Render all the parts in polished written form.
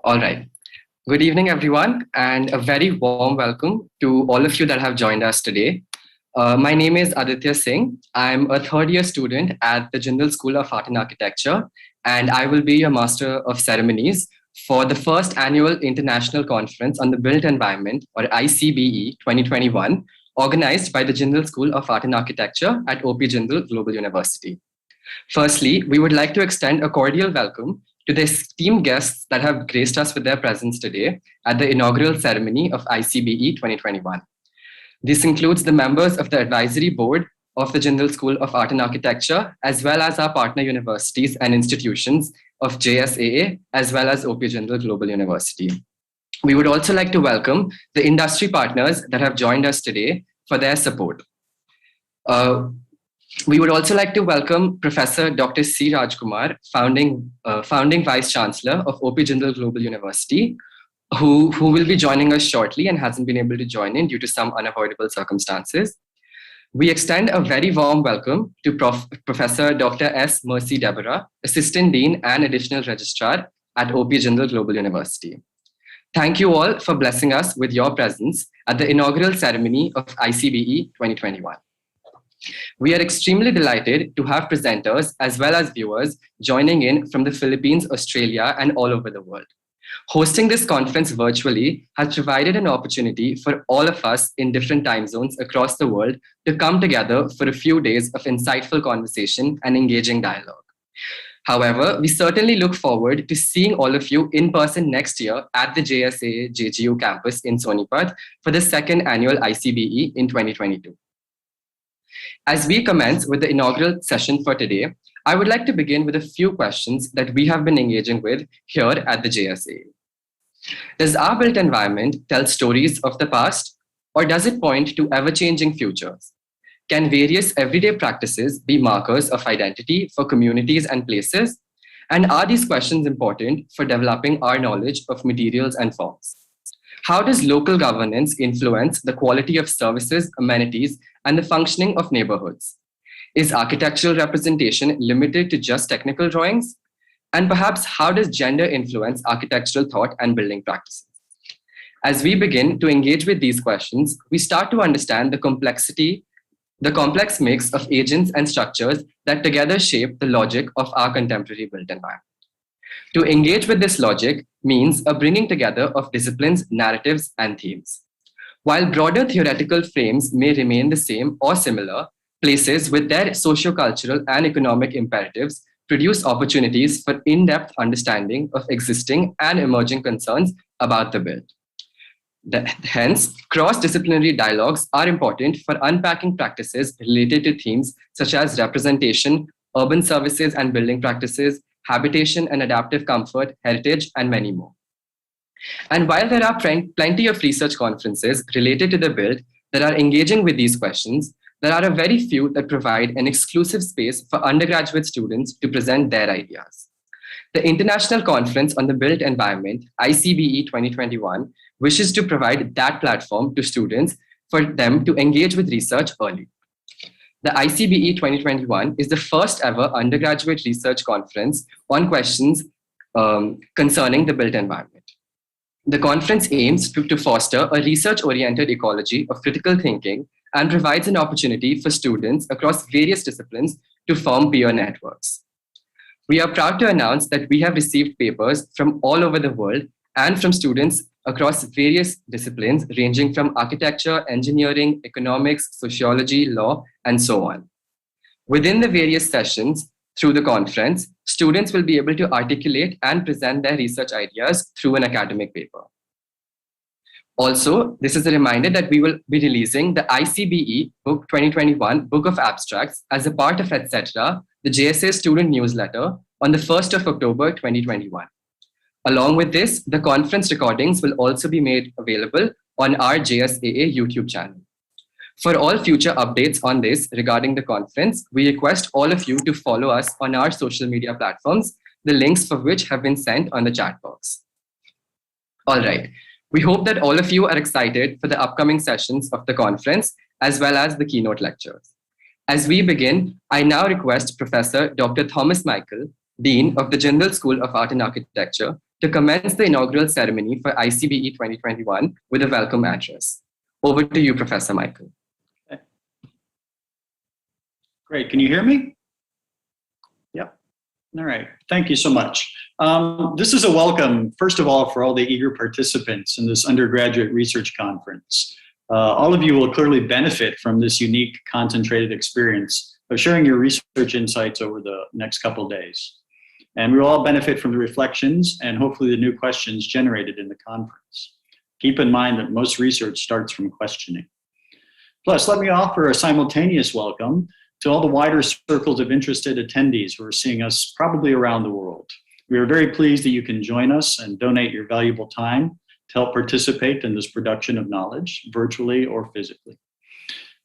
All right. Good evening, everyone, and a very warm welcome to all of you that have joined us today. My name is Aditya Singh. I'm a third year student at the Jindal School of Art and Architecture, and I will be your Master of Ceremonies for the first annual International Conference on the Built Environment, or ICBE 2021, organized by the Jindal School of Art and Architecture at OP Jindal Global University. Firstly, we would like to extend a cordial welcome to the esteemed guests that have graced us with their presence today at the inaugural ceremony of ICBE 2021. This includes the members of the advisory board of the Jindal School of Art and Architecture, as well as our partner universities and institutions of JSAA, as well as OP Jindal Global University. We would also like to welcome the industry partners that have joined us today for their support. We would also like to welcome Professor Dr. C. Rajkumar, founding Vice Chancellor of OP Jindal Global University, who will be joining us shortly and hasn't been able to join in due to some unavoidable circumstances. We extend a very warm welcome to Professor Dr. S. Mercy Deborah, Assistant Dean and Additional Registrar at OP Jindal Global University. Thank you all for blessing us with your presence at the inaugural ceremony of ICBE 2021. We are extremely delighted to have presenters as well as viewers joining in from the Philippines, Australia, and all over the world. Hosting this conference virtually has provided an opportunity for all of us in different time zones across the world to come together for a few days of insightful conversation and engaging dialogue. However, we certainly look forward to seeing all of you in person next year at the JSA JGU campus in Sonipat for the second annual ICBE in 2022. As we commence with the inaugural session for today, I would like to begin with a few questions that we have been engaging with here at the JSA. Does our built environment tell stories of the past, or does it point to ever-changing futures? Can various everyday practices be markers of identity for communities and places? And are these questions important for developing our knowledge of materials and forms? How does local governance influence the quality of services, amenities, and the functioning of neighborhoods? Is architectural representation limited to just technical drawings? And perhaps how does gender influence architectural thought and building practices? As we begin to engage with these questions, we start to understand the complex mix of agents and structures that together shape the logic of our contemporary built environment. To engage with this logic means a bringing together of disciplines, narratives, and themes. While broader theoretical frames may remain the same or similar, places with their sociocultural and economic imperatives produce opportunities for in-depth understanding of existing and emerging concerns about the built. Hence, cross-disciplinary dialogues are important for unpacking practices related to themes such as representation, urban services and building practices, habitation and adaptive comfort, heritage, and many more. And while there are plenty of research conferences related to the built that are engaging with these questions, there are a very few that provide an exclusive space for undergraduate students to present their ideas. The International Conference on the Built Environment, ICBE 2021, wishes to provide that platform to students for them to engage with research early. The ICBE 2021 is the first ever undergraduate research conference on questions concerning the built environment. The conference aims to foster a research-oriented ecology of critical thinking and provides an opportunity for students across various disciplines to form peer networks. We are proud to announce that we have received papers from all over the world and from students across various disciplines ranging from architecture, engineering, economics, sociology, law, and so on. Within the various sessions through the conference, students will be able to articulate and present their research ideas through an academic paper. Also, this is a reminder that we will be releasing the ICBE Book 2021 Book of Abstracts as a part of etc., the JSA student newsletter on the 1st of October 2021. Along with this, the conference recordings will also be made available on our JSAA YouTube channel. For all future updates on this regarding the conference, we request all of you to follow us on our social media platforms, the links for which have been sent on the chat box. All right. We hope that all of you are excited for the upcoming sessions of the conference, as well as the keynote lectures. As we begin, I now request Professor Dr. Thomas Michael, Dean of the Jindal School of Art and Architecture, to commence the inaugural ceremony for ICBE 2021 with a welcome address. Over to you, Professor Michael. Okay. Great. Can you hear me? Yep. All right. Thank you so much. This is a welcome, first of all, for all the eager participants in this undergraduate research conference. All of you will clearly benefit from this unique, concentrated experience of sharing your research insights over the next couple of days. And we will all benefit from the reflections and hopefully the new questions generated in the conference. Keep in mind that most research starts from questioning. Plus, let me offer a simultaneous welcome to all the wider circles of interested attendees who are seeing us probably around the world. We are very pleased that you can join us and donate your valuable time to help participate in this production of knowledge, virtually or physically.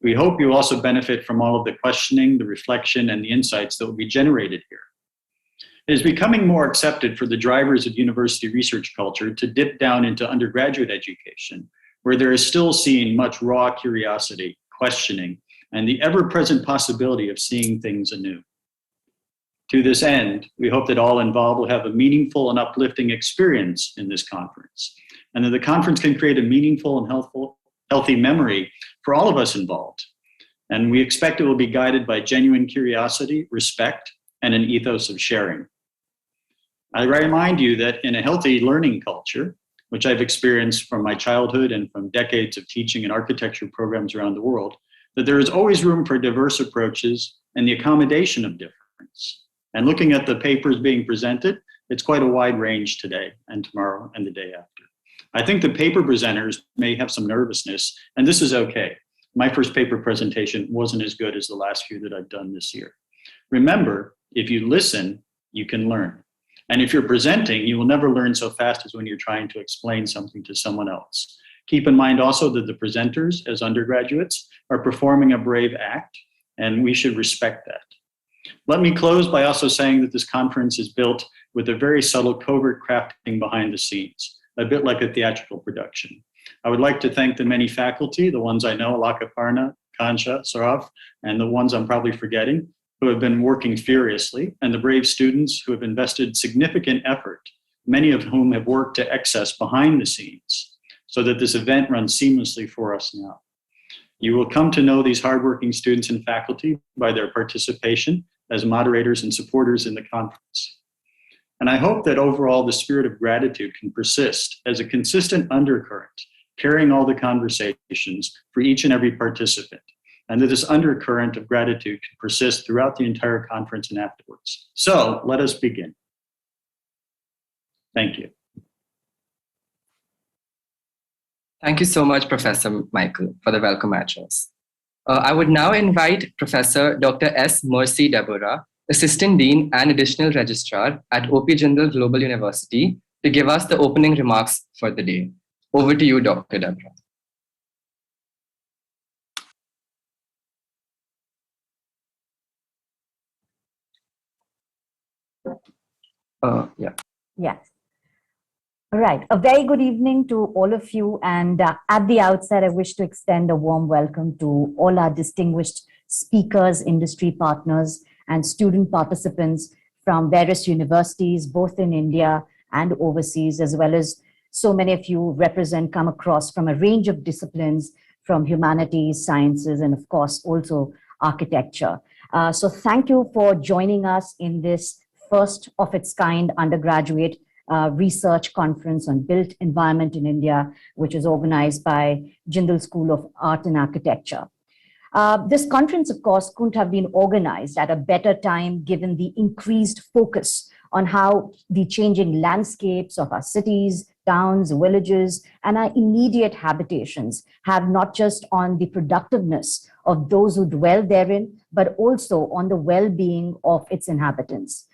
We hope you also benefit from all of the questioning, the reflection, and the insights that will be generated here. It is becoming more accepted for the drivers of university research culture to dip down into undergraduate education, where there is still seen much raw curiosity, questioning, and the ever-present possibility of seeing things anew. To this end, we hope that all involved will have a meaningful and uplifting experience in this conference, and that the conference can create a meaningful and healthy memory for all of us involved. And we expect it will be guided by genuine curiosity, respect, and an ethos of sharing. I remind you that in a healthy learning culture, which I've experienced from my childhood and from decades of teaching in architecture programs around the world, that there is always room for diverse approaches and the accommodation of difference. And looking at the papers being presented, it's quite a wide range today and tomorrow and the day after. I think the paper presenters may have some nervousness, and this is okay. My first paper presentation wasn't as good as the last few that I've done this year. Remember, if you listen, you can learn. And if you're presenting, you will never learn so fast as when you're trying to explain something to someone else. Keep in mind also that the presenters, as undergraduates, are performing a brave act, and we should respect that. Let me close by also saying that this conference is built with a very subtle covert crafting behind the scenes, a bit like a theatrical production. I would like to thank the many faculty, the ones I know, Lakaparna, Kansha, Saraf, and the ones I'm probably forgetting, who have been working furiously, and the brave students who have invested significant effort, many of whom have worked to excess behind the scenes, so that this event runs seamlessly for us now. You will come to know these hardworking students and faculty by their participation as moderators and supporters in the conference. And I hope that overall the spirit of gratitude can persist as a consistent undercurrent, carrying all the conversations for each and every participant, and that this undercurrent of gratitude can persist throughout the entire conference and afterwards. So let us begin. Thank you. Thank you so much, Professor Michael, for the welcome address. I would now invite Professor Dr. S. Mercy Deborah, Assistant Dean and Additional Registrar at OP Jindal Global University, to give us the opening remarks for the day. Over to you, Dr. Deborah. Yes. All right. A very good evening to all of you. And at the outset, I wish to extend a warm welcome to all our distinguished speakers, industry partners, and student participants from various universities, both in India and overseas, as well as so many of you come across from a range of disciplines, from humanities, sciences, and of course, also architecture. So thank you for joining us in this first of its kind undergraduate research conference on built environment in India, which is organized by Jindal School of Art and Architecture. This conference, of course, couldn't have been organized at a better time given the increased focus on how the changing landscapes of our cities, towns, villages, and our immediate habitations have not just on the productiveness of those who dwell therein, but also on the well-being of its inhabitants.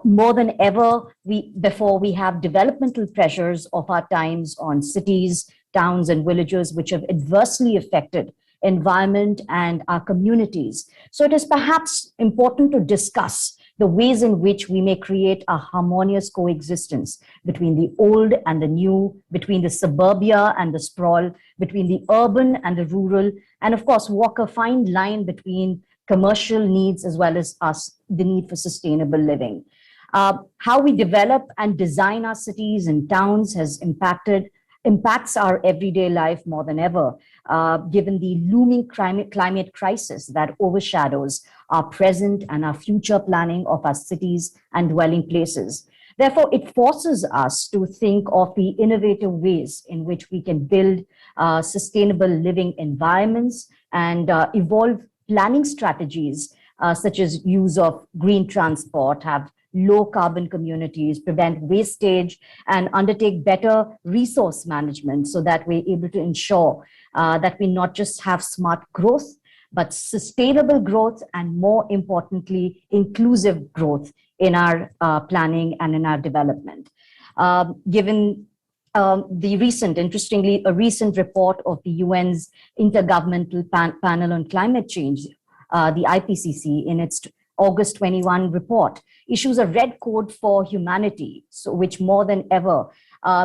More than ever before, we have developmental pressures of our times on cities, towns, and villages, which have adversely affected environment and our communities. So it is perhaps important to discuss the ways in which we may create a harmonious coexistence between the old and the new, between the suburbia and the sprawl, between the urban and the rural, and of course, walk a fine line between commercial needs as well as the need for sustainable living. How we develop and design our cities and towns has impacts our everyday life more than ever, given the looming climate crisis that overshadows our present and our future planning of our cities and dwelling places. Therefore, it forces us to think of the innovative ways in which we can build sustainable living environments and evolve planning strategies such as use of green transport, have low carbon communities, prevent wastage, and undertake better resource management so that we're able to ensure that we not just have smart growth, but sustainable growth and, more importantly, inclusive growth in our planning and in our development. Given interestingly, a recent report of the UN's Intergovernmental Panel on Climate Change, the IPCC, in its August 21 report, issues a red code for humanity, so which more than ever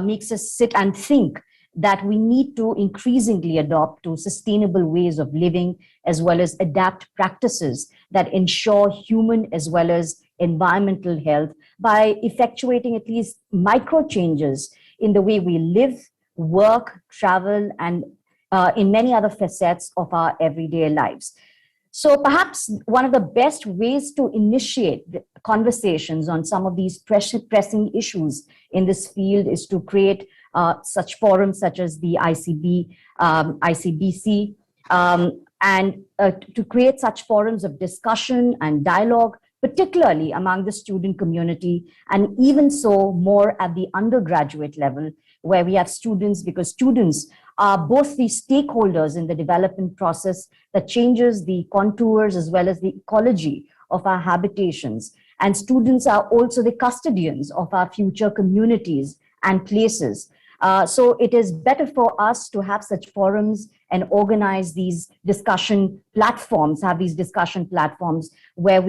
makes us sit and think that we need to increasingly adopt to sustainable ways of living, as well as adapt practices that ensure human as well as environmental health by effectuating at least micro changes in the way we live, work, travel, and in many other facets of our everyday lives. So perhaps one of the best ways to initiate conversations on some of these pressing issues in this field is to create such forums such as the ICBC, and to create such forums of discussion and dialogue, particularly among the student community, and even so more at the undergraduate level, where we have students, because students are both the stakeholders in the development process that changes the contours as well as the ecology of our habitations. And students are also the custodians of our future communities and places. So it is better for us to have such forums and organize these discussion platforms, have these discussion platforms where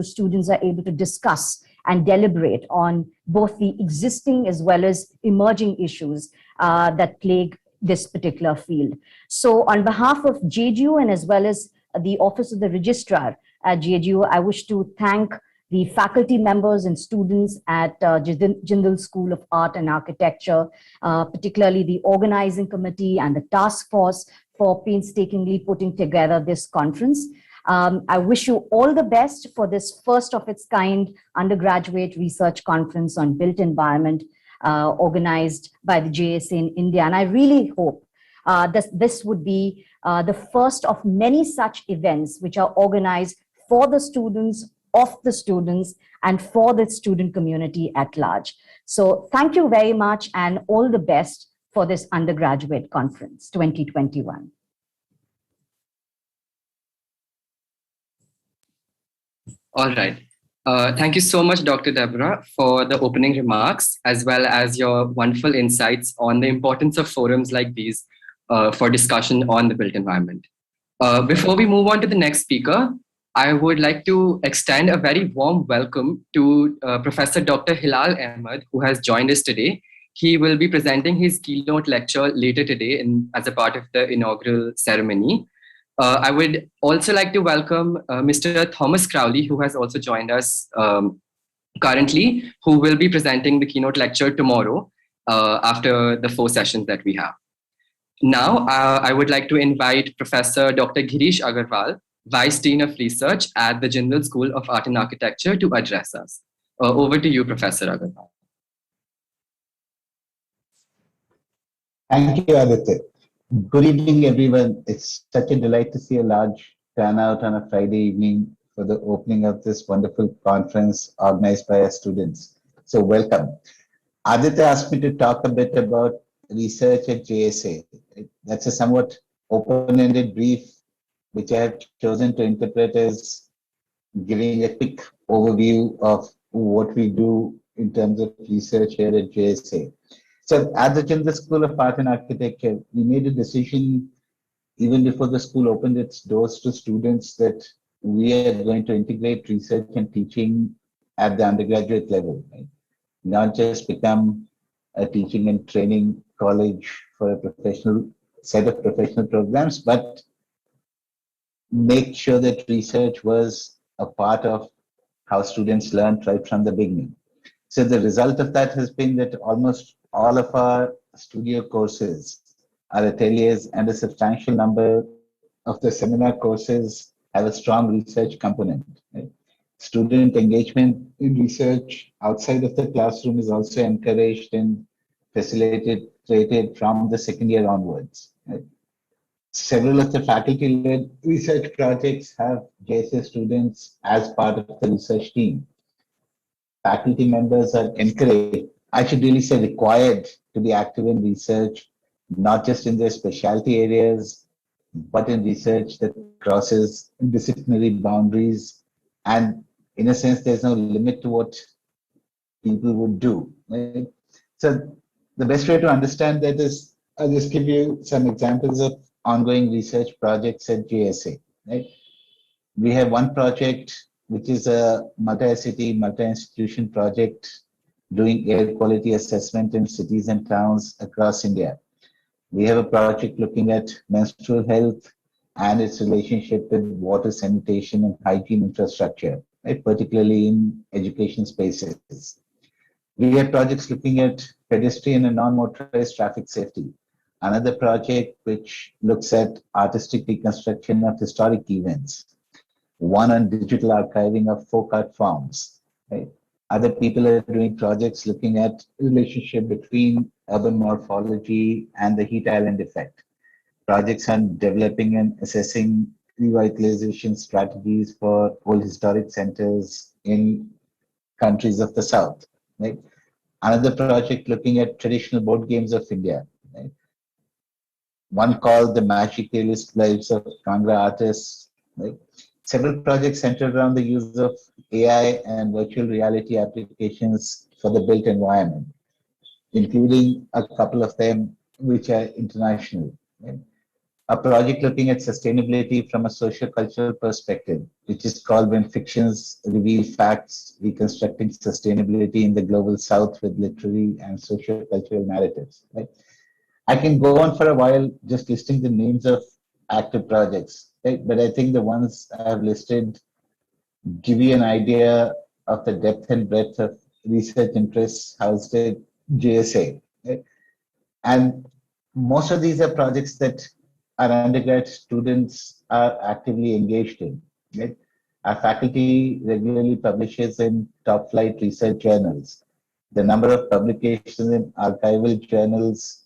students are able to discuss and deliberate on both the existing as well as emerging issues that plague this particular field. So on behalf of JGU and as well as the Office of the Registrar at JGU, I wish to thank the faculty members and students at Jindal School of Art and Architecture, particularly the organizing committee and the task force for painstakingly putting together this conference. I wish you all the best for this first of its kind undergraduate research conference on built environment organized by the JSA in India. And I really hope that this would be the first of many such events which are organized for the students, of the students, and for the student community at large. So thank you very much and all the best for this undergraduate conference 2021. All right. Thank you so much, Dr. Deborah, for the opening remarks, as well as your wonderful insights on the importance of forums like these for discussion on the built environment. Before we move on to the next speaker, I would like to extend a very warm welcome to Professor Dr. Hilal Ahmed, who has joined us today. He will be presenting his keynote lecture later today as a part of the inaugural ceremony. I would also like to welcome Mr. Thomas Crowley, who has also joined us currently, who will be presenting the keynote lecture tomorrow after the 4 sessions that we have. Now, I would like to invite Professor Dr. Girish Agarwal, Vice Dean of Research at the Jindal School of Art and Architecture, to address us. Over to you, Professor Agarwal. Thank you, Aditya. Good evening, everyone. It's such a delight to see a large turnout on a Friday evening for the opening of this wonderful conference organized by our students. So welcome. Aditya asked me to talk a bit about research at JSA. That's a somewhat open-ended brief, which I have chosen to interpret as giving a quick overview of what we do in terms of research here at JSA. So at the Jindal School of Art and Architecture, we made a decision even before the school opened its doors to students that we are going to integrate research and teaching at the undergraduate level, right? Not just become a teaching and training college for a professional set of professional programs, but make sure that research was a part of how students learn right from the beginning. So the result of that has been that almost all of our studio courses, our ateliers, and a substantial number of the seminar courses have a strong research component. Right? Student engagement in research outside of the classroom is also encouraged and facilitated from the second year onwards. Right? Several of the faculty-led research projects have JSA students as part of the research team. Faculty members are encouraged, I should really say required, to be active in research, not just in their specialty areas, but in research that crosses disciplinary boundaries. And in a sense, there's no limit to what people would do. Right? So the best way to understand that is, I'll just give you some examples of ongoing research projects at JSA. Right? We have one project which is a multi-city, multi-institution project doing air quality assessment in cities and towns across India. We have a project looking at menstrual health and its relationship with water, sanitation, and hygiene infrastructure, right? Particularly in education spaces. We have projects looking at pedestrian and non-motorized traffic safety. Another project which looks at artistic reconstruction of historic events. One on digital archiving of folk art forms. Right? Other people are doing projects looking at relationship between urban morphology and the heat island effect. Projects on developing and assessing revitalization strategies for old historic centers in countries of the South. Right? Another project looking at traditional board games of India. Right? One called The Magic Realist Lives of Kangra Artists. Right? Several projects centered around the use of AI and virtual reality applications for the built environment, including a couple of them which are international. Right? A project looking at sustainability from a socio-cultural perspective, which is called When Fictions Reveal Facts, Reconstructing Sustainability in the Global South with Literary and Socio-Cultural Narratives. Right? I can go on for a while just listing the names of active projects, right? But I think the ones I have listed give you an idea of the depth and breadth of research interests housed at JSA. Right? And most of these are projects that our undergrad students are actively engaged in. Right? Our faculty regularly publishes in top flight research journals. The number of publications in archival journals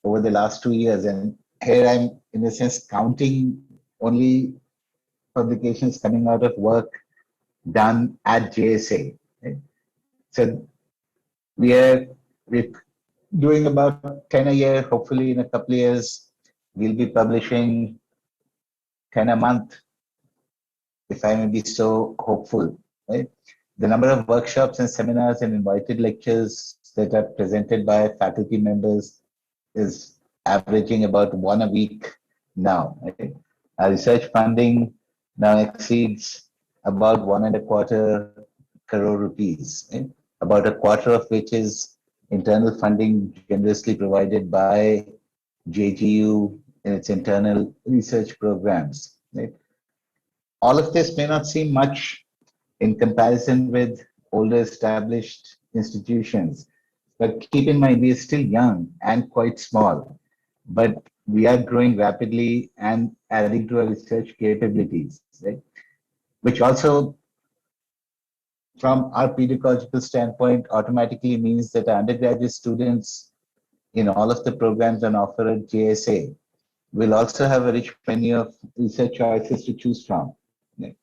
over the last 2 years, and here I'm in a sense counting only publications coming out of work done at JSA. Right? So we're doing about 10 a year. Hopefully in a couple of years, we'll be publishing 10 a month, if I may be so hopeful. Right? The number of workshops and seminars and invited lectures that are presented by faculty members is averaging about one a week now. Right? Our research funding now exceeds about 1.25 crore rupees, right? About a quarter of which is internal funding generously provided by JGU in its internal research programs. Right? All of this may not seem much in comparison with older established institutions, but keep in mind we are still young and quite small, but we are growing rapidly and adding to our research capabilities, right? Which also, from our pedagogical standpoint, automatically means that our undergraduate students in all of the programs on offer at JSA will also have a rich menu of research choices to choose from. Right?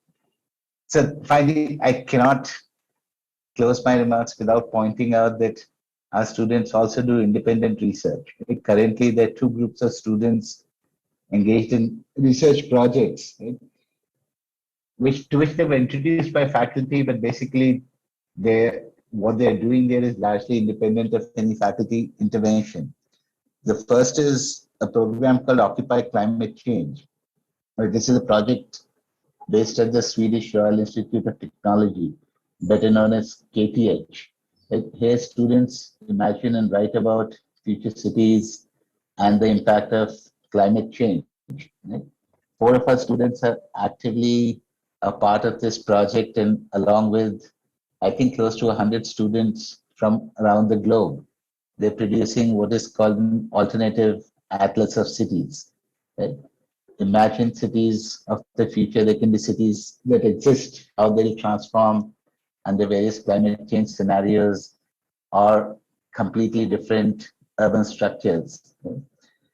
So finally, I cannot close my remarks without pointing out that our students also do independent research. Right? Currently, there are two groups of students engaged in research projects, right? which they were introduced by faculty, but basically what they're doing there is largely independent of any faculty intervention. The first is a program called Occupy Climate Change. This is a project based at the Swedish Royal Institute of Technology, better known as KTH. Here students imagine and write about future cities and the impact of climate change. Right? 4 of our students are actively a part of this project, and along with, I think, close to 100 students from around the globe, they're producing what is called an alternative atlas of cities. Right? Imagine cities of the future. They can be cities that exist, how they'll transform under various climate change scenarios or completely different urban structures.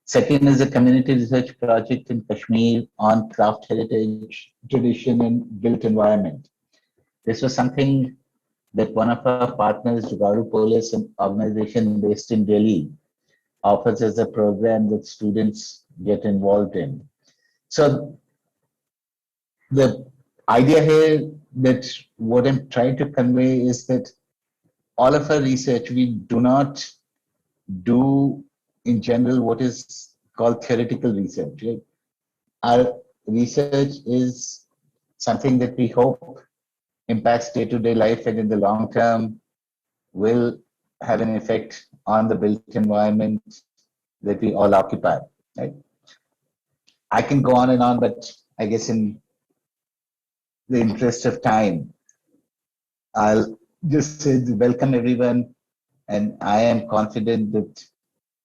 Second is a community research project in Kashmir on craft heritage, tradition, and built environment. This was something that one of our partners, Jugaru Polis, an organization based in Delhi, offers as a program that students get involved in. So the idea here, that what I'm trying to convey, is that all of our research, we do not do in general what is called theoretical research. Right? Our research is something that we hope impacts day-to-day life, and in the long term will have an effect on the built environment that we all occupy. Right? I can go on and on, but I guess in the interest of time, I'll just say welcome everyone, and I am confident that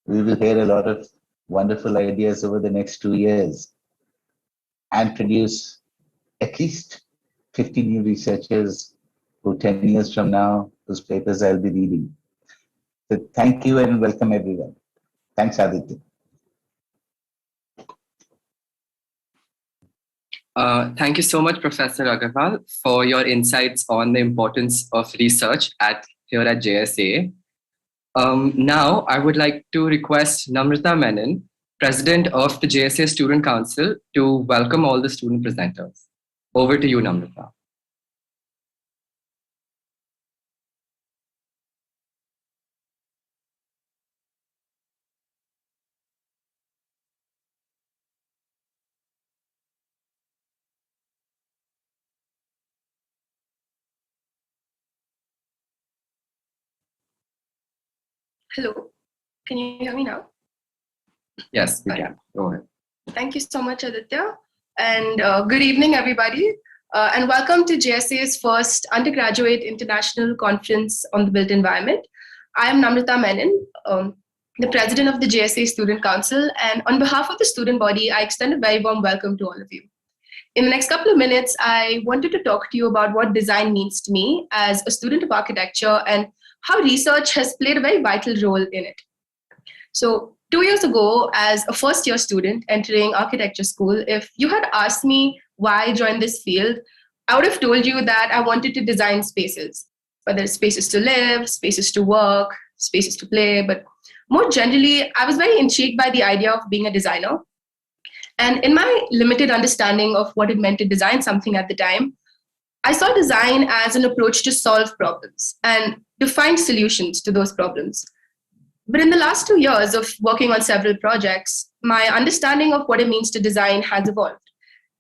we will hear a lot of wonderful ideas over the next 2 years and produce at least 50 new researchers who 10 years from now, whose papers I'll be reading. So thank you and welcome everyone. Thanks, Aditya. Thank you so much, Professor Agarwal, for your insights on the importance of research here at JSA. Now, I would like to request Namrata Menon, President of the JSA Student Council, to welcome all the student presenters. Over to you, Namrata. Hello, can you hear me now? Yes, we can. Go ahead. Thank you so much, Aditya. And good evening, everybody. And welcome to JSA's first undergraduate international conference on the built environment. I am Namrata Menon, the president of the JSA Student Council. And on behalf of the student body, I extend a very warm welcome to all of you. In the next couple of minutes, I wanted to talk to you about what design means to me as a student of architecture and how research has played a very vital role in it. So 2 years ago, as a first-year student entering architecture school, if you had asked me why I joined this field, I would have told you that I wanted to design spaces, whether it's spaces to live, spaces to work, spaces to play. But more generally, I was very intrigued by the idea of being a designer. And in my limited understanding of what it meant to design something at the time, I saw design as an approach to solve problems and to find solutions to those problems. But in the last 2 years of working on several projects, my understanding of what it means to design has evolved.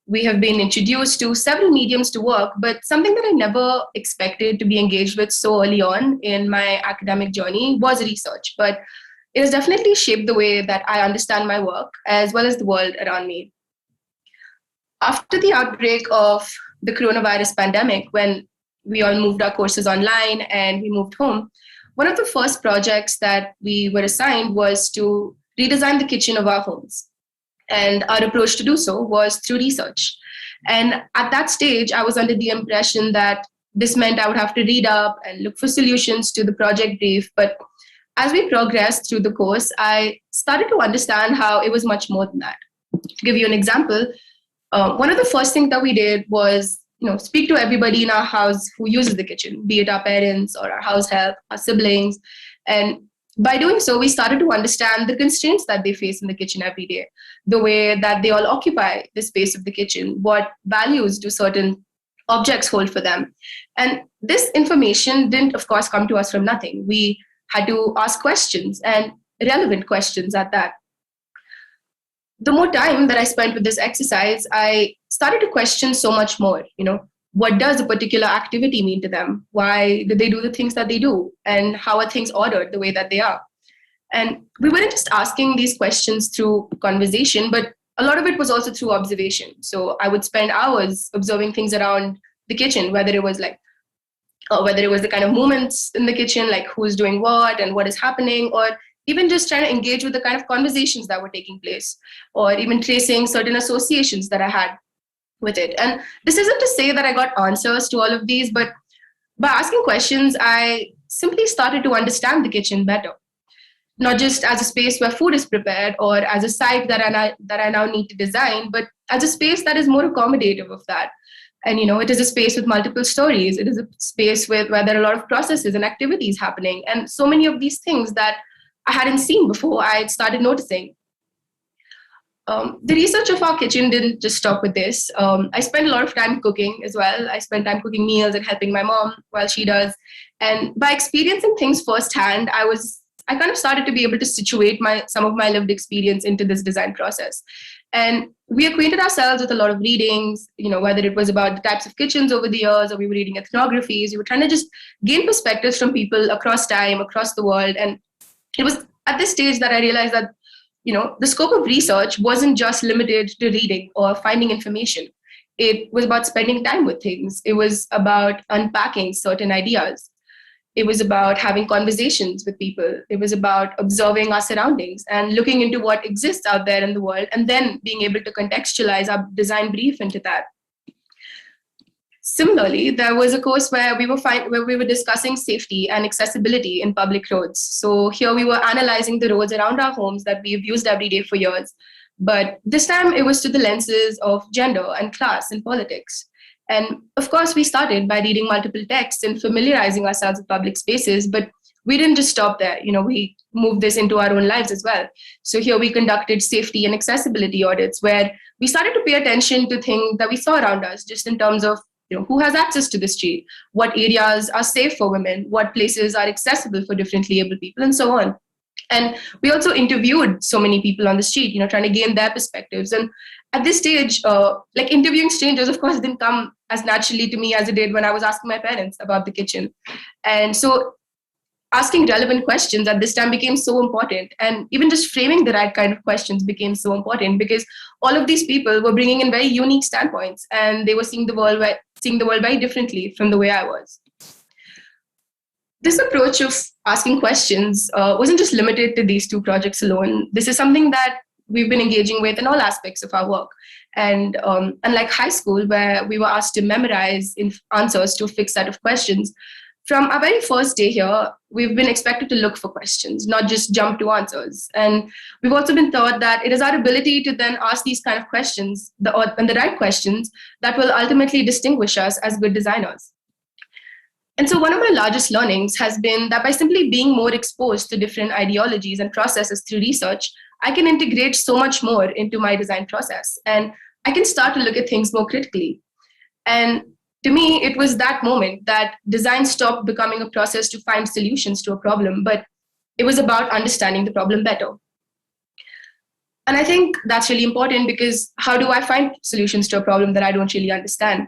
We have been introduced to several mediums to work, but something that I never expected to be engaged with so early on in my academic journey was research. But it has definitely shaped the way that I understand my work as well as the world around me. After the outbreak of the coronavirus pandemic, when we all moved our courses online and we moved home, one of the first projects that we were assigned was to redesign the kitchen of our homes. And our approach to do so was through research. And at that stage, I was under the impression that this meant I would have to read up and look for solutions to the project brief. But as we progressed through the course, I started to understand how it was much more than that. To give you an example, one of the first things that we did was speak to everybody in our house who uses the kitchen, be it our parents or our house help, our siblings. And by doing so, we started to understand the constraints that they face in the kitchen every day, the way that they all occupy the space of the kitchen, what values do certain objects hold for them. And this information didn't, of course, come to us from nothing. We had to ask questions, and relevant questions at that. The more time that I spent with this exercise, I started to question so much more. What does a particular activity mean to them? Why do they do the things that they do? And how are things ordered the way that they are? And we weren't just asking these questions through conversation, but a lot of it was also through observation. So I would spend hours observing things around the kitchen, whether it was the kind of movements in the kitchen, like who's doing what and what is happening, or even just trying to engage with the kind of conversations that were taking place, or even tracing certain associations that I had with it. And this isn't to say that I got answers to all of these, but by asking questions, I simply started to understand the kitchen better, not just as a space where food is prepared or as a site that I now need to design, but as a space that is more accommodative of that. And it is a space with multiple stories. It is a space where there are a lot of processes and activities happening, and so many of these things that I hadn't seen before, I started noticing. The research of our kitchen didn't just stop with this. I spent a lot of time cooking as well. I spent time cooking meals and helping my mom while she does. And by experiencing things firsthand, I kind of started to be able to situate some of my lived experience into this design process. And we acquainted ourselves with a lot of readings, whether it was about the types of kitchens over the years, or we were reading ethnographies. We were trying to just gain perspectives from people across time, across the world. And it was at this stage that I realized that, the scope of research wasn't just limited to reading or finding information. It was about spending time with things. It was about unpacking certain ideas. It was about having conversations with people. It was about observing our surroundings and looking into what exists out there in the world, and then being able to contextualize our design brief into that. Similarly, there was a course where we were discussing safety and accessibility in public roads. So here we were analyzing the roads around our homes that we've used every day for years. But this time it was through the lenses of gender and class and politics. And of course, we started by reading multiple texts and familiarizing ourselves with public spaces, but we didn't just stop there. We moved this into our own lives as well. So here we conducted safety and accessibility audits, where we started to pay attention to things that we saw around us, just in terms of who has access to the street, what areas are safe for women, what places are accessible for differently able people, and so on. And we also interviewed so many people on the street, trying to gain their perspectives. And at this stage, like interviewing strangers, of course, didn't come as naturally to me as it did when I was asking my parents about the kitchen. And so asking relevant questions at this time became so important. And even just framing the right kind of questions became so important, because all of these people were bringing in very unique standpoints, and they were seeing the world very differently from the way I was. This approach of asking questions wasn't just limited to these two projects alone. This is something that we've been engaging with in all aspects of our work. And unlike high school, where we were asked to memorize answers to a fixed set of questions, from our very first day here, we've been expected to look for questions, not just jump to answers. And we've also been taught that it is our ability to then ask these kind of questions, and the right questions, that will ultimately distinguish us as good designers. And so one of my largest learnings has been that by simply being more exposed to different ideologies and processes through research, I can integrate so much more into my design process. And I can start to look at things more critically. And to me, it was that moment that design stopped becoming a process to find solutions to a problem, but it was about understanding the problem better. And I think that's really important, because how do I find solutions to a problem that I don't really understand?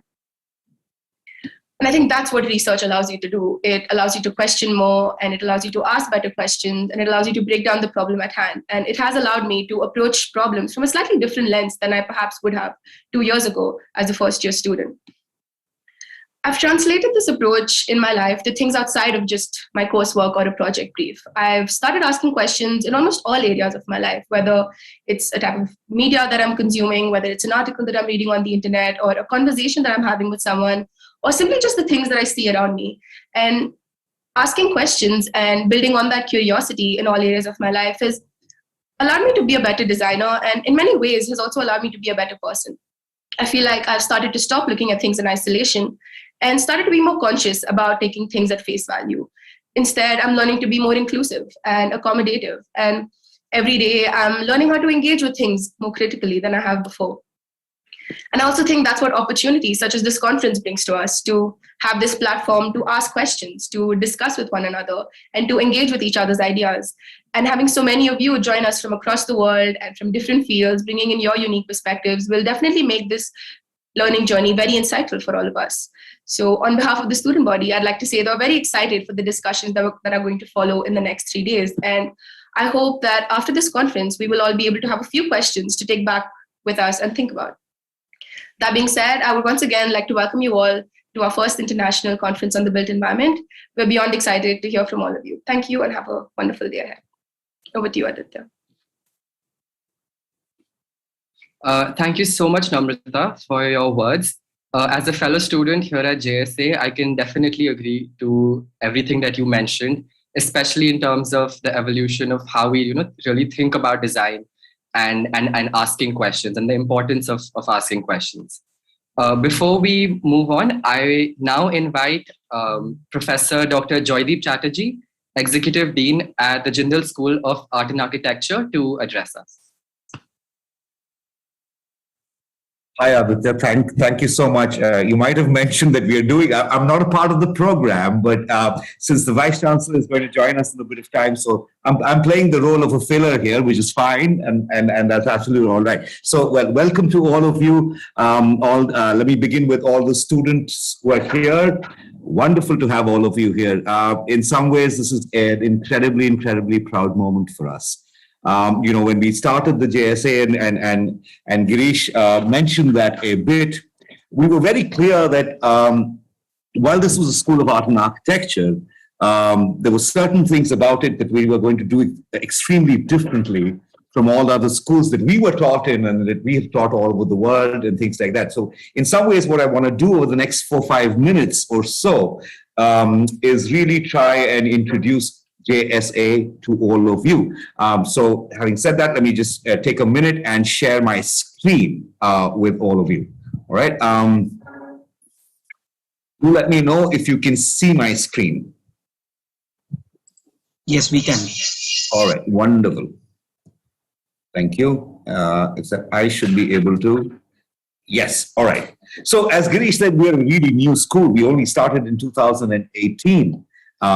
And I think that's what research allows you to do. It allows you to question more, and it allows you to ask better questions, and it allows you to break down the problem at hand. And it has allowed me to approach problems from a slightly different lens than I perhaps would have 2 years ago as a first-year student. I've translated this approach in my life to things outside of just my coursework or a project brief. I've started asking questions in almost all areas of my life, whether it's a type of media that I'm consuming, whether it's an article that I'm reading on the internet, or a conversation that I'm having with someone, or simply just the things that I see around me. And asking questions and building on that curiosity in all areas of my life has allowed me to be a better designer, and in many ways has also allowed me to be a better person. I feel like I've started to stop looking at things in isolation and started to be more conscious about taking things at face value. Instead, I'm learning to be more inclusive and accommodative. And every day, I'm learning how to engage with things more critically than I have before. And I also think that's what opportunities such as this conference brings to us, to have this platform to ask questions, to discuss with one another, and to engage with each other's ideas. And having so many of you join us from across the world and from different fields, bringing in your unique perspectives, will definitely make this learning journey very insightful for all of us. So on behalf of the student body, I'd like to say that we're very excited for the discussions that are going to follow in the next 3 days. And I hope that after this conference, we will all be able to have a few questions to take back with us and think about. That being said, I would once again like to welcome you all to our first international conference on the built environment. We're beyond excited to hear from all of you. Thank you and have a wonderful day ahead. Over to you, Aditya. Thank you so much, Namrata, for your words. As a fellow student here at JSA, I can definitely agree to everything that you mentioned, especially in terms of the evolution of how we, really think about design and asking questions and the importance of asking questions. Before we move on, I now invite Professor Dr. Joydeep Chatterjee, Executive Dean at the Jindal School of Art and Architecture, to address us. Hi, Aditya. Thank you so much. You might have mentioned that we are doing, I'm not a part of the program, but since the Vice Chancellor is going to join us in a bit of time, so I'm playing the role of a filler here, which is fine, and that's absolutely all right. So, welcome to all of you. Let me begin with all the students who are here. Wonderful to have all of you here. In some ways, this is an incredibly proud moment for us. When we started the JSA and Girish mentioned that a bit, we were very clear that while this was a school of art and architecture, there were certain things about it that we were going to do extremely differently from all the other schools that we were taught in and that we have taught all over the world and things like that. So in some ways, what I want to do over the next 4-5 minutes or so is really try and introduce JSA to all of you. So having said that, let me just take a minute and share my screen with all of you. All right. Do let me know if you can see my screen. Yes, we can. All right. Wonderful. Thank you. Except I should be able to. Yes. All right. So as Girish said, we're a really new school. We only started in 2018.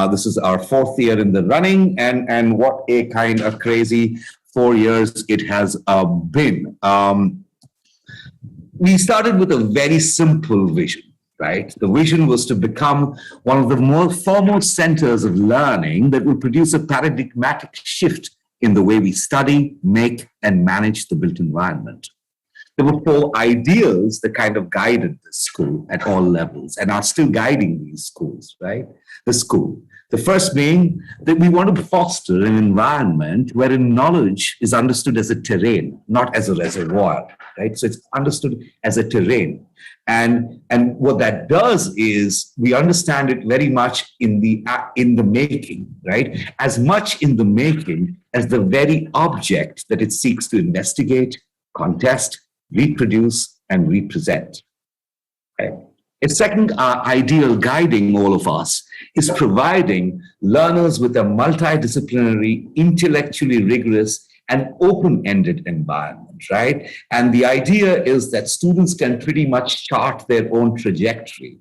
This is our 4th year in the running, and what a kind of crazy 4 years it has been. We started with a very simple vision, right? The vision was to become one of the foremost centers of learning that will produce a paradigmatic shift in the way we study, make, and manage the built environment. There were 4 ideals that kind of guided this school at all levels and are still guiding these schools, right? The school. The first being that we want to foster an environment wherein knowledge is understood as a terrain, not as a reservoir, right? So it's understood as a terrain. And what that does is we understand it very much in the making, right? As much in the making as the very object that it seeks to investigate, contest, reproduce, and represent. Okay. A second ideal guiding all of us is providing learners with a multidisciplinary, intellectually rigorous, and open-ended environment, right? And the idea is that students can pretty much chart their own trajectory.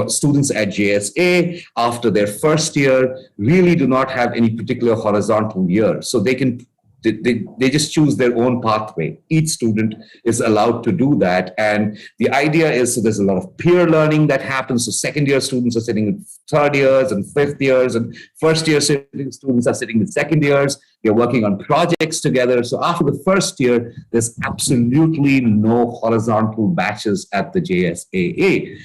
Students at JSA, after their first year, really do not have any particular horizontal year. So they can they just choose their own pathway. Each student is allowed to do that. And the idea is, so there's a lot of peer learning that happens. So second year students are sitting with third years and fifth years, and first year students are sitting with second years. They're working on projects together. So after the first year, there's absolutely no horizontal batches at the JSAA.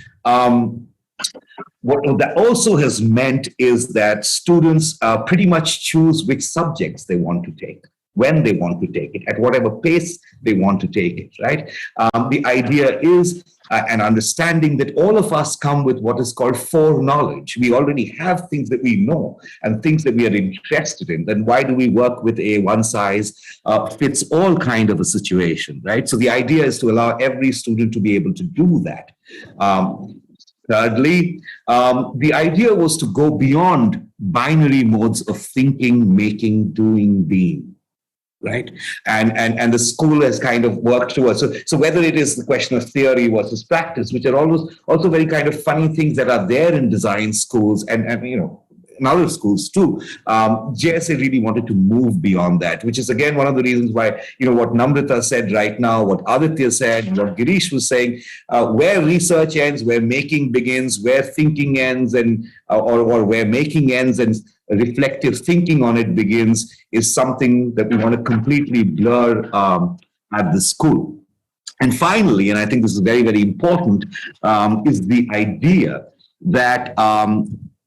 What that also has meant is that students pretty much choose which subjects they want to take, when they want to take it, at whatever pace they want to take it, right? The idea is an understanding that all of us come with what is called foreknowledge. We already have things that we know and things that we are interested in. Then why do we work with a one-size-fits-all kind of a situation, right? So the idea is to allow every student to be able to do that. Thirdly, the idea was to go beyond binary modes of thinking, making, doing, being, right? And the school has kind of worked towards. So whether it is the question of theory versus practice, which are always also very kind of funny things that are there in design schools and in other schools too, JSA really wanted to move beyond that, which is again one of the reasons why, what Namrata said right now, what Aditya said, what Girish was saying, where research ends, where making begins, where thinking ends, and or where making ends and reflective thinking on it begins, is something that we want to completely blur at the school. And finally, and I think this is very, very important, is the idea that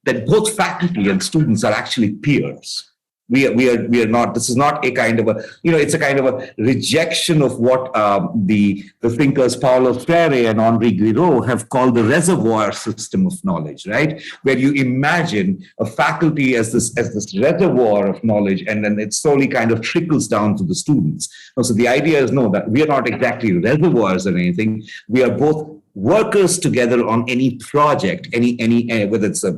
that both faculty and students are actually peers. We are not. This is not a kind of a, it's a kind of a rejection of what the thinkers Paulo Freire and Henri Guiraud have called the reservoir system of knowledge, right? Where you imagine a faculty as this reservoir of knowledge, and then it slowly kind of trickles down to the students. So the idea is that we are not exactly reservoirs or anything. We are both workers together on any project, any whether it's a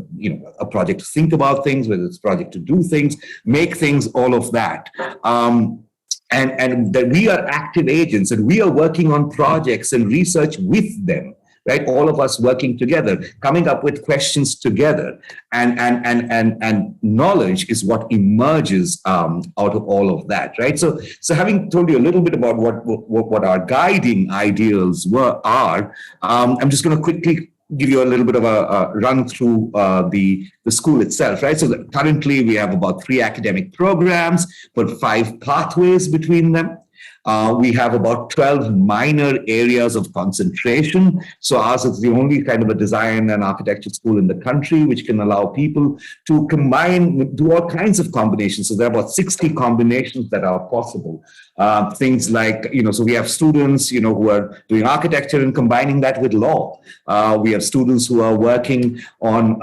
project to think about things, whether it's a project to do things, make things, all of that. And that we are active agents, and we are working on projects and research with them, right? All of us working together, coming up with questions together, and knowledge is what emerges out of all of that, right? So having told you a little bit about what our guiding ideals are, I'm just going to quickly give you a little bit of a run through the school itself, right? So currently we have about 3 academic programs, but 5 pathways between them. We have about 12 minor areas of concentration. So ours is the only kind of a design and architecture school in the country which can allow people to combine, do all kinds of combinations. So there are about 60 combinations that are possible. Things like, so we have students, who are doing architecture and combining that with law. We have students who are working on,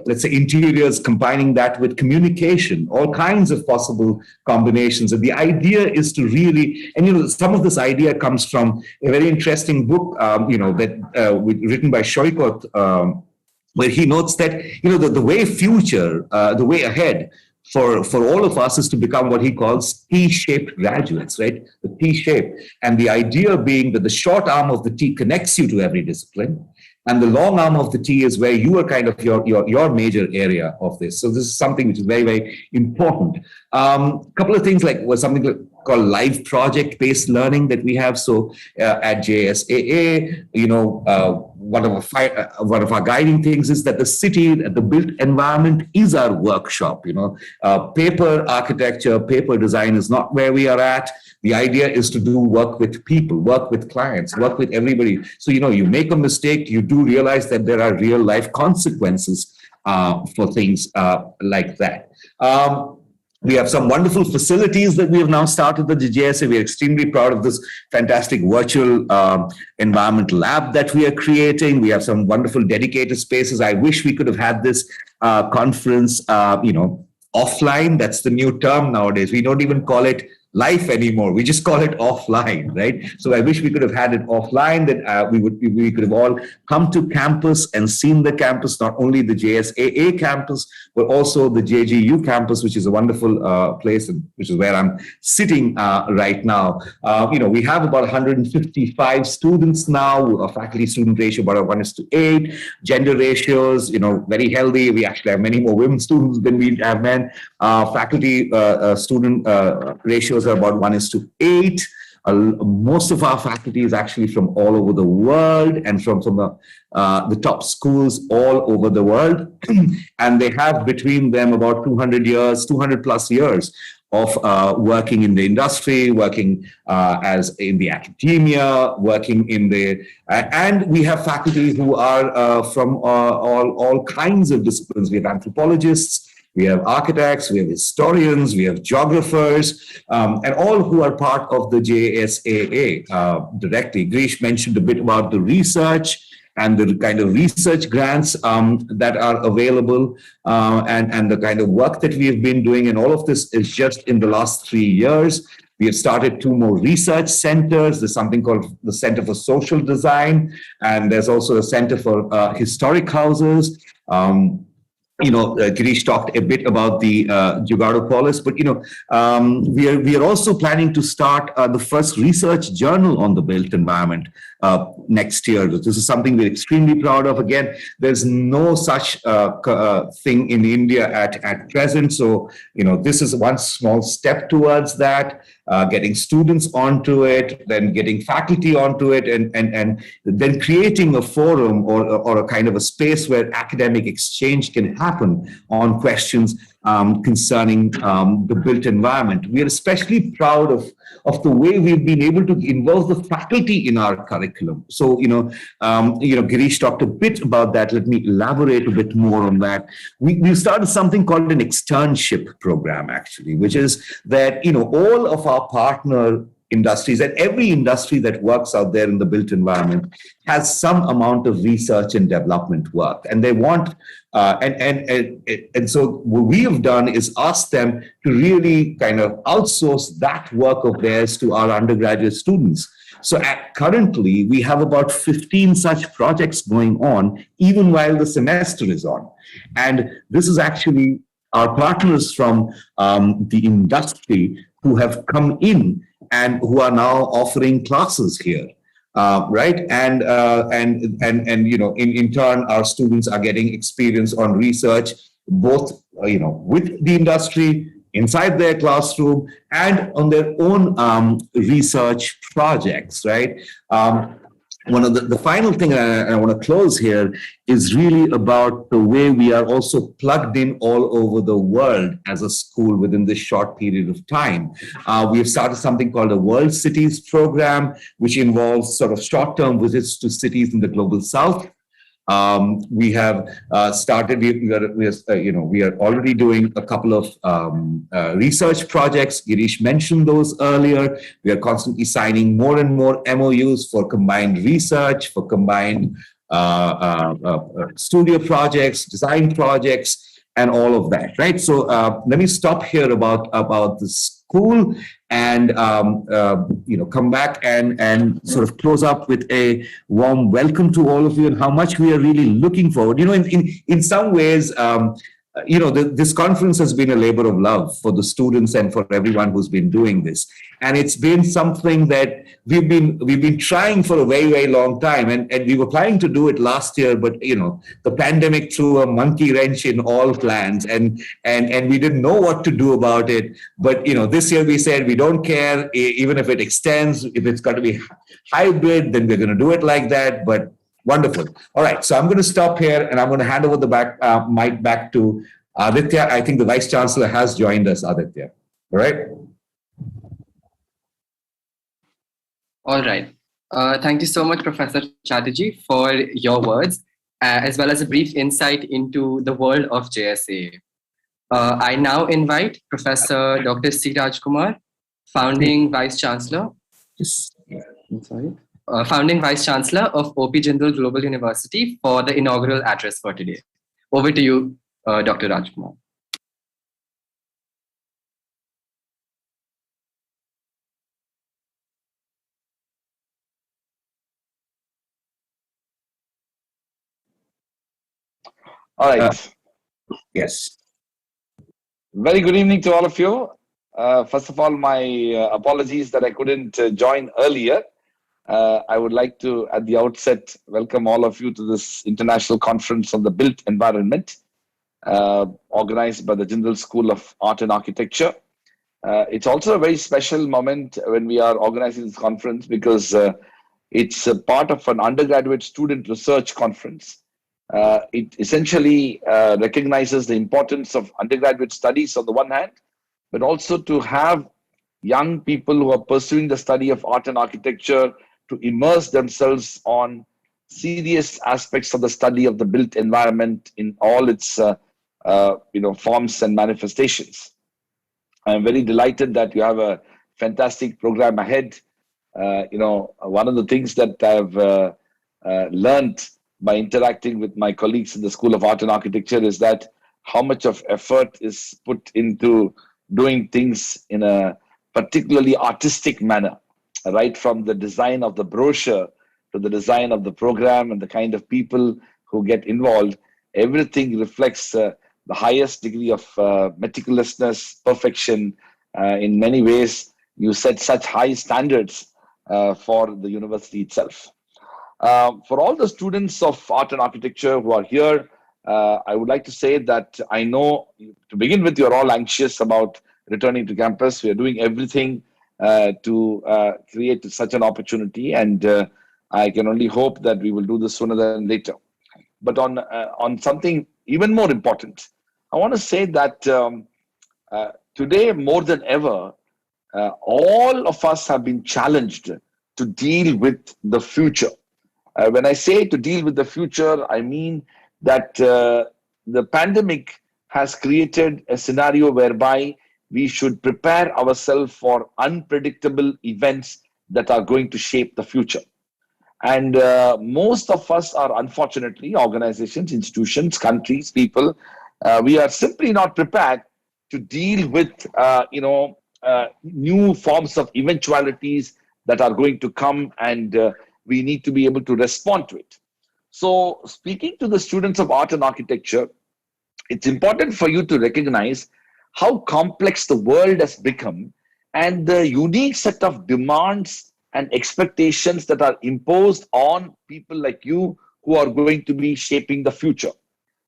let's say interiors, combining that with communication, all kinds of possible combinations. And the idea is to really, and some of this idea comes from a very interesting book, written by Shoikot, where he notes that, the way future, the way ahead, for all of us is to become what he calls T-shaped graduates, right? The T-shape. And the idea being that the short arm of the T connects you to every discipline, and the long arm of the T is where you are kind of your major area of this. So this is something which is very, very important. A couple of things like something called live project-based learning that we have. So at JSAA, one of our guiding things is that the city, the built environment is our workshop. Paper architecture, paper design is not where we are at. The idea is to do work with people, work with clients, work with everybody. So, you make a mistake, you do realize that there are real life consequences for things like that. We have some wonderful facilities that we have now started at the JSA. We are extremely proud of this fantastic virtual environment lab that we are creating. We have some wonderful dedicated spaces. I wish we could have had this conference, offline. That's the new term nowadays. We don't even call it life anymore. We just call it offline, right? So I wish we could have had it offline, that we could have all come to campus and seen the campus, not only the JSAA campus, but also the JGU campus, which is a wonderful place, and which is where I'm sitting right now. We have about 155 students now, a faculty-student ratio about 1:8, gender ratios, very healthy. We actually have many more women students than we have men. Faculty-student ratios are about 1:8. Most of our faculty is actually from all over the world and from the top schools all over the world. And they have between them about 200 plus years of working in the industry, working as in the academia, working in the, and we have faculty who are from all kinds of disciplines. We have anthropologists, we have architects, we have historians, we have geographers, and all who are part of the JSAA directly. Grish mentioned a bit about the research and the kind of research grants that are available, and the kind of work that we have been doing. And all of this is just in the last 3 years. We have started 2 more research centers. There's something called the Center for Social Design, and there's also a Center for Historic Houses. Girish talked a bit about the Jugadopolis, but we are also planning to start the first research journal on the built environment next year. This is something we're extremely proud of. Again, there's no such thing in India at present. So, this is one small step towards that, getting students onto it, then getting faculty onto it, and then creating a forum or a kind of a space where academic exchange can happen on questions concerning the built environment. We are especially proud of the way we've been able to involve the faculty in our curriculum. So, Girish talked a bit about that. Let me elaborate a bit more on that. We started something called an externship program, actually, which is that, all of our partner industries and every industry that works out there in the built environment has some amount of research and development work, and they want and so what we have done is ask them to really kind of outsource that work of theirs to our undergraduate students. So currently we have about 15 such projects going on even while the semester is on, and this is actually our partners from the industry who have come in and who are now offering classes here, right? And in turn, our students are getting experience on research, both with the industry inside their classroom and on their own research projects, right? One of the final thing I want to close here is really about the way we are also plugged in all over the world as a school within this short period of time. We have started something called a World Cities program, which involves sort of short-term visits to cities in the global south. We have started. We are already doing a couple of research projects. Girish mentioned those earlier. We are constantly signing more and more MOUs for combined research, for combined studio projects, design projects, and all of that. Right. So let me stop here about the school and come back and sort of close up with a warm welcome to all of you and how much we are really looking forward. In some ways, this conference has been a labor of love for the students and for everyone who's been doing this, and it's been something that we've been trying for a very, very long time, and we were planning to do it last year, but the pandemic threw a monkey wrench in all plans, and we didn't know what to do about it. But this year we said we don't care, even if it extends, if it's going to be hybrid, then we're going to do it like that. But wonderful. All right, so I'm going to stop here and I'm going to hand over the mic back to Aditya. I think the Vice Chancellor has joined us, Aditya. All right. All right. Thank you so much, Professor Chatterjee, for your words, as well as a brief insight into the world of JSA. I now invite Professor Dr. C. Rajkumar, Founding Vice Chancellor. Founding Vice Chancellor of OP Jindal Global University, for the inaugural address for today. Over to you, Dr. Rajkumar. All right. Yes. Very good evening to all of you. First of all, my apologies that I couldn't join earlier. I would like to, at the outset, welcome all of you to this international conference on the built environment, organized by the Jindal School of Art and Architecture. It's also a very special moment when we are organizing this conference because it's a part of an undergraduate student research conference. It essentially recognizes the importance of undergraduate studies on the one hand, but also to have young people who are pursuing the study of art and architecture to immerse themselves on serious aspects of the study of the built environment in all its forms and manifestations. I'm very delighted that you have a fantastic program ahead. One of the things that I've learned by interacting with my colleagues in the School of Art and Architecture is that how much of effort is put into doing things in a particularly artistic manner, right from the design of the brochure to the design of the program and the kind of people who get involved. Everything reflects the highest degree of meticulousness, perfection. In many ways, you set such high standards for the university itself. For all the students of art and architecture who are here, I would like to say that I know, to begin with, you're all anxious about returning to campus. We are doing everything to create such an opportunity, and I can only hope that we will do this sooner than later. But on something even more important, I want to say that today, more than ever, all of us have been challenged to deal with the future. When I say to deal with the future, I mean that the pandemic has created a scenario whereby we should prepare ourselves for unpredictable events that are going to shape the future. And most of us are, unfortunately, organizations, institutions, countries, people, we are simply not prepared to deal with, new forms of eventualities that are going to come, and we need to be able to respond to it. So, speaking to the students of art and architecture, it's important for you to recognize how complex the world has become and the unique set of demands and expectations that are imposed on people like you who are going to be shaping the future.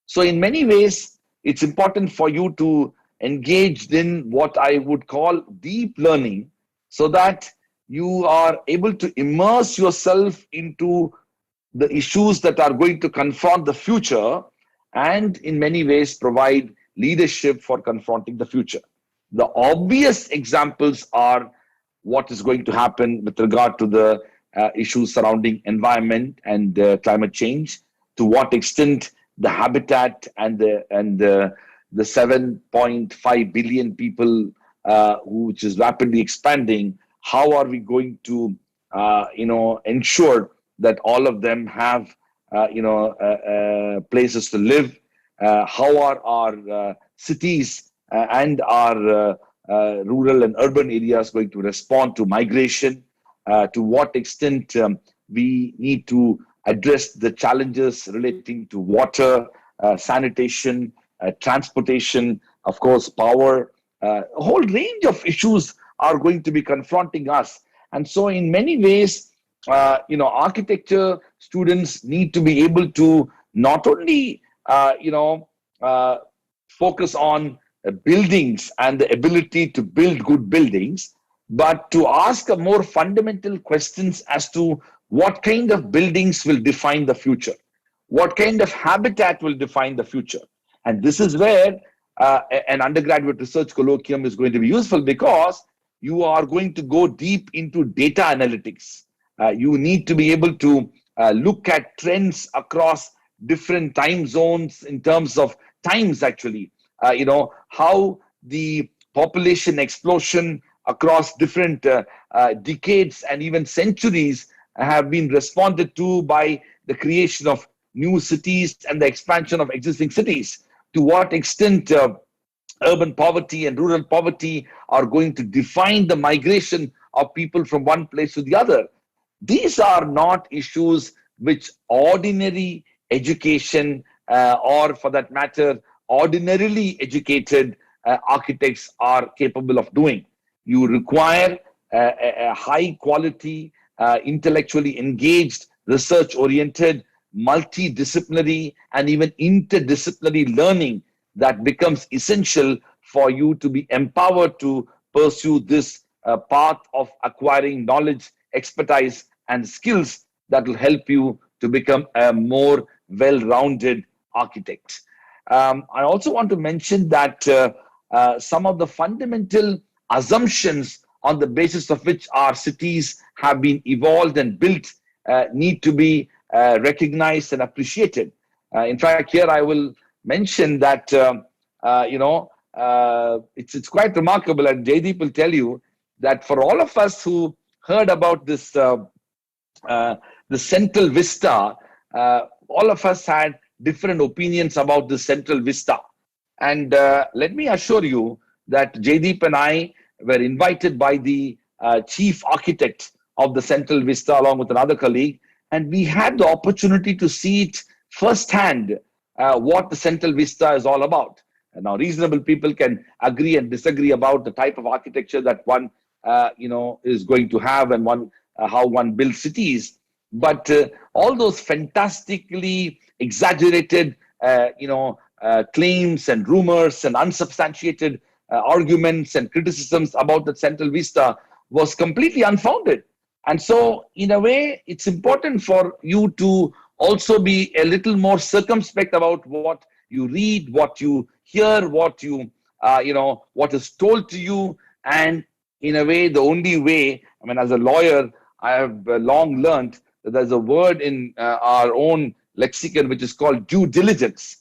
So, in many ways, it's important for you to engage in what I would call deep learning so that you are able to immerse yourself into the issues that are going to confront the future and in many ways provide leadership for confronting the future. The obvious examples are what is going to happen with regard to the issues surrounding environment and climate change, to what extent the habitat and the 7.5 billion people which is rapidly expanding, how are we going to ensure that all of them have places to live? How are our cities and our rural and urban areas going to respond to migration? To what extent we need to address the challenges relating to water, sanitation, transportation, of course, power. A whole range of issues are going to be confronting us. And so in many ways, architecture students need to be able to not only, focus on buildings and the ability to build good buildings, but to ask a more fundamental questions as to what kind of buildings will define the future, what kind of habitat will define the future. And this is where an undergraduate research colloquium is going to be useful, because you are going to go deep into data analytics. You need to be able to look at trends across different time zones in terms of times, actually. How the population explosion across different decades and even centuries have been responded to by the creation of new cities and the expansion of existing cities. To what extent urban poverty and rural poverty are going to define the migration of people from one place to the other. These are not issues which ordinary education or, for that matter, ordinarily educated architects are capable of doing. You require a high quality, intellectually engaged, research oriented, multidisciplinary, and even interdisciplinary learning that becomes essential for you to be empowered to pursue this path of acquiring knowledge, expertise, and skills that will help you to become a more well-rounded architect. I also want to mention that some of the fundamental assumptions on the basis of which our cities have been evolved and built need to be recognized and appreciated. In fact, here I will mention that it's quite remarkable, and Jaideep will tell you that for all of us who heard about this the central vista, all of us had different opinions about the central vista. And let me assure you that Jaideep and I were invited by the chief architect of the central vista along with another colleague, and we had the opportunity to see it firsthand, what the central vista is all about. And now reasonable people can agree and disagree about the type of architecture that one is going to have, and how one builds cities. But all those fantastically exaggerated claims and rumors and unsubstantiated arguments and criticisms about the central vista was completely unfounded. And so in a way, it's important for you to also be a little more circumspect about what you read, what you hear what what is told to you. And in a way, the only way, I mean, as a lawyer, I have long learned that there's a word in our own lexicon which is called due diligence.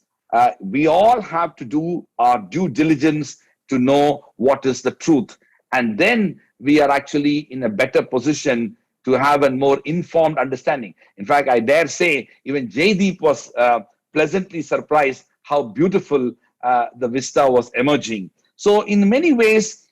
We all have to do our due diligence to know what is the truth. And then we are actually in a better position to have a more informed understanding. In fact, I dare say even Jaideep was pleasantly surprised how beautiful the vista was emerging. So in many ways,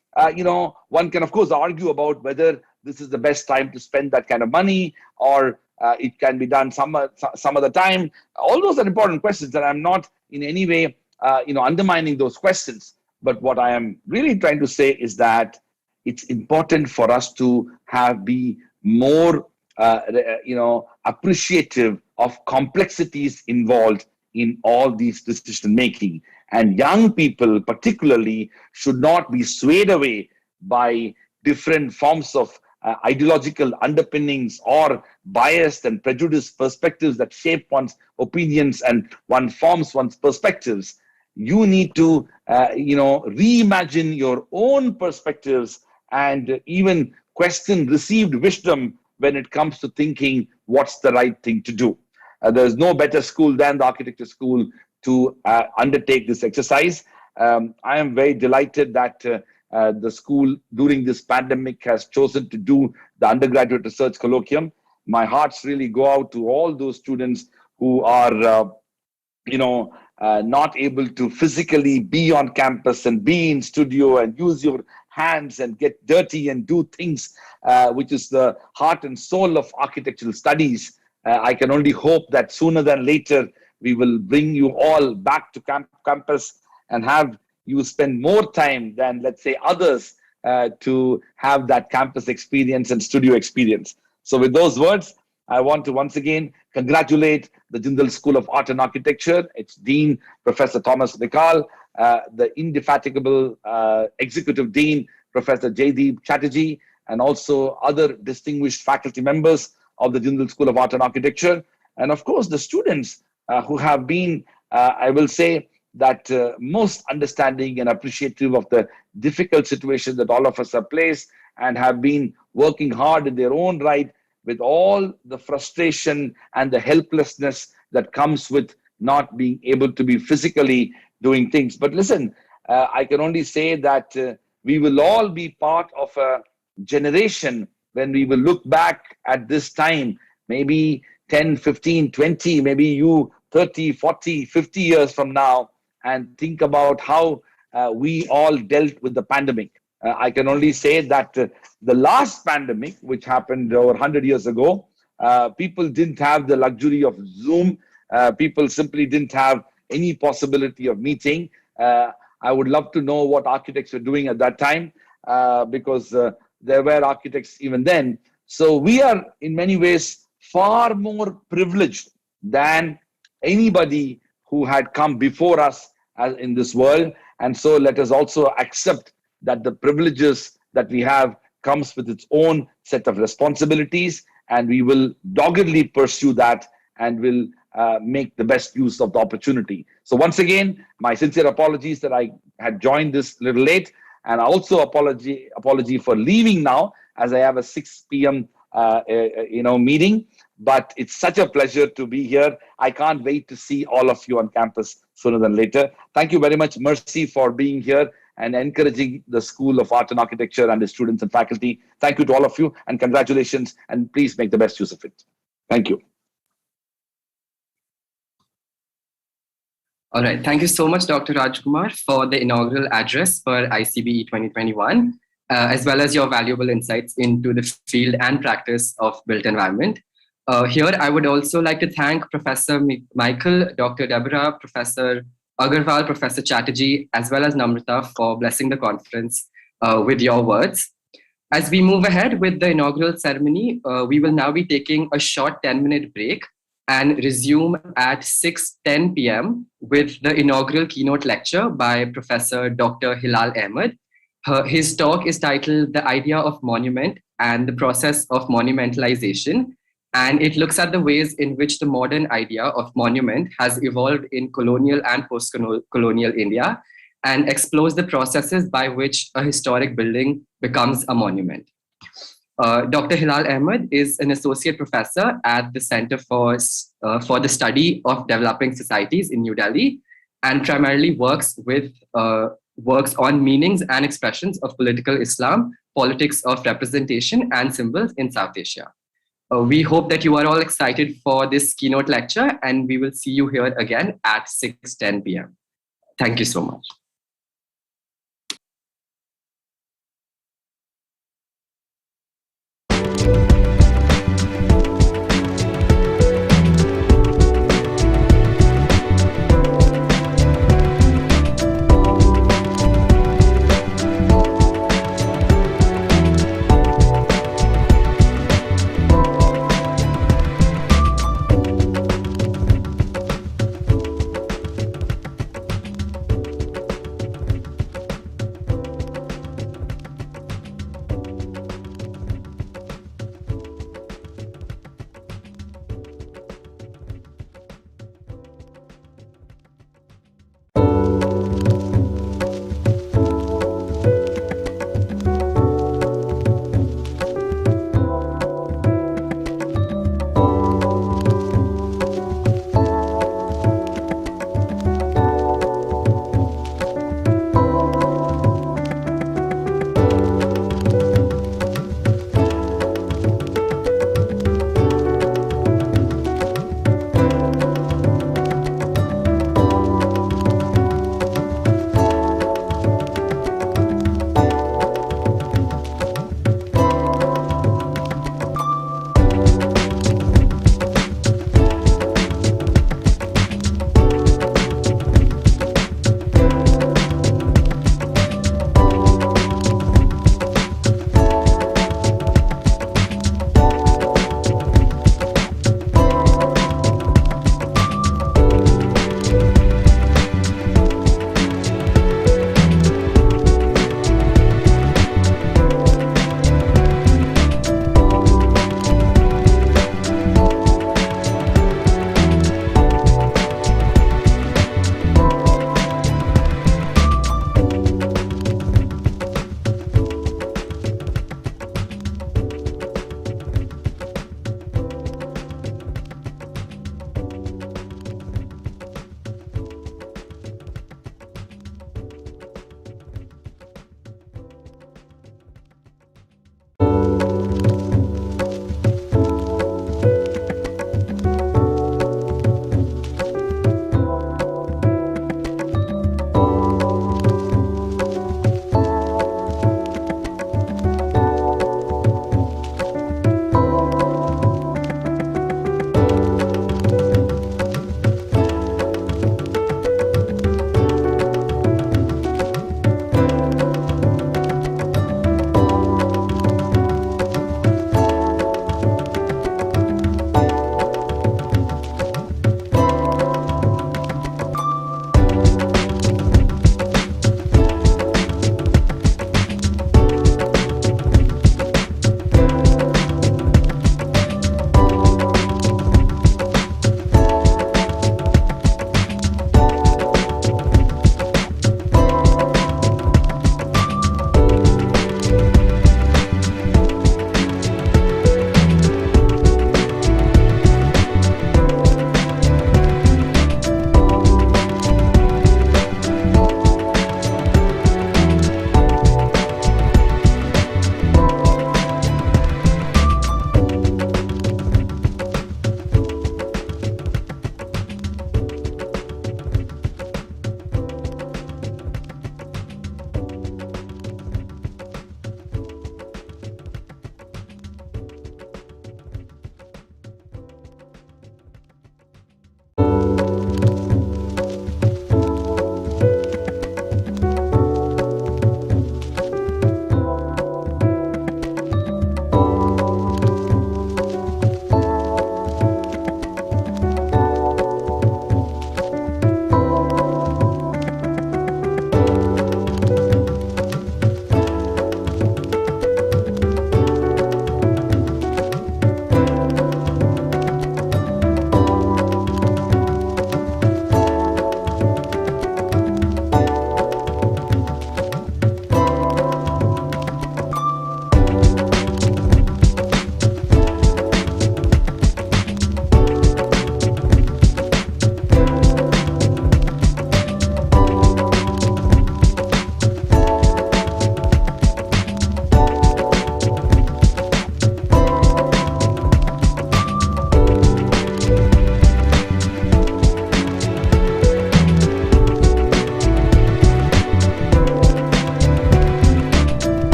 one can of course argue about whether this is the best time to spend that kind of money, or it can be done some other time. All those are important questions, and I'm not in any way undermining those questions. But what I am really trying to say is that it's important for us to be more appreciative of complexities involved in all these decision making. And young people particularly should not be swayed away by different forms of ideological underpinnings or biased and prejudiced perspectives that shape one's opinions and one forms one's perspectives. You need to reimagine your own perspectives and even question received wisdom when it comes to thinking what's the right thing to do. There's no better school than the architecture school to undertake this exercise. I am very delighted that the school during this pandemic has chosen to do the undergraduate research colloquium. My hearts really go out to all those students who are not able to physically be on campus and be in studio and use your hands and get dirty and do things, which is the heart and soul of architectural studies. I can only hope that sooner than later, we will bring you all back to campus and have you spend more time than, let's say, others to have that campus experience and studio experience. So with those words, I want to once again congratulate the Jindal School of Art and Architecture, its Dean, Professor Thomas Vikal, the indefatigable Executive Dean, Professor Jaideep Chatterjee, and also other distinguished faculty members of the Jindal School of Art and Architecture. And of course, the students who have been, I will say, that most understanding and appreciative of the difficult situation that all of us are placed and have been working hard in their own right with all the frustration and the helplessness that comes with not being able to be physically doing things. But listen, I can only say that we will all be part of a generation when we will look back at this time, maybe 10, 15, 20, maybe you 30, 40, 50 years from now, and think about how we all dealt with the pandemic. I can only say that the last pandemic, which happened over 100 years ago, people didn't have the luxury of Zoom. People simply didn't have any possibility of meeting. I would love to know what architects were doing at that time, because there were architects even then. So we are in many ways far more privileged than anybody who had come before us in this world. And so let us also accept that the privileges that we have comes with its own set of responsibilities, and we will doggedly pursue that and will make the best use of the opportunity. So once again, my sincere apologies that I had joined this a little late, and also apology for leaving now, as I have a 6 p.m. Meeting. But it's such a pleasure to be here. I can't wait to see all of you on campus sooner than later. Thank you very much, Mercy, for being here and encouraging the School of Art and Architecture and the students and faculty. Thank you to all of you, and congratulations, and please make the best use of it. Thank you. All right. Thank you so much, Dr. Rajkumar, for the inaugural address for ICBE 2021, as well as your valuable insights into the field and practice of built environment. Here, I would also like to thank Professor Michael, Dr. Deborah, Professor Agarwal, Professor Chatterjee, as well as Namrata for blessing the conference with your words. As we move ahead with the inaugural ceremony, we will now be taking a short 10-minute break and resume at 6:10 p.m. with the inaugural keynote lecture by Professor Dr. Hilal Ahmed. His talk is titled The Idea of Monument and the Process of Monumentalization. And it looks at the ways in which the modern idea of monument has evolved in colonial and post-colonial India, and explores the processes by which a historic building becomes a monument. Dr. Hilal Ahmed is an associate professor at the Center for the Study of Developing Societies in New Delhi, and primarily works on meanings and expressions of political Islam, politics of representation, and symbols in South Asia. We hope that you are all excited for this keynote lecture, and we will see you here again at 6:10 p.m. Thank you so much.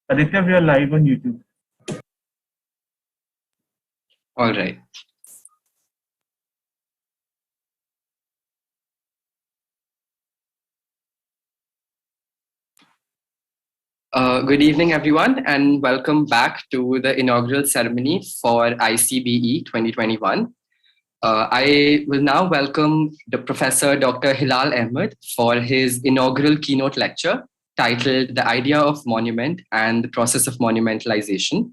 Aditya, we are live on YouTube. All right. Good evening, everyone, and welcome back to the inaugural ceremony for ICBE 2021. I will now welcome the Professor Dr. Hilal Ahmed for his inaugural keynote lecture titled The Idea of Monument and the Process of Monumentalization.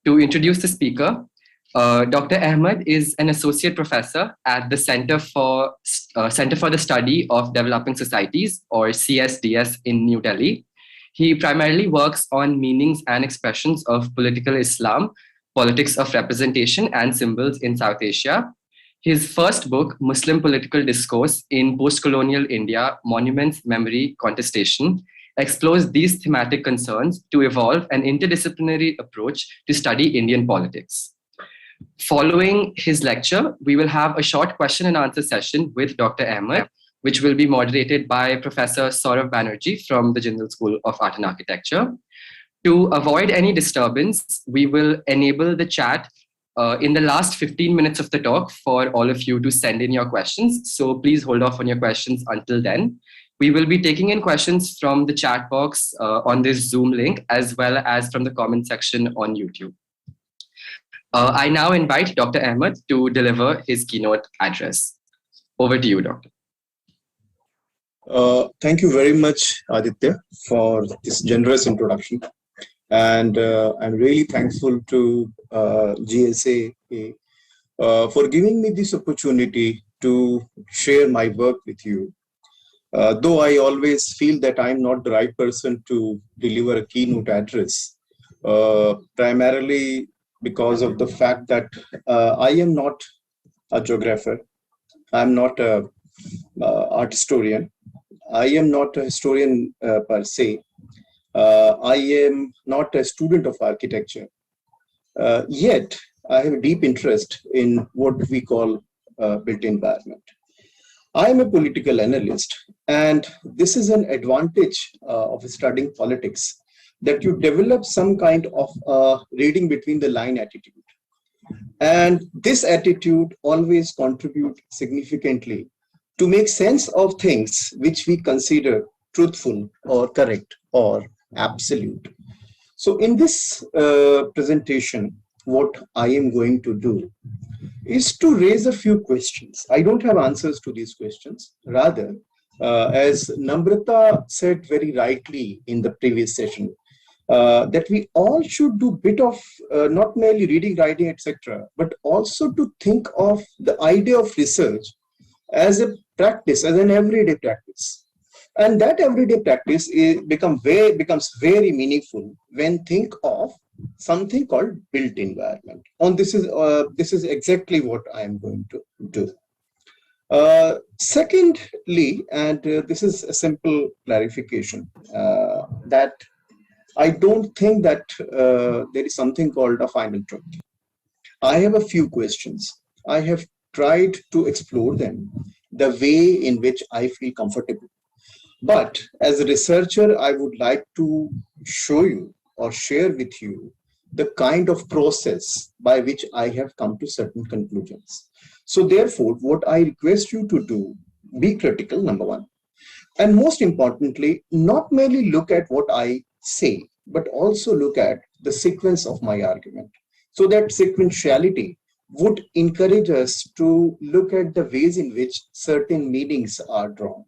To introduce the speaker, Dr. Ahmed is an associate professor at the Center for the Study of Developing Societies, or CSDS, in New Delhi. He primarily works on meanings and expressions of political Islam, politics of representation, and symbols in South Asia. His first book, Muslim Political Discourse in Post-Colonial India, Monuments, Memory, Contestation, explores these thematic concerns to evolve an interdisciplinary approach to study Indian politics. Following his lecture, we will have a short question and answer session with Dr. Ahmed, which will be moderated by Professor Saurav Banerjee from the Jindal School of Art and Architecture. To avoid any disturbance, we will enable the chat in the last 15 minutes of the talk for all of you to send in your questions. So please hold off on your questions until then. We will be taking in questions from the chat box on this Zoom link, as well as from the comment section on YouTube. I now invite Dr. Ahmed to deliver his keynote address. Over to you, Doctor. Thank you very much, Aditya, for this generous introduction. And I'm really thankful to GSA for giving me this opportunity to share my work with you. Though I always feel that I'm not the right person to deliver a keynote address, primarily because of the fact that I am not a geographer, I'm not an art historian, I am not a historian per se. I am not a student of architecture. Yet, I have a deep interest in what we call built environment. I am a political analyst, and this is an advantage of studying politics, that you develop some kind of reading between the line attitude. And this attitude always contributes significantly to make sense of things which we consider truthful or correct or absolute. So in this presentation, what I am going to do is to raise a few questions. I don't have answers to these questions. Rather, as Namrata said very rightly in the previous session, that we all should do bit of not merely reading, writing, etc., but also to think of the idea of research as a practice, as an everyday practice. And that everyday practice becomes very meaningful when think of something called built environment. And this is exactly what I am going to do. Secondly, and this is a simple clarification, that I don't think that there is something called a final truth. I have a few questions. I have tried to explore them the way in which I feel comfortable. But as a researcher, I would like to show you or share with you the kind of process by which I have come to certain conclusions. So therefore, what I request you to do, be critical, number one. And most importantly, not merely look at what I say, but also look at the sequence of my argument. So that sequentiality would encourage us to look at the ways in which certain meanings are drawn.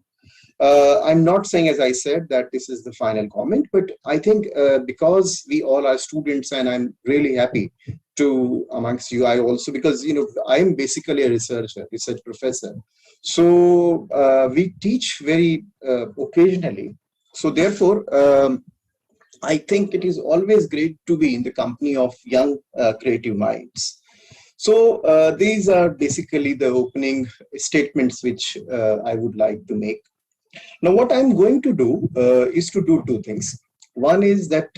I'm not saying, as I said, that this is the final comment, but I think because we all are students, and I'm really happy to amongst you, I also, because, you know, I'm basically a research professor. So we teach very occasionally. So therefore, I think it is always great to be in the company of young creative minds. So these are basically the opening statements which I would like to make. Now, what I'm going to do is to do two things. One is that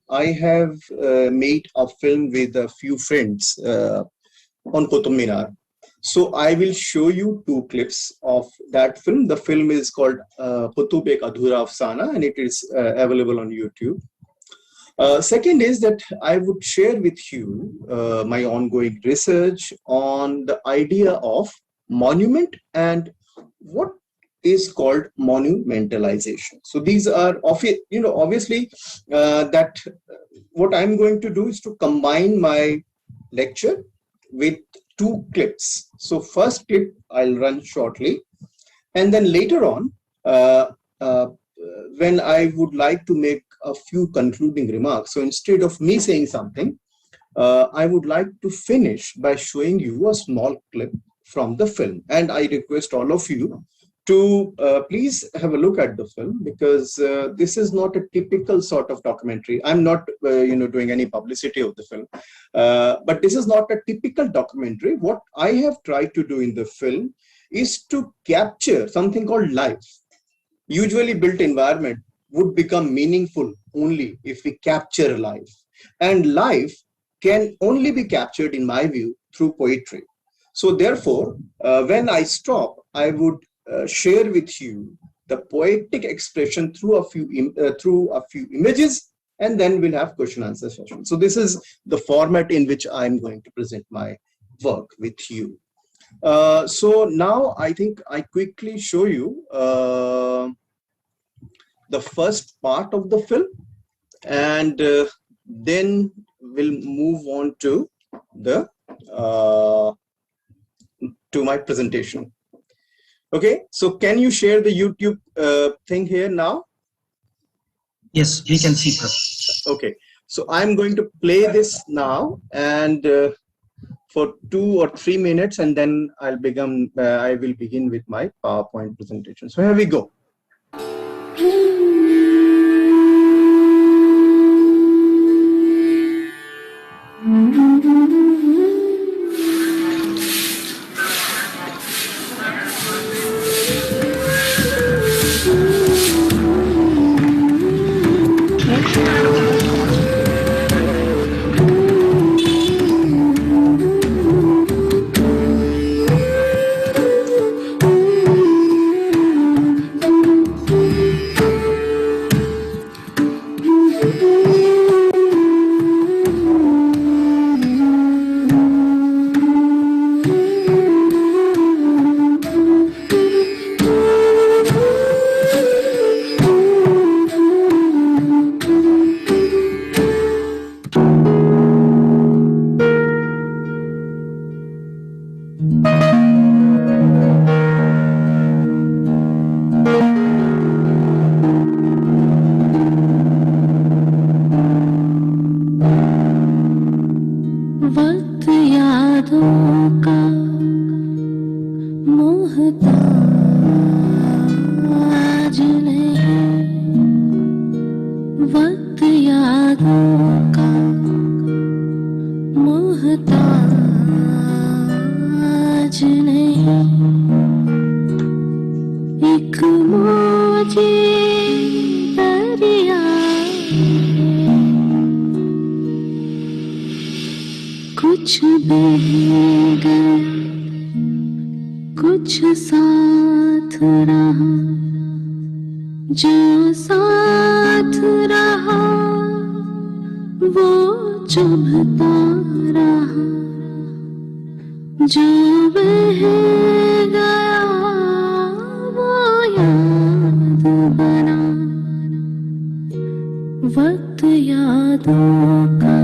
I have made a film with a few friends on Qutub Minar. So I will show you two clips of that film. The film is called Qutub Ek Adhura Afsana, and it is available on YouTube. Second is that I would share with you my ongoing research on the idea of monument and what is called monumentalization. So these are, obviously, that what I'm going to do is to combine my lecture with two clips. So first clip I'll run shortly, and then later on, when I would like to make a few concluding remarks. So instead of me saying something, I would like to finish by showing you a small clip from the film. And I request all of you to please have a look at the film, because this is not a typical sort of documentary. I'm not doing any publicity of the film, but this is not a typical documentary. What I have tried to do in the film is to capture something called life. Usually built environment would become meaningful only if we capture life, and life can only be captured, in my view, through poetry. So therefore, when I stop, I would share with you the poetic expression through a few images, and then we'll have question answer session. So this is the format in which I'm going to present my work with you. So now I think I quickly show you the first part of the film, and then we'll move on to the to my presentation. Okay, so can you share the YouTube thing here now? Yes, we can see, Professor. Okay, so I'm going to play this now, and for 2 or 3 minutes, and then I will begin with my PowerPoint presentation. So here we go. कुछ बह गया, कुछ साथ रहा, जो साथ रहा वो चुभता रहा, जो बह गया वो याद बना। वक्त यादों का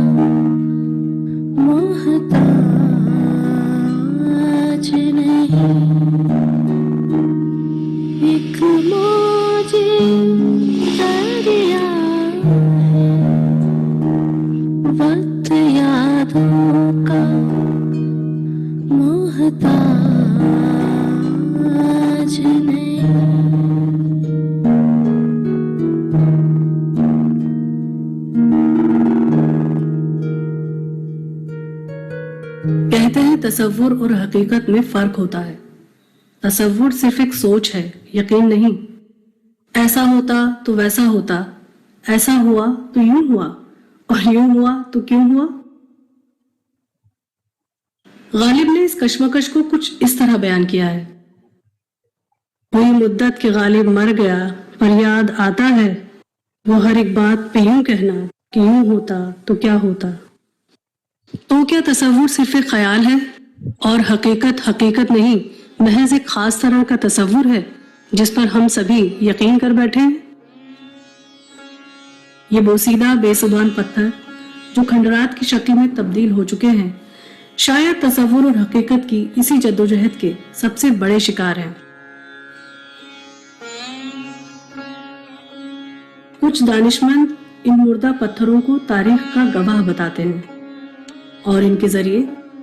मोहताज नहीं, एक मौजी दरिया है। वक्त यादों का मोहताज नहीं। कहते हैं तसव्वुर और हकीकत में फर्क होता है। तसव्वुर सिर्फ एक सोच है, यकीन नहीं। ऐसा होता तो वैसा होता, ऐसा हुआ तो यूं हुआ, और यूं हुआ तो क्यों हुआ। गालिब ने इस कश्मकश को कुछ इस तरह बयान किया है। हुई मुद्दत के गालिब मर गया, पर याद आता है वो हर एक बात पे यूं कहना कि यूं होता तो क्या होता। तो क्या तसव्वुर सिर्फ एक ख्याल है और हकीकत हकीकत नहीं, महज एक खास तरह का तसव्वुर है जिस पर हम सभी यकीन कर बैठे हैं। ये बोसीदा बेजुबान पत्थर जो खंडरात की शक्ल में तब्दील हो चुके हैं, शायद तसव्वुर और हकीकत की इसी जद्दोजहद के सबसे बड़े शिकार हैं। कुछ दानिशमंद इन मुर्दा पत्थरों को तारीख का गवाह बताते हैं और इनके जरिए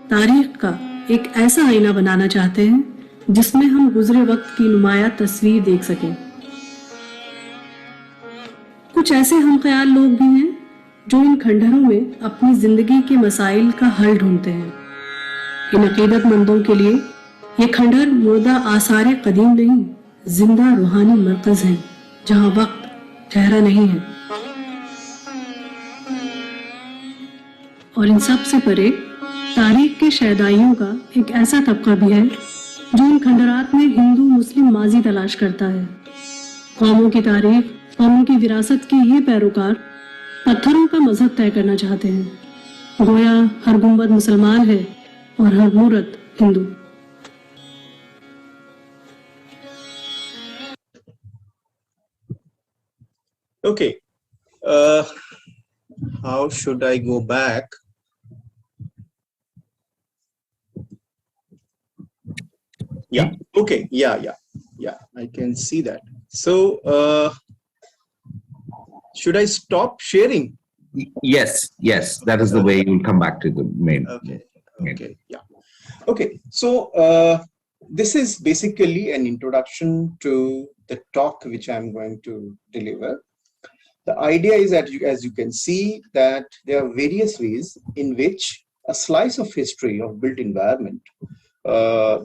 तारीख का एक ऐसा आईना बनाना चाहते हैं जिसमें हम गुजरे वक्त की नुमाया तस्वीर देख सकें। कुछ ऐसे हमख्याल लोग भी हैं जो इन खंडहरों में अपनी जिंदगी के मसाइल का हल ढूंढते हैं। इन अकीदतमंदों के लिए ये खंडहर मुर्दा आसार कदीम नहीं, जिंदा रूहानी मरकज है जहां वक्त ठहरा नहीं है। और इन सब से परे तारीख के शहदाइयों का एक ऐसा तबका भी है जो इन खंडरात में हिंदू मुस्लिम माजी तलाश करता है। कौमों की तारीख, कौमों की विरासत के ये पैरोकार पत्थरों का मजहब तय करना चाहते हैं। गोया हर गुंबद मुसलमान है और हर मूरत Hindu. Okay, how should I go back? Yeah, okay, yeah, I can see that. So, should I stop sharing? Yes, that is the way you will come back to the main. Okay, yeah. Okay, so this is basically an introduction to the talk which I'm going to deliver. The idea is that, as you can see, that there are various ways in which a slice of history of built environment,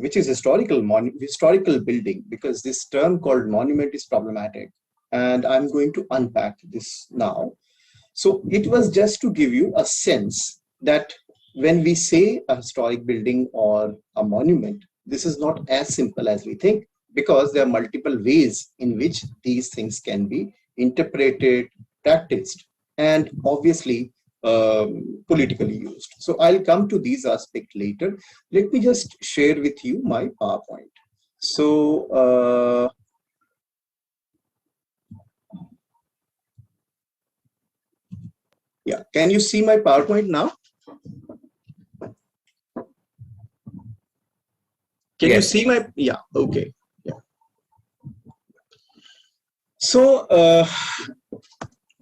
which is historical building, because this term called monument is problematic, and I'm going to unpack this now. So it was just to give you a sense that when we say a historic building or a monument, this is not as simple as we think, because there are multiple ways in which these things can be interpreted, practiced, and obviously politically used. So I'll come to these aspects later. Let me just share with you my PowerPoint. So yeah, can you see my PowerPoint now? Can you see my, yeah, okay. Yeah. So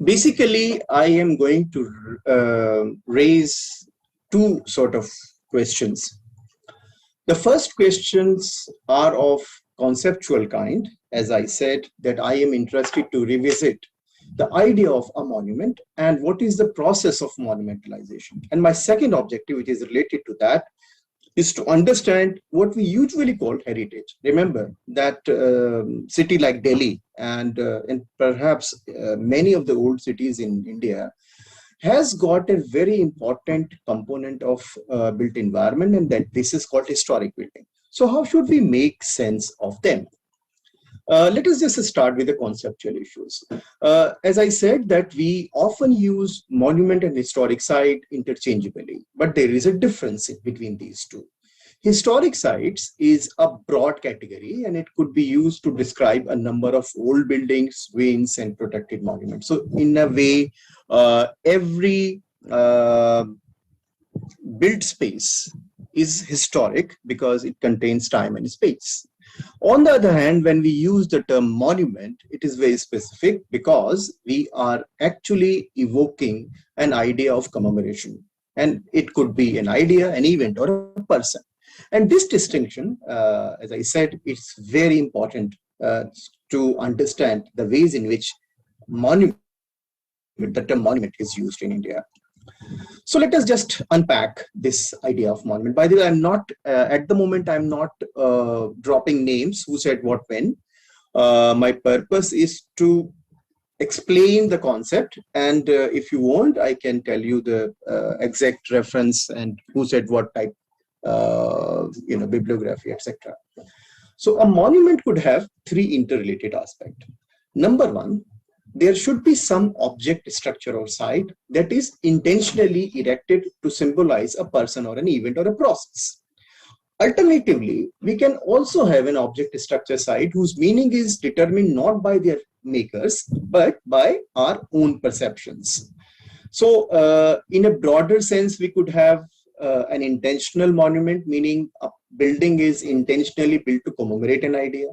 basically, I am going to raise two sort of questions. The first questions are of conceptual kind. As I said, that I am interested to revisit the idea of a monument and what is the process of monumentalization. And my second objective, which is related to that, is to understand what we usually call heritage. Remember that city like Delhi and perhaps many of the old cities in India has got a very important component of built environment, and that this is called historic building. So how should we make sense of them? Let us just start with the conceptual issues. As I said, that we often use monument and historic site interchangeably, but there is a difference between these two. Historic sites is a broad category, and it could be used to describe a number of old buildings, ruins, and protected monuments. So in a way, every built space is historic because it contains time and space. On the other hand, when we use the term monument, it is very specific because we are actually evoking an idea of commemoration. And it could be an idea, an event, or a person. And this distinction, as I said, it's very important to understand the ways in which monument, the term monument is used in India. So let us just unpack this idea of monument. By the way, I'm not, at the moment, I'm not dropping names, who said what when. My purpose is to explain the concept, and if you want, I can tell you the exact reference and who said what type, bibliography, etc. So a monument could have three interrelated aspects. Number one, there should be some object, structure, or site that is intentionally erected to symbolize a person or an event or a process. Alternatively, we can also have an object, structure, site whose meaning is determined not by their makers, but by our own perceptions. So in a broader sense, we could have an intentional monument, meaning a building is intentionally built to commemorate an idea.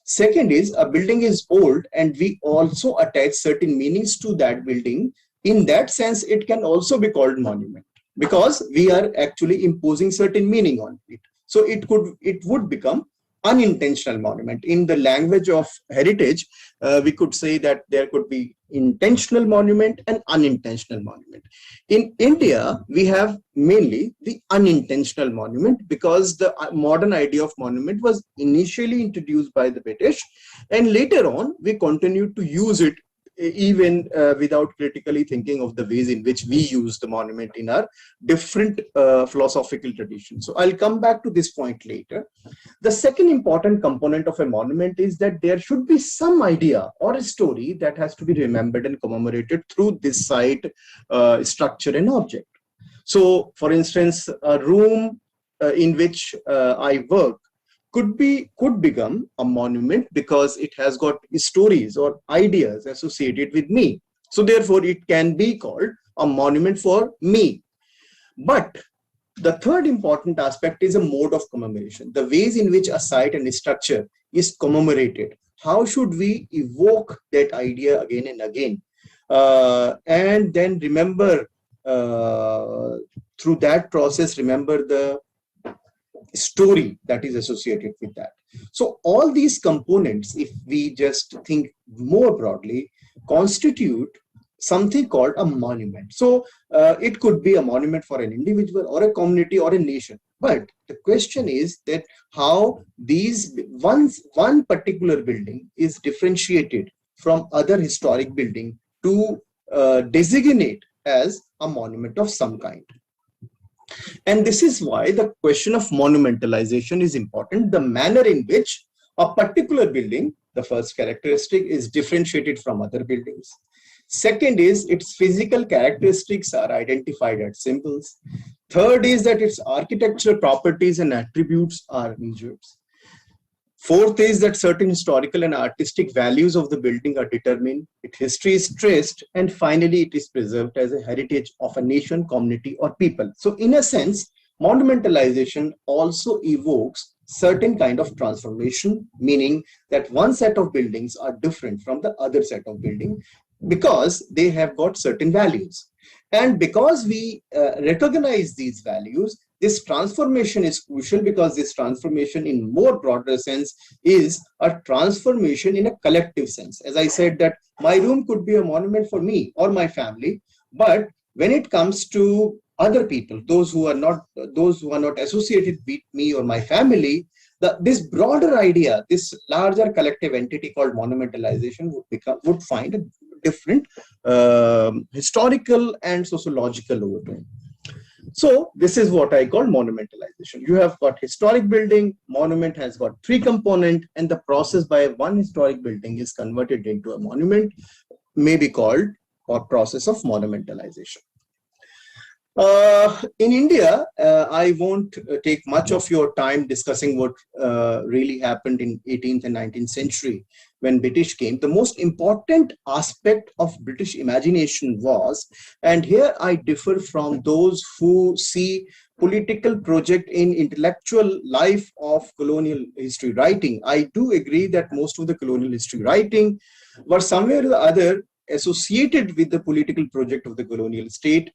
Second is a building is old and we also attach certain meanings to that building. In that sense, it can also be called monument because we are actually imposing certain meaning on it. So it would become unintentional monument. In the language of heritage, we could say that there could be intentional monument and unintentional monument. In India, we have mainly the unintentional monument because the modern idea of monument was initially introduced by the British, and later on we continued to use it even without critically thinking of the ways in which we use the monument in our different philosophical traditions. So I'll come back to this point later. The second important component of a monument is that there should be some idea or a story that has to be remembered and commemorated through this site, structure, and object. So, for instance, a room in which I work could become a monument because it has got stories or ideas associated with me. So therefore, it can be called a monument for me. But the third important aspect is a mode of commemoration, the ways in which a site and a structure is commemorated. How should we evoke that idea again and again? And then remember, through that process, remember the story that is associated with that. So all these components, if we just think more broadly, constitute something called a monument. So it could be a monument for an individual or a community or a nation. But the question is that how these one particular building is differentiated from other historic building to designate as a monument of some kind. And this is why the question of monumentalization is important, the manner in which a particular building, the first characteristic, is differentiated from other buildings. Second is its physical characteristics are identified as symbols. Third is that its architectural properties and attributes are measured. Fourth is that certain historical and artistic values of the building are determined, its history is traced, and finally it is preserved as a heritage of a nation, community, or people. So in a sense, monumentalization also evokes certain kind of transformation, meaning that one set of buildings are different from the other set of building because they have got certain values. And because we recognize these values, this transformation is crucial because this transformation in more broader sense is a transformation in a collective sense. As I said that my room could be a monument for me or my family, but when it comes to other people, those who are not associated with me or my family, this broader idea, this larger collective entity called monumentalization would find a different historical and sociological overtone. So this is what I call monumentalization. You have got historic building, monument has got three components, and the process by one historic building is converted into a monument may be called or process of monumentalization. In India, I won't take much of your time discussing what really happened in 18th and 19th century when British came. The most important aspect of British imagination was, and here I differ from those who see political project in intellectual life of colonial history writing. I do agree that most of the colonial history writing were somewhere or the other associated with the political project of the colonial state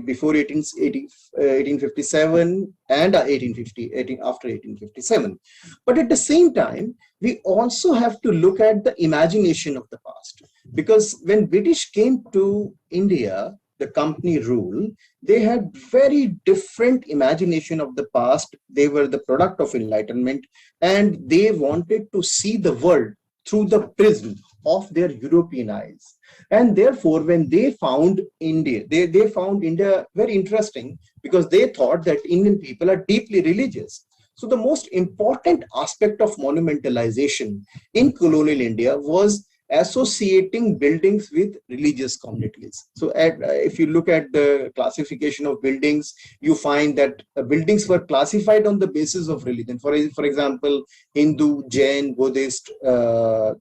before 1857 and after 1857. But at the same time, we also have to look at the imagination of the past. Because when British came to India, the company rule, they had very different imagination of the past. They were the product of enlightenment, and they wanted to see the world through the prism of their European eyes. And therefore, when they found India, they found India very interesting because they thought that Indian people are deeply religious. So the most important aspect of monumentalization in colonial India was associating buildings with religious communities. So if you look at the classification of buildings, you find that buildings were classified on the basis of religion. For example, Hindu, Jain, Buddhist,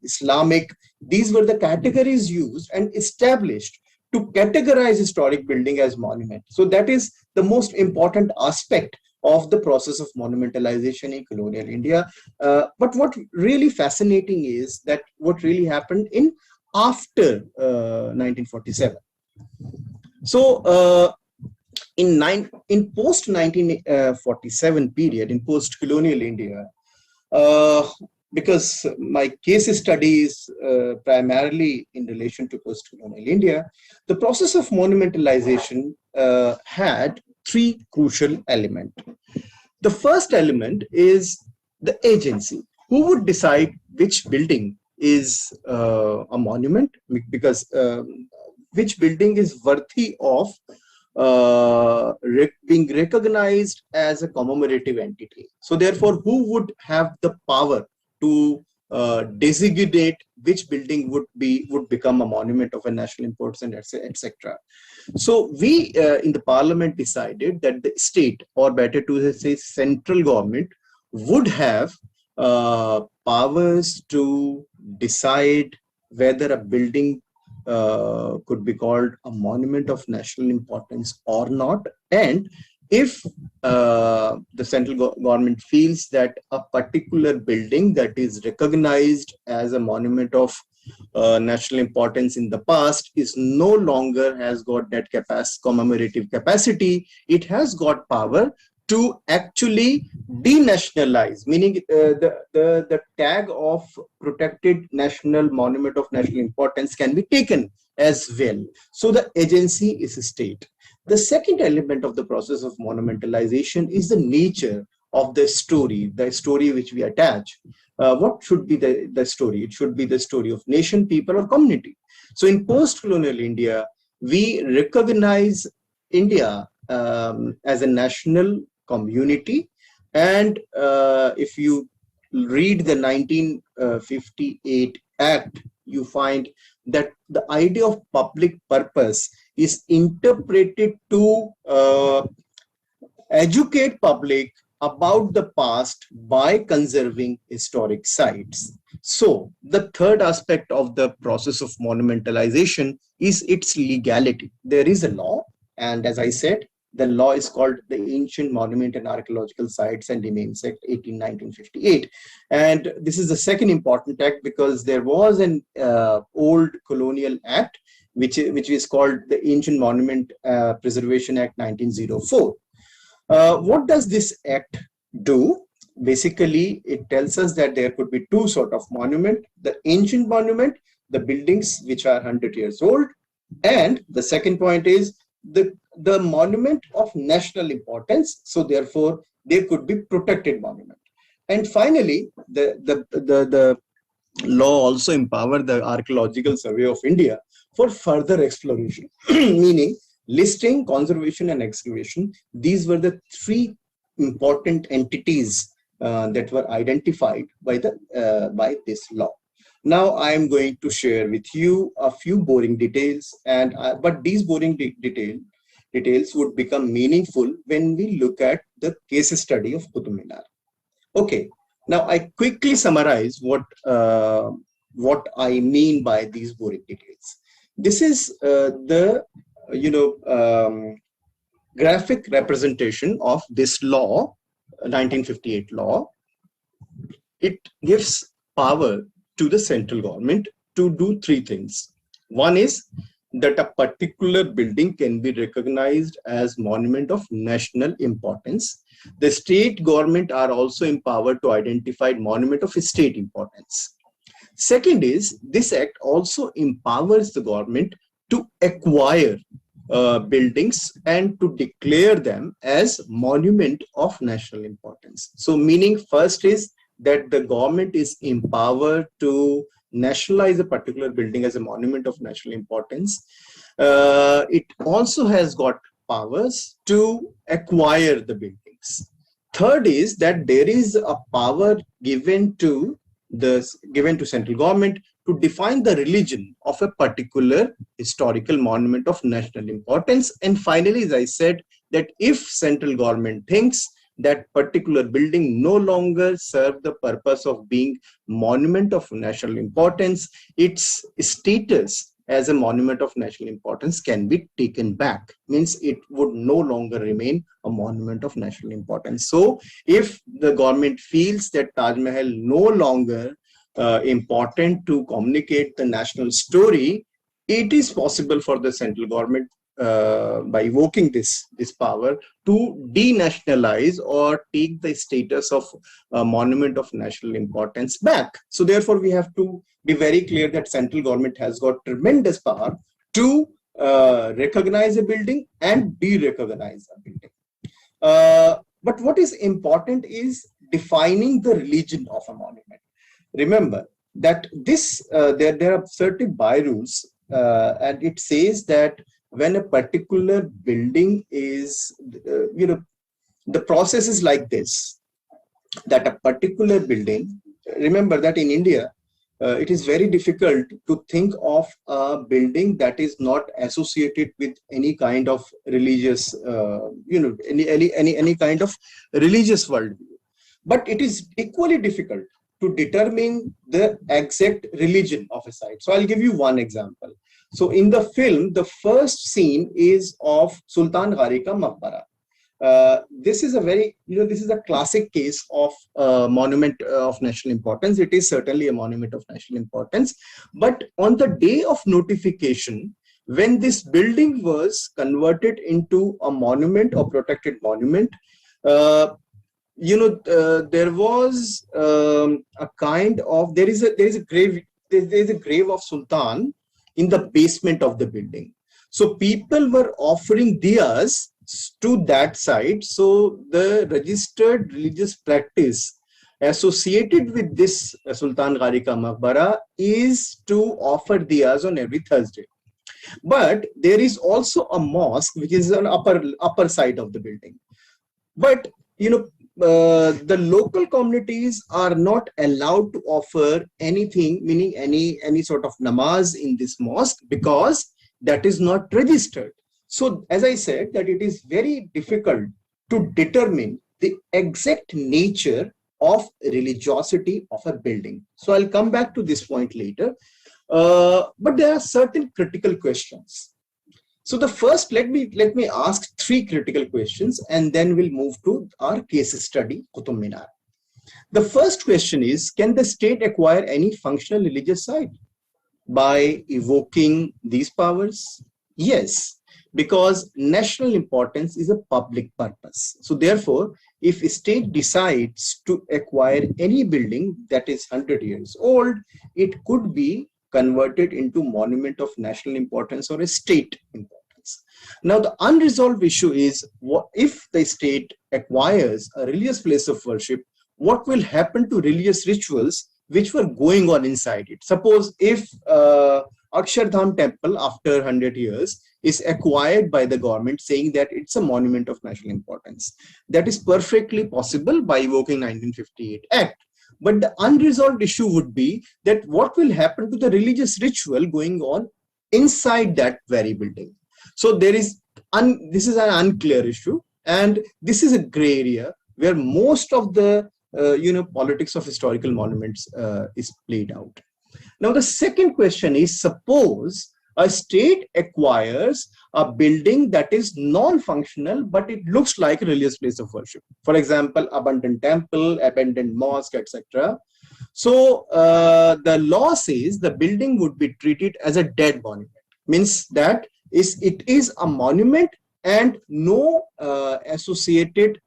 Islamic, these were the categories used and established to categorize historic building as monument. So that is the most important aspect of the process of monumentalization in colonial India. But what really fascinating is that what really happened in after 1947. So in post 1947 period, in post colonial India, because my case study is primarily in relation to post colonial India, the process of monumentalization had three crucial elements. The first element is the agency. Who would decide which building is a monument? Because which building is worthy of being recognized as a commemorative entity. So therefore, who would have the power to designate which building would become a monument of a national importance, etc. So we in the parliament decided that the state, or better to say central government, would have powers to decide whether a building could be called a monument of national importance or not, and if the central government feels that a particular building that is recognized as a monument of national importance in the past is no longer has got that commemorative capacity, it has got power to actually denationalize, meaning the tag of protected national monument of national importance can be taken as well. So the agency is a state. The second element of the process of monumentalization is the nature of the story which we attach. What should be the story? It should be the story of nation, people, or community. So in post-colonial India, we recognize India as a national community. And if you read the 1958 Act, you find that the idea of public purpose is interpreted to educate public about the past by conserving historic sites. So the third aspect of the process of monumentalization is its legality. There is a law, and as I said, the law is called the Ancient Monument and Archaeological Sites and Remains Act 1958. And this is the second important act because there was an old colonial act which is called the Ancient Monument Preservation Act 1904. What does this act do? Basically, it tells us that there could be two sort of monument: the ancient monument, the buildings which are 100 years old, and the second point is the monument of national importance. So therefore, there could be protected monument. And finally, the law also empowered the Archaeological Survey of India for further exploration, meaning listing, conservation, and excavation. These were the three important entities that were identified by this law. Now I am going to share with you a few boring details, but these boring details would become meaningful when we look at the case study of Qutub Minar. Okay, now I quickly summarize what I mean by these boring details. This is the graphic representation of this law, 1958 law. It gives power to the central government to do three things. One is that a particular building can be recognized as monument of national importance. The state government are also empowered to identify monument of state importance. Second is, this act also empowers the government to acquire buildings and to declare them as monument of national importance. So meaning, first is that the government is empowered to nationalize a particular building as a monument of national importance. It also has got powers to acquire the buildings. Third is that there is a power given to central government to define the religion of a particular historical monument of national importance. And finally, as I said, that if central government thinks that particular building no longer serve the purpose of being monument of national importance, its status as a monument of national importance can be taken back. Means it would no longer remain a monument of national importance. So if the government feels that Taj Mahal no longer important to communicate the national story, it is possible for the central government by evoking this power to denationalize or take the status of a monument of national importance back. So therefore, we have to be very clear that central government has got tremendous power to recognize a building and de-recognize a building. But what is important is defining the religion of a monument. Remember that this there are certain by rules, and it says that when a particular building is, the process is like this, that a particular building, remember that in India, it is very difficult to think of a building that is not associated with any kind of religious, any kind of religious worldview. But it is equally difficult to determine the exact religion of a site. So I'll give you one example. So in the film, the first scene is of Sultan Ghari ka Maqbara. This is a very, this is a classic case of monument of national importance. It is certainly a monument of national importance. But on the day of notification, when this building was converted into a monument or protected monument, there was a kind of, there is a grave of Sultan in the basement of the building. So people were offering diyas to that site. So the registered religious practice associated with this Sultan Ghari ka Maqbara is to offer diyas on every Thursday. But there is also a mosque which is on upper side of the building. But the local communities are not allowed to offer anything, meaning any sort of namaz in this mosque, because that is not registered. So as I said, that it is very difficult to determine the exact nature of religiosity of a building. So I'll come back to this point later. But there are certain critical questions. So the first, let me ask three critical questions, and then we'll move to our case study, Qutub Minar. The first question is, can the state acquire any functional religious site by evoking these powers? Yes, because national importance is a public purpose. So therefore, if a state decides to acquire any building that is 100 years old, it could be converted into monument of national importance or a state importance. Now, the unresolved issue is, what if the state acquires a religious place of worship, what will happen to religious rituals which were going on inside it. Suppose if Akshardham temple after 100 years is acquired by the government saying that it's a monument of national importance. That is perfectly possible by evoking 1958 Act. But the unresolved issue would be that what will happen to the religious ritual going on inside that very building. So there is this is an unclear issue, and this is a gray area where most of the politics of historical monuments is played out. Now the second question is, suppose a state acquires a building that is non-functional, but it looks like a religious place of worship. For example, abandoned temple, abandoned mosque, etc. So the law says the building would be treated as a dead monument. Means that it is a monument and no associated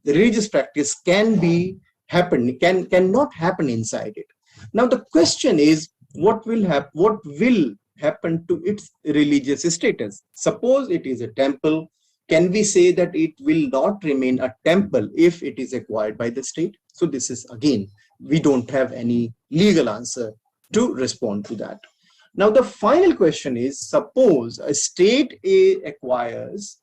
religious practice cannot happen inside it. Now the question is, what will happen to its religious status? Suppose it is a temple, can we say that it will not remain a temple if it is acquired by the state? So this is, again, we don't have any legal answer to respond to that. Now the final question is, suppose a state acquires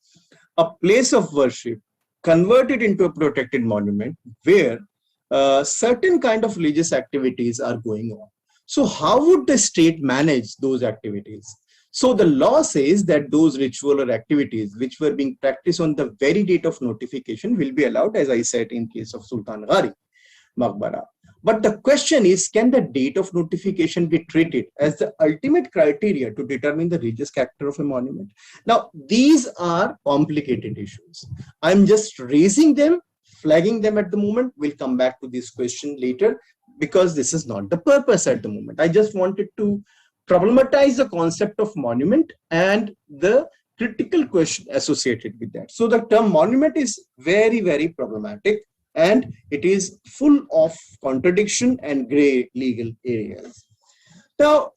a place of worship, converted into a protected monument where certain kind of religious activities are going on. So how would the state manage those activities? So the law says that those ritual or activities which were being practiced on the very date of notification will be allowed, as I said, in case of Sultan Ghari Maqbara. But the question is, can the date of notification be treated as the ultimate criteria to determine the religious character of a monument? Now, these are complicated issues. I'm just raising them, flagging them at the moment. We'll come back to this question later, because this is not the purpose at the moment. I just wanted to problematize the concept of monument and the critical question associated with that. So the term monument is very, very problematic, and it is full of contradiction and gray legal areas. Now,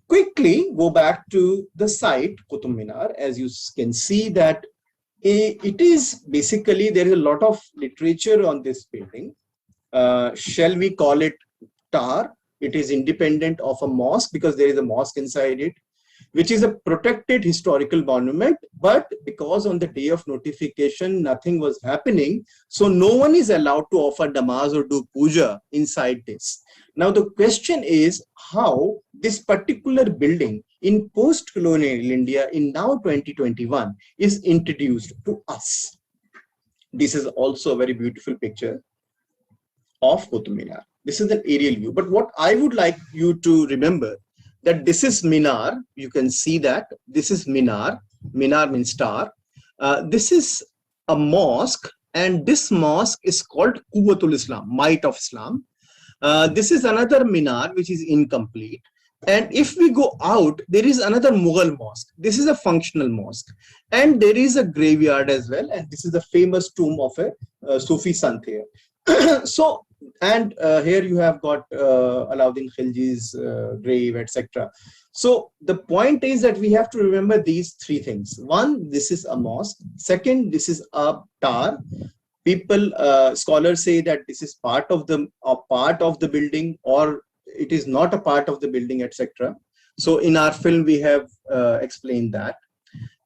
quickly go back to the site, Qutub Minar. As you can see that it is basically, there is a lot of literature on this building. Shall we call it Tar? It is independent of a mosque because there is a mosque inside it, which is a protected historical monument. But because on the day of notification, nothing was happening, so no one is allowed to offer namaz or do puja inside this. Now, the question is how this particular building in post-colonial India in now 2021 is introduced to us. This is also a very beautiful picture of Qutub Minar. This is an aerial view. But what I would like you to remember, that this is Minar. You can see that this is Minar. Minar means star. This is a mosque, and this mosque is called Quwwatul Islam, Might of Islam. This is another Minar which is incomplete. And if we go out, there is another Mughal mosque. This is a functional mosque. And there is a graveyard as well. And this is the famous tomb of a Sufi sant here. So, and here you have got Alauddin Khilji's grave, etc. So the point is that we have to remember these three things. One, this is a mosque. Second, this is a tar. People, scholars say that this is part of the building, or it is not a part of the building, etc. So in our film, we have explained that.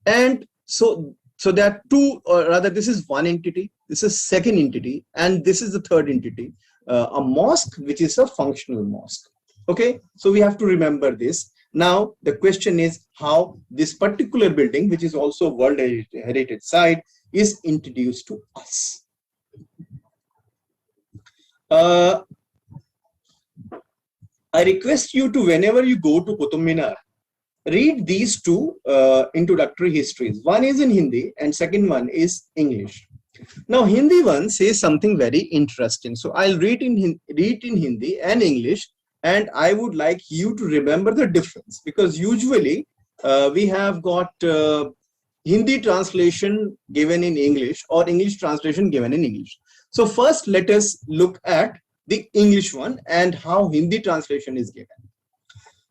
And so there are two, or rather this is one entity, this is second entity, and this is the third entity, a mosque, which is a functional mosque. Okay, so we have to remember this. Now, the question is how this particular building, which is also World Heritage Site, is introduced to us. I request you to, whenever you go to Qutub Minar, read these two introductory histories. One is in Hindi and second one is English. Now, Hindi one says something very interesting. So I'll read in Hindi and English, and I would like you to remember the difference, because usually we have got Hindi translation given in English or English translation given in English. So first, let us look at the English one and how Hindi translation is given.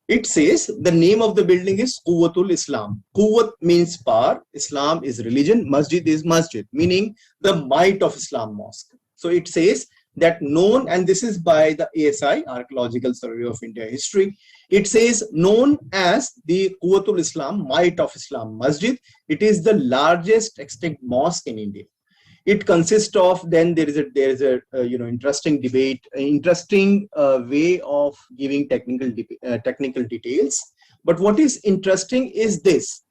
It says the name of the building is Quwwatul Islam. Quwwat means power, Islam is religion, Masjid is masjid, meaning the might of Islam mosque. So it says that known, and this is by the ASI, Archaeological Survey of India History, it says known as the Quwwatul Islam, Might of Islam Masjid. It is the largest extant mosque in India. It consists of, then there is a interesting debate, interesting way of giving technical details. But what is interesting is this,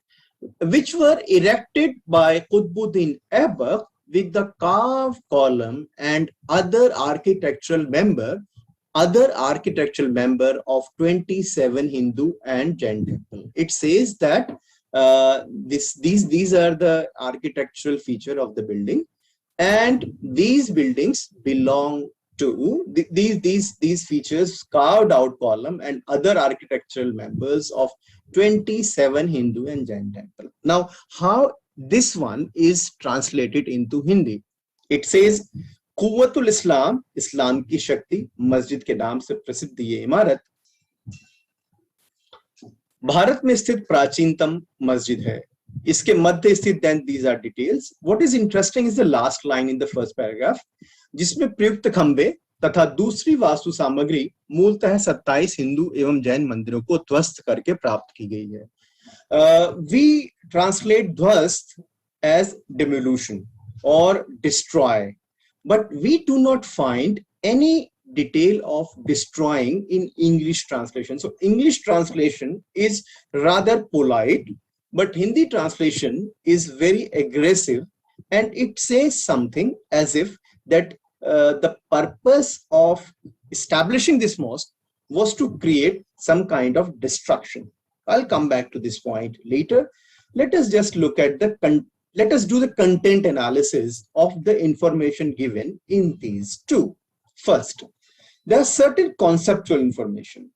which were erected by Qutbuddin Aibak with the carved column and other architectural member of 27 Hindu and Jain temple. It says that these are the architectural feature of the building, and these buildings belong to these features, carved out column and other architectural members of 27 Hindu and Jain temple. Now, how this one is translated into Hindi? It says Quwwatul Islam, Islam ki Shakti, मस्जिद के नाम से प्रसिद्ध ये इमारत भारत में स्थित प्राचीनतम मस्जिद है. इसके मध्य स्थित, then these are details. What is interesting is the last line in the first paragraph, जिसमें प्रयुक्त खंबे तथा दूसरी वास्तु सामग्री मूलतः 27 हिंदू एवं जैन मंदिरों को ध्वस्त करके प्राप्त की गई है. We translate ध्वस्त as demolition or destroy, but we do not find any detail of destroying in English translation. So English translation is rather polite, but Hindi translation is very aggressive, and it says something as if that the purpose of establishing this mosque was to create some kind of destruction. I'll come back to this point later. Let us just look at let us do the content analysis of the information given in these two. First, there are certain conceptual information.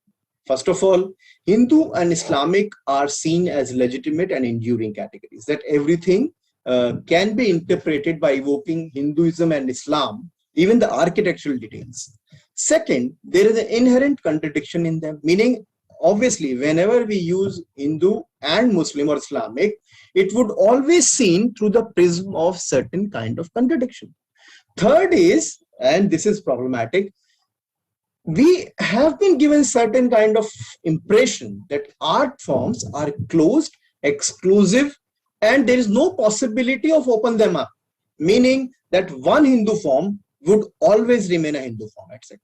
First of all, Hindu and Islamic are seen as legitimate and enduring categories, that everything can be interpreted by evoking Hinduism and Islam, even the architectural details. Second, there is an inherent contradiction in them, meaning obviously whenever we use Hindu and Muslim or Islamic, it would always seen through the prism of certain kind of contradiction. Third is, and this is problematic, we have been given certain kind of impression that art forms are closed, exclusive, and there is no possibility of open them up, meaning that one Hindu form would always remain a Hindu form, etc.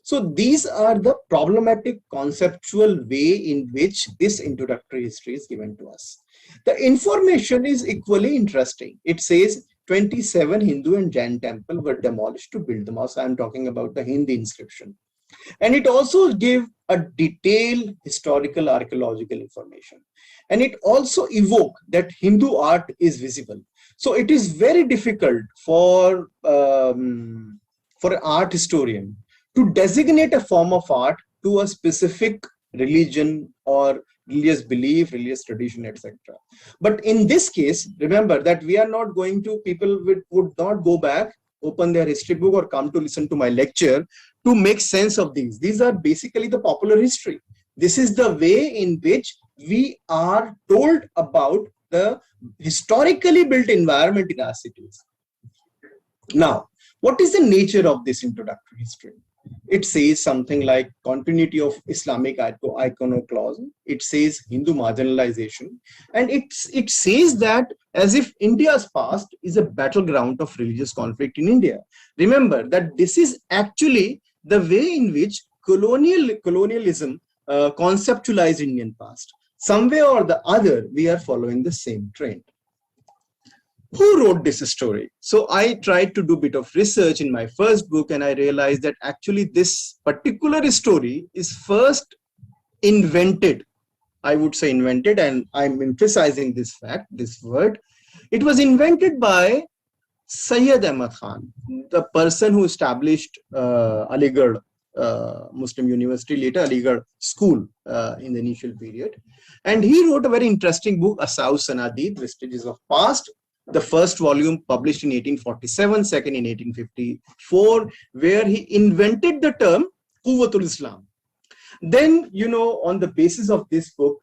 So these are the problematic conceptual way in which this introductory history is given to us. The information is equally interesting. It says 27 Hindu and Jain temple were demolished to build the mosque. I am talking about the Hindi inscription. And it also gives a detailed historical archaeological information. And it also evokes that Hindu art is visible. So it is very difficult for an art historian to designate a form of art to a specific religion or religious belief, religious tradition, etc. But in this case, remember that we are not going to, people would not go back, open their history book or come to listen to my lecture to make sense of these. These are basically the popular history. This is the way in which we are told about the historically built environment in our cities. Now, what is the nature of this introductory history? It says something like continuity of Islamic iconoclasm. It says Hindu marginalization. And it says that as if India's past is a battleground of religious conflict in India. Remember that this is actually the way in which colonialism conceptualized Indian past. Some way or the other, we are following the same trend. Who wrote this story? So I tried to do a bit of research in my first book, and I realized that actually this particular story is first invented. I would say invented, and I'm emphasizing this fact, this word. It was invented by Sayyid Ahmad Khan, the person who established Aligarh Muslim University, later Aligarh School in the initial period. And he wrote a very interesting book, Asau Sanadid, Vestiges of Past. The first volume published in 1847, second in 1854, where he invented the term Quwwatul Islam. Then, on the basis of this book,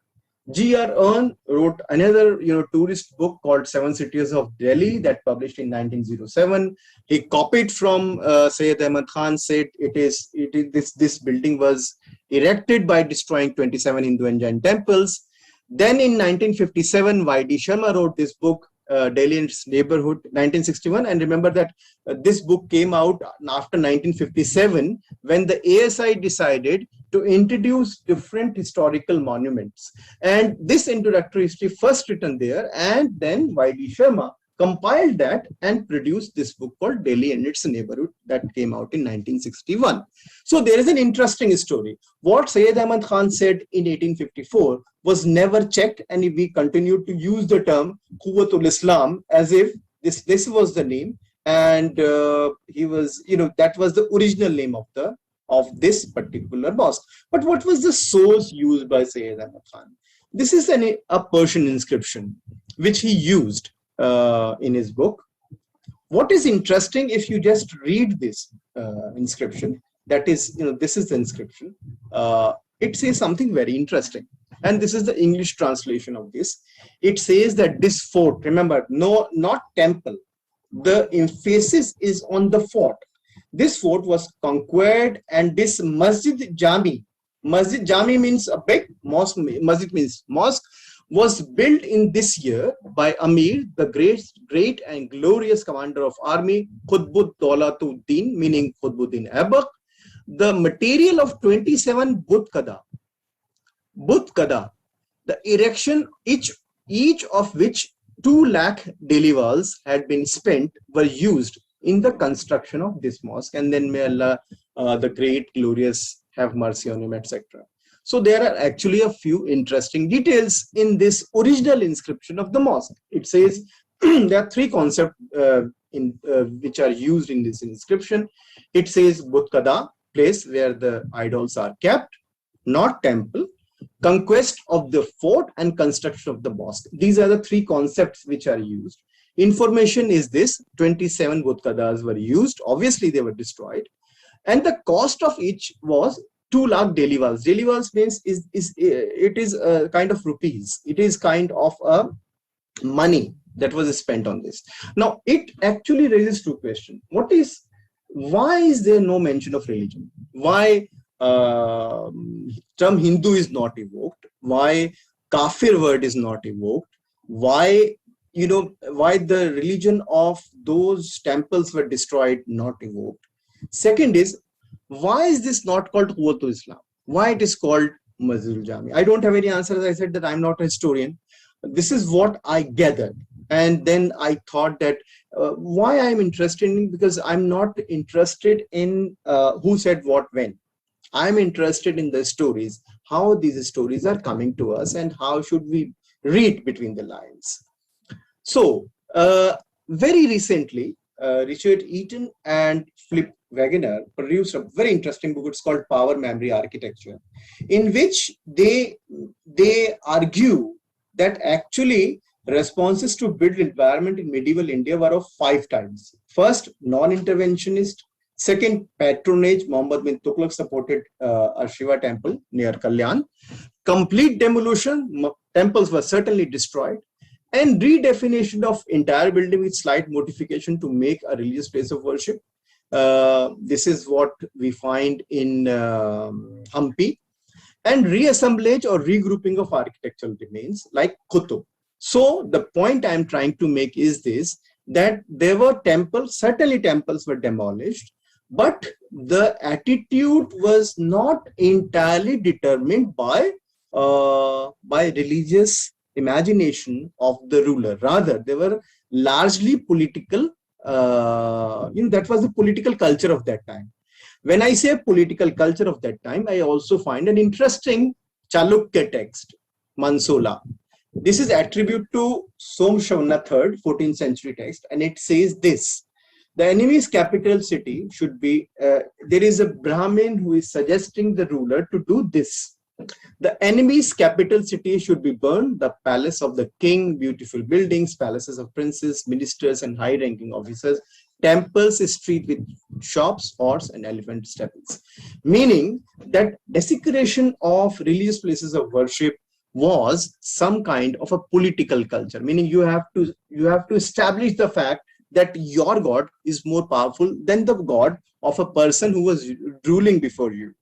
G.R. Ern wrote another, tourist book called Seven Cities of Delhi that published in 1907. He copied from Sayyid Ahmad Khan, said this building was erected by destroying 27 Hindu and Jain temples. Then in 1957, Y.D. Sharma wrote this book, Delhi and its Neighborhood, 1961. And remember that this book came out after 1957 when the ASI decided to introduce different historical monuments. And this introductory history first written there, and then Y.D. Sharma compiled that and produced this book called Delhi and its Neighborhood that came out in 1961. So there is an interesting story. What Sayyid Ahmad Khan said in 1854 was never checked, and we continued to use the term Quwwatul Islam as if this was the name, and he was, that was the original name of this particular mosque. But what was the source used by Sayyid Ahmad Khan? This is a Persian inscription which he used in his book. What is interesting, if you just read this inscription, that is, this is the inscription, it says something very interesting. And this is the English translation of this. It says that this fort, remember, no, not temple, the emphasis is on the fort. This fort was conquered, and this Masjid Jami means a big mosque, Masjid means mosque, was built in this year by Amir, the great and glorious commander of army, Qutbud Dawlatuddin, meaning Qutbuddin Aibak. The material of 27 Butkada, the erection, each of which 2 lakh delivals had been spent, were used in the construction of this mosque. And then may Allah, the great, glorious, have mercy on him, etc. So there are actually a few interesting details in this original inscription of the mosque. It says there are 3 concepts which are used in this inscription. It says Butkada, place where the idols are kept, not temple, conquest of the fort, and construction of the mosque. These are the 3 concepts which are used. Information is this: 27 Butkadas were used. Obviously, they were destroyed. And the cost of each was 2 lakh delivals. Delivals means it is a kind of rupees. It is kind of a money that was spent on this. Now, it actually raises 2 questions. Why is there no mention of religion? Why term Hindu is not evoked? Why kafir word is not evoked? Why the religion of those temples were destroyed, not evoked? Second is, why is this not called Quwwatul Islam? Why it is called Masjidul Jami? I don't have any answer. As I said, that I'm not a historian. This is what I gathered. And then I thought that why I'm interested in, because I'm not interested in who said what when. I'm interested in the stories, how these stories are coming to us, and how should we read between the lines. So very recently, Richard Eaton and Philip Wegener produced a very interesting book. It's called Power Memory Architecture, in which they argue that actually responses to built environment in medieval India were of 5 types. First, non-interventionist. Second, patronage. Muhammad bin Tughlaq supported a Shiva temple near Kalyan. Complete demolition. Temples were certainly destroyed. And redefinition of entire building with slight modification to make a religious place of worship. This is what we find in Hampi. And reassemblage or regrouping of architectural remains like Qutub. So the point I'm trying to make is this, that there were temples, certainly temples were demolished, but the attitude was not entirely determined by religious imagination of the ruler. Rather, they were largely political. That was the political culture of that time. When I say political culture of that time, I also find an interesting Chalukya text, Mansola. This is attributed to Somshavana III, 14th century text, and it says this: the enemy's capital city should be, there is a Brahmin who is suggesting the ruler to do this. The enemy's capital city should be burned, the palace of the king, beautiful buildings, palaces of princes, ministers, and high-ranking officers, temples, street with shops, horse, and elephant stables. Meaning that desecration of religious places of worship was some kind of a political culture, meaning you have to establish the fact that your God is more powerful than the God of a person who was ruling before you.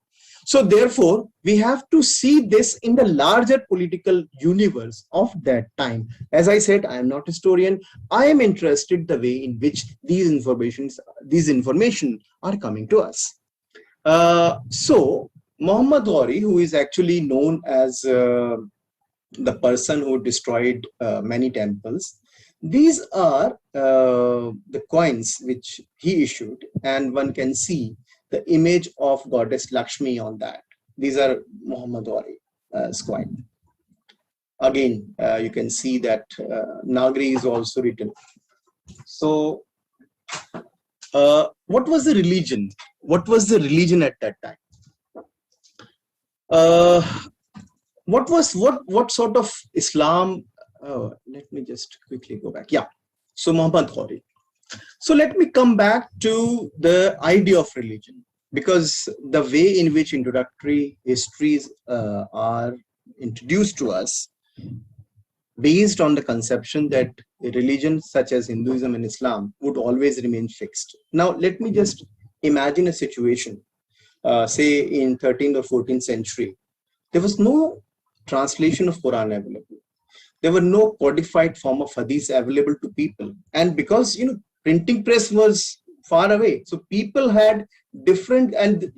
So therefore, we have to see this in the larger political universe of that time. As I said, I am not a historian. I am interested the way in which these information are coming to us. So Muhammad Ghori, who is actually known as the person who destroyed many temples, these are the coins which he issued, and one can see the image of goddess Lakshmi on that. These are Muhammad Ghori's coin. Again, you can see that Nagari is also written. So, what was the religion? What was the religion at that time? What sort of Islam? Let me just quickly go back. Yeah. So Muhammad Ghori. So let me come back to the idea of religion, because the way in which introductory histories are introduced to us, based on the conception that a religion such as Hinduism and Islam would always remain fixed. Now, let me just imagine a situation, say in 13th or 14th century, there was no translation of Quran available. There were no codified form of hadith available to people. And because, printing press was far away, so people had different, and,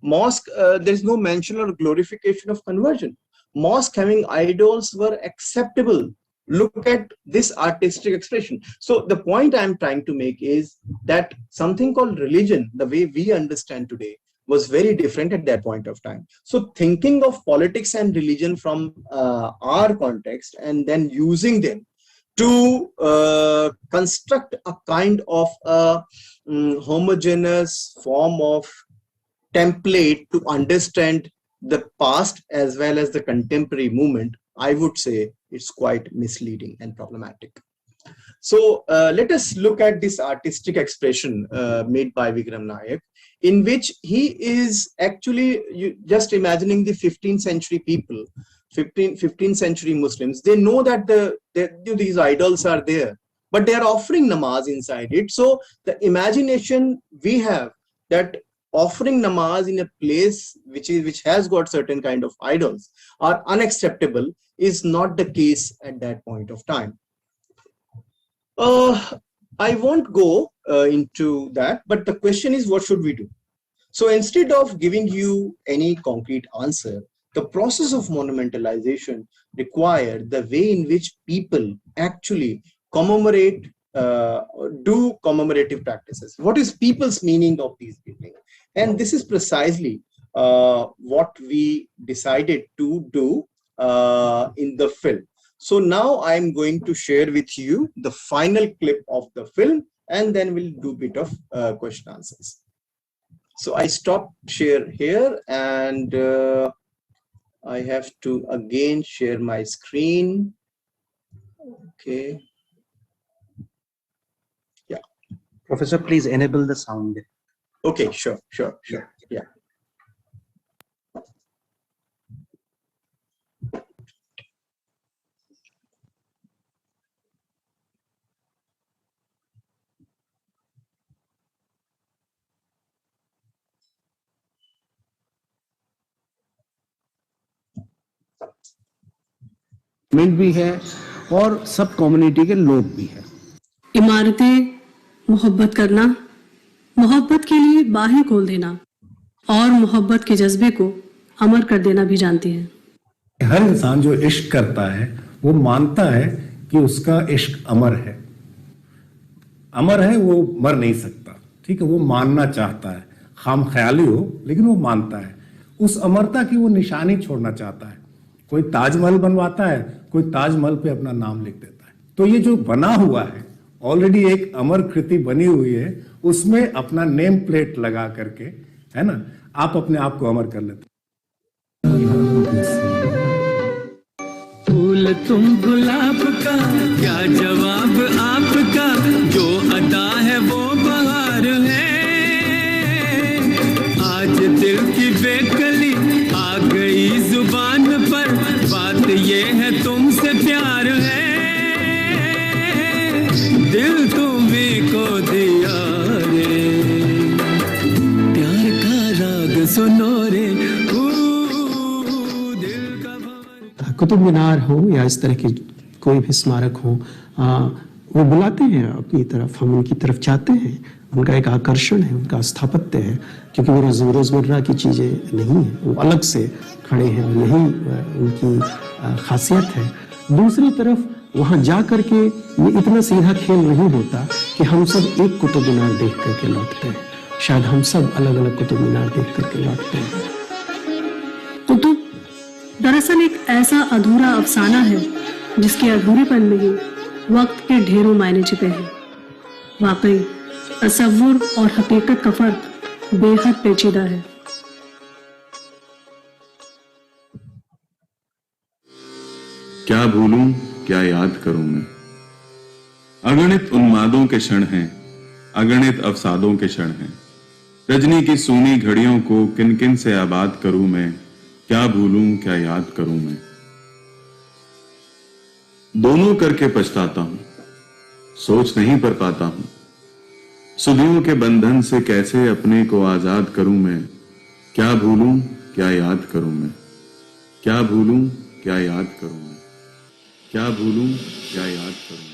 mosque, there's no mention or glorification of conversion. Mosque having idols were acceptable. Look at this artistic expression. So the point I'm trying to make is that something called religion, the way we understand today, was very different at that point of time. So thinking of politics and religion from our context and then using them to construct a kind of a homogeneous form of template to understand the past as well as the contemporary movement, I would say it's quite misleading and problematic. So let us look at this artistic expression made by Vikram Nayak, in which he is actually just imagining the 15th century people, 15th century Muslims. They know that these idols are there, but they are offering namaz inside it. So the imagination we have that offering namaz in a place which has got certain kind of idols are unacceptable is not the case at that point of time. I won't go into that, but the question is, what should we do? So instead of giving you any concrete answer, the process of monumentalization required the way in which people actually commemorate, do commemorative practices. What is people's meaning of these buildings? And this is precisely what we decided to do in the film. So now I'm going to share with you the final clip of the film, and then we'll do a bit of question answers. So I stop share here, and I have to again share my screen. Okay. Yeah. Professor, please enable the sound. Okay, sure. Yeah. भी है और सब community के लोग भी हैं। इमारतें मोहब्बत करना, मोहब्बत के लिए बाहें खोल देना और मोहब्बत के जज्बे को अमर कर देना भी जानती हैं। हर इंसान जो इश्क करता है वो मानता है कि उसका इश्क अमर है, वो मर नहीं सकता, ठीक है, वो मानना चाहता है, खाम ख्याली हो लेकिन वो मानता है, उस अमरता की वो निशानी छोड़ना चाहता है। कोई ताजमहल बनवाता है, कोई ताजमहल पे अपना नाम लिख देता है। तो ये जो बना हुआ है, ऑलरेडी एक अमर कृति बनी हुई है, उसमें अपना नेम प्लेट लगा करके, है ना, आप अपने आप को अमर कर लेते। फूल तुम गुलाब का, क्या जवाब आपका, जो अदा है वो बहार है। आज दिल की बेकली आ गई जुबान पर, बातें ये है तुमसे प्यार है, दिल तुम्हें को दिया रे, प्यार का राग सुनो रे, दिल का। कुतुब मीनार हो या इस तरह की कोई भी स्मारक हो, वो बुलाते हैं अपनी तरफ, हम उनकी तरफ जाते हैं, उनका एक आकर्षण है, उनका स्थापत्य है, क्योंकि वो रोजमर्रा की चीज़ें नहीं हैं, वो अलग से खड़े हैं, यही उनकी खासियत है। दूसरी तरफ वहाँ जा करके ये इतना सीधा खेल नहीं होता कि हम सब एक कुतुब मीनार देख करके लौटते हैं, शायद हम सब अलग अलग कुतुब मीनार देख करके लौटते हैं। कुतुब दरअसल एक ऐसा अधूरा अफसाना है जिसके अधूरेपन में ही वक्त के ढेरों मायने छिपे हैं। वाकई तसव्वुर और हकीकत का फर्क बेहद पेचीदा है। क्या भूलूं क्या याद करूं मैं, अगणित उन्मादों के क्षण हैं, अगणित अवसादों के क्षण हैं, रजनी की सूनी घड़ियों को किन किन से आबाद करूं मैं, क्या भूलूं क्या याद करूं मैं। दोनों करके पछताता हूं, सोच नहीं पर पाता हूं, सुधियों के बंधन से कैसे अपने को आजाद करूं मैं, क्या भूलूं क्या याद करूं मैं, क्या भूलूं क्या याद करूं मैं, क्या भूलूं क्या याद करूं मैं।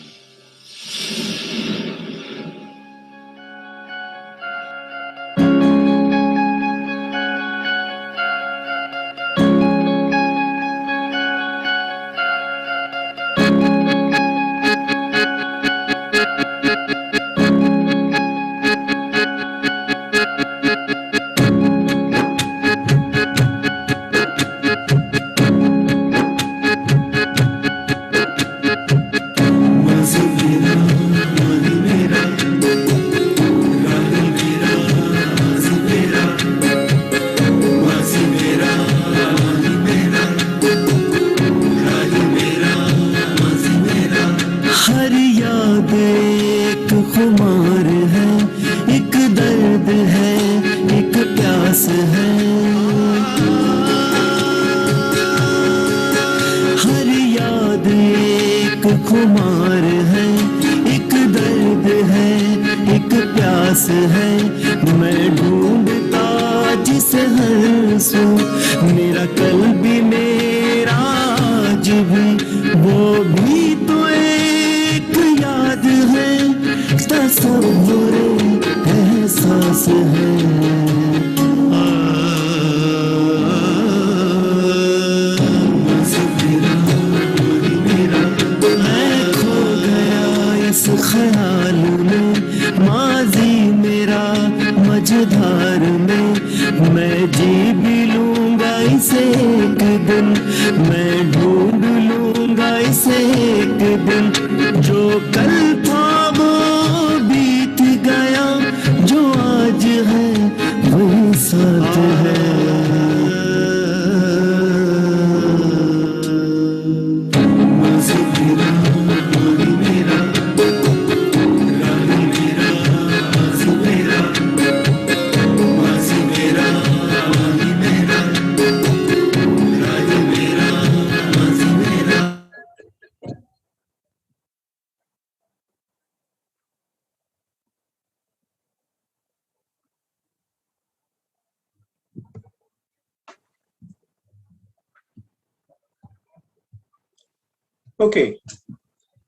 Okay,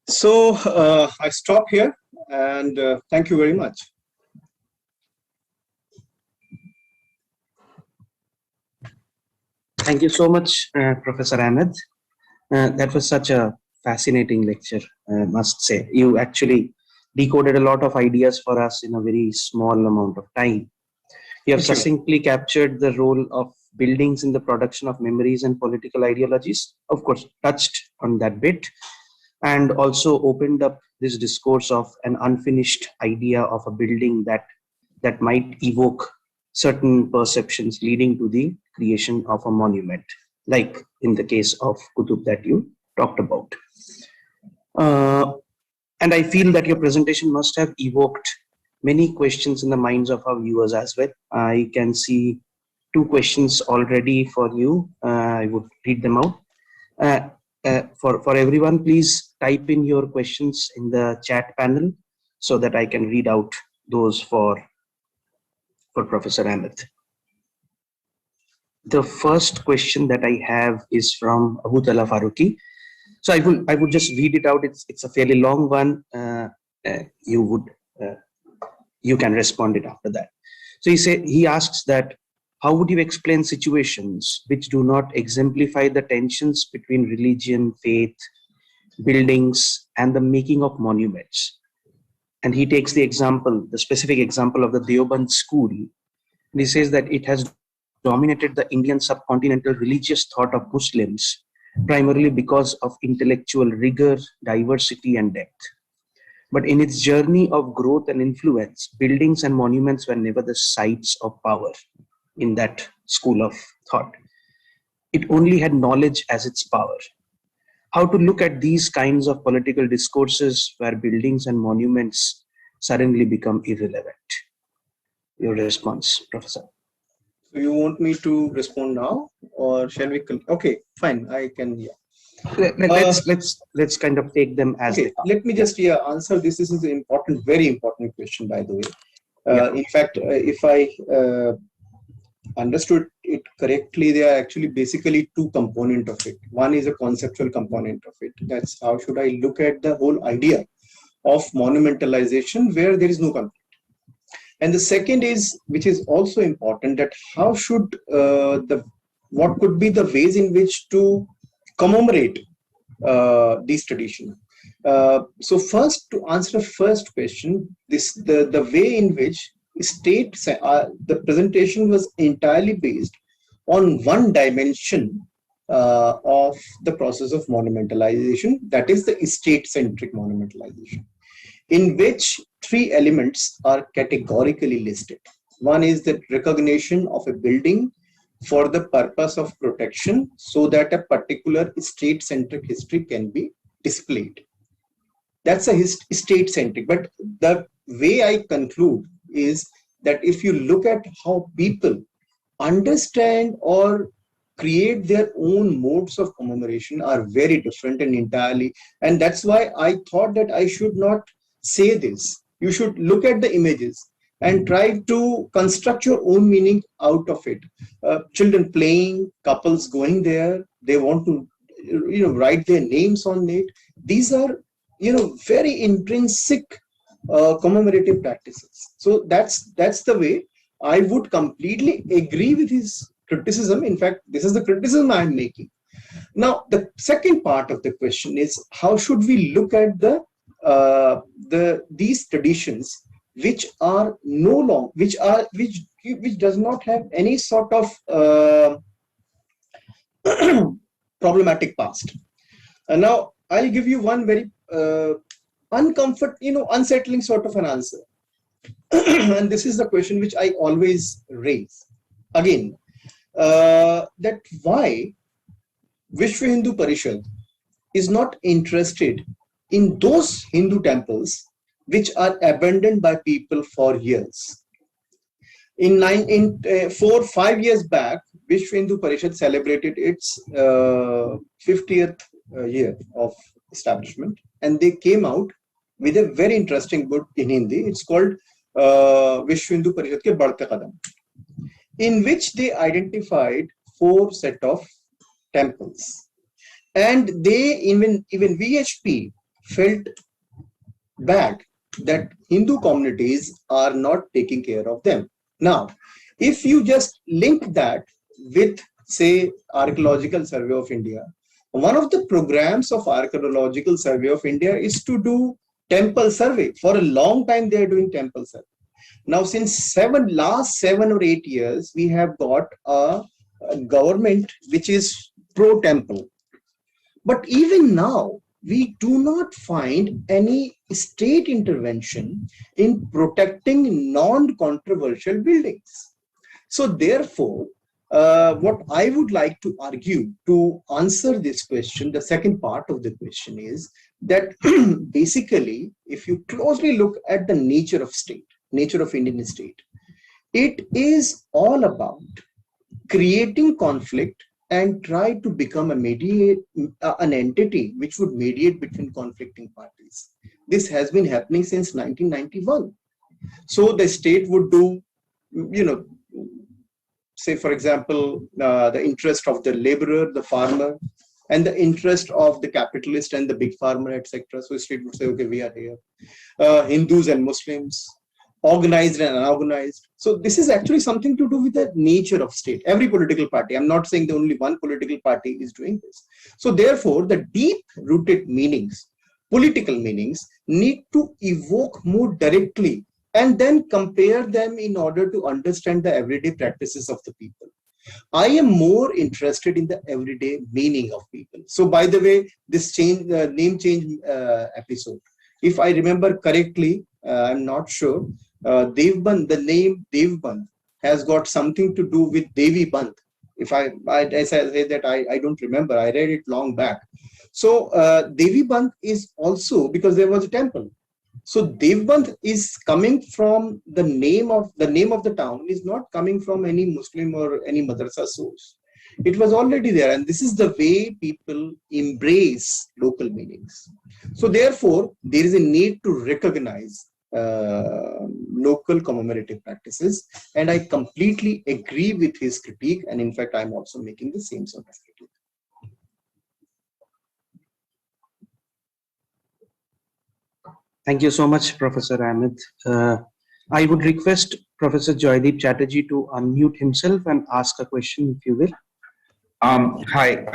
so I stop here and thank you very much. Thank you so much, Professor Ahmed. That was such a fascinating lecture, I must say. You actually decoded a lot of ideas for us in a very small amount of time. You have succinctly captured the role of buildings in the production of memories and political ideologies, of course, touched on that bit, and also opened up this discourse of an unfinished idea of a building that might evoke certain perceptions leading to the creation of a monument, like in the case of Qutub that you talked about. And I feel that your presentation must have evoked many questions in the minds of our viewers as well. I can see 2 questions already for you. I would read them out. For everyone, please type in your questions in the chat panel so that I can read out those for Professor Ahmed. The first question that I have is from Abu Talha Faruqi. So I would just read it out. It's a fairly long one. You can respond it after that. So he asks that, how would you explain situations which do not exemplify the tensions between religion, faith, buildings, and the making of monuments? And he takes the specific example of the Deoband school. And he says that it has dominated the Indian subcontinental religious thought of Muslims, primarily because of intellectual rigor, diversity, and depth. But in its journey of growth and influence, buildings and monuments were never the sites of power in that school of thought. It only had knowledge as its power. How to look at these kinds of political discourses where buildings and monuments suddenly become irrelevant? Your response, Professor. So you want me to respond now, or shall we? Okay, fine. I can. Yeah. Let's kind of take them as they come. Let me just answer this. This is an important, very important question, by the way. In fact, if I understood it correctly, there are actually basically two components of it. One is a conceptual component of it. That's how should I look at the whole idea of monumentalization where there is no conflict. And the second is, which is also important, that how should what could be the ways in which to commemorate these traditions. So first, to answer the first question, the way in which the presentation was entirely based on one dimension of the process of monumentalization, that is the state-centric monumentalization, in which three elements are categorically listed. One is the recognition of a building for the purpose of protection so that a particular state-centric history can be displayed. That's a state-centric. But the way I conclude is that if you look at how people understand or create their own modes of commemoration are very different and entirely. And that's why I thought that I should not say this. You should look at the images and try to construct your own meaning out of it. Children playing, couples going there, they want to write their names on it. These are very intrinsic commemorative practices. So that's the way I would completely agree with his criticism. In fact, this is the criticism I am making. Now, the second part of the question is, how should we look at these traditions which are no longer, which does not have any sort of problematic past. And now I'll give you one very unsettling sort of an answer. And this is the question which I always raise again, that why Vishwa Hindu Parishad is not interested in those Hindu temples which are abandoned by people for years. In 4 or 5 years back, Vishwa Hindu Parishad celebrated its 50th year of establishment, and they came out with a very interesting book in Hindi. It's called Vishwa Hindu Parishad Ke Badhte Qadam, in which they identified 4 set of temples, and they even VHP felt bad that Hindu communities are not taking care of them. Now, if you just link that with, say, Archaeological Survey of India, one of the programs of Archaeological Survey of India is to do temple survey. For a long time, they are doing temple survey. Now, since last 7 or 8 years, we have got a government which is pro-temple. But even now, we do not find any state intervention in protecting non-controversial buildings. So therefore, what I would like to argue to answer this question, the second part of the question is that basically, if you closely look at the nature of state, nature of Indian state, it is all about creating conflict and try to become an entity which would mediate between conflicting parties. This has been happening since 1991. So the state would do, say for example, the interest of the laborer, the farmer, and the interest of the capitalist and the big farmer, etc. So the state would say, okay, we are here. Hindus and Muslims, organized and unorganized. So this is actually something to do with the nature of state. Every political party, I'm not saying that only one political party is doing this. So therefore, the deep-rooted meanings, political meanings, need to evoke more directly and then compare them in order to understand the everyday practices of the people. I am more interested in the everyday meaning of people. So by the way, this name change episode, if I remember correctly, I'm not sure, Devband, the name Devband has got something to do with Devi Band. If as I say that, I don't remember, I read it long back. So Devi Band is also because there was a temple. So Devband is coming from the name of the town is not coming from any Muslim or any madrasa source. It was already there, and this is the way people embrace local meanings. So therefore, there is a need to recognize local commemorative practices, and I completely agree with his critique, and in fact, I'm also making the same sort of critique. Thank you so much, Professor Ahmed. I would request Professor Joydeep Chatterjee to unmute himself and ask a question, if you will. Hi,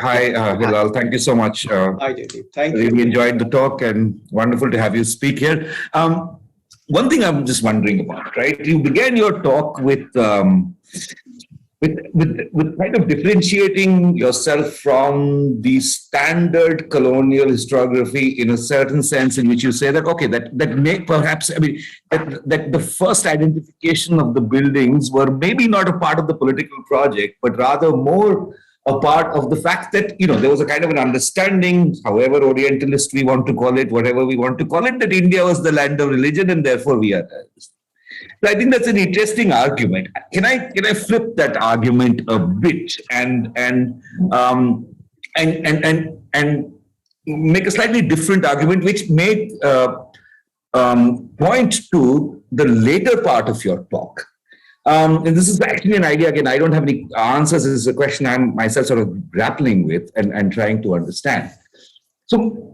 Hilal. Thank you so much. Hi, Joydeep. Thank you. Really enjoyed the talk and wonderful to have you speak here. One thing I'm just wondering about, right? You began your talk with kind of differentiating yourself from the standard colonial historiography in a certain sense, in which you say that, okay, that may perhaps, I mean, that the first identification of the buildings were maybe not a part of the political project, but rather more a part of the fact that, there was a kind of an understanding, however Orientalist we want to call it, whatever we want to call it, that India was the land of religion and therefore we are. So I think that's an interesting argument. Can I flip that argument a bit and make a slightly different argument, which may point to the later part of your talk. And this is actually an idea, again, I don't have any answers. This is a question I'm myself sort of grappling with and trying to understand. So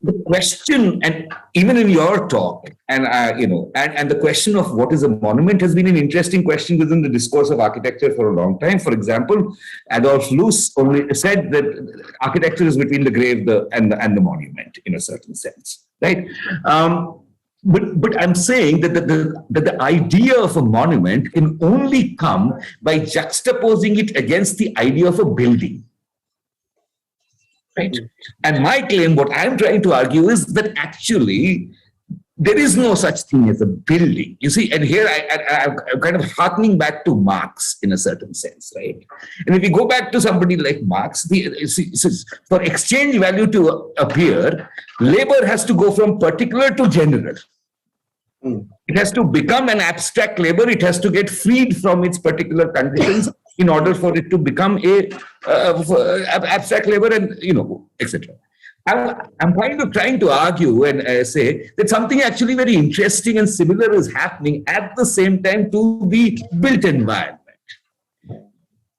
the question, and even in your talk, and the question of what is a monument has been an interesting question within the discourse of architecture for a long time. For example, Adolf Loos only said that architecture is between the grave and the monument in a certain sense, right? But I'm saying that the idea of a monument can only come by juxtaposing it against the idea of a building. Right? And my claim, what I'm trying to argue is that actually there is no such thing as a building. You see, and here I'm kind of harkening back to Marx in a certain sense, right? And if you go back to somebody like Marx, for exchange value to appear, labor has to go from particular to general. It has to become an abstract labor. It has to get freed from its particular conditions in order for it to become a abstract labor, and etc. I'm kind of trying to argue and say that something actually very interesting and similar is happening at the same time to the built environment.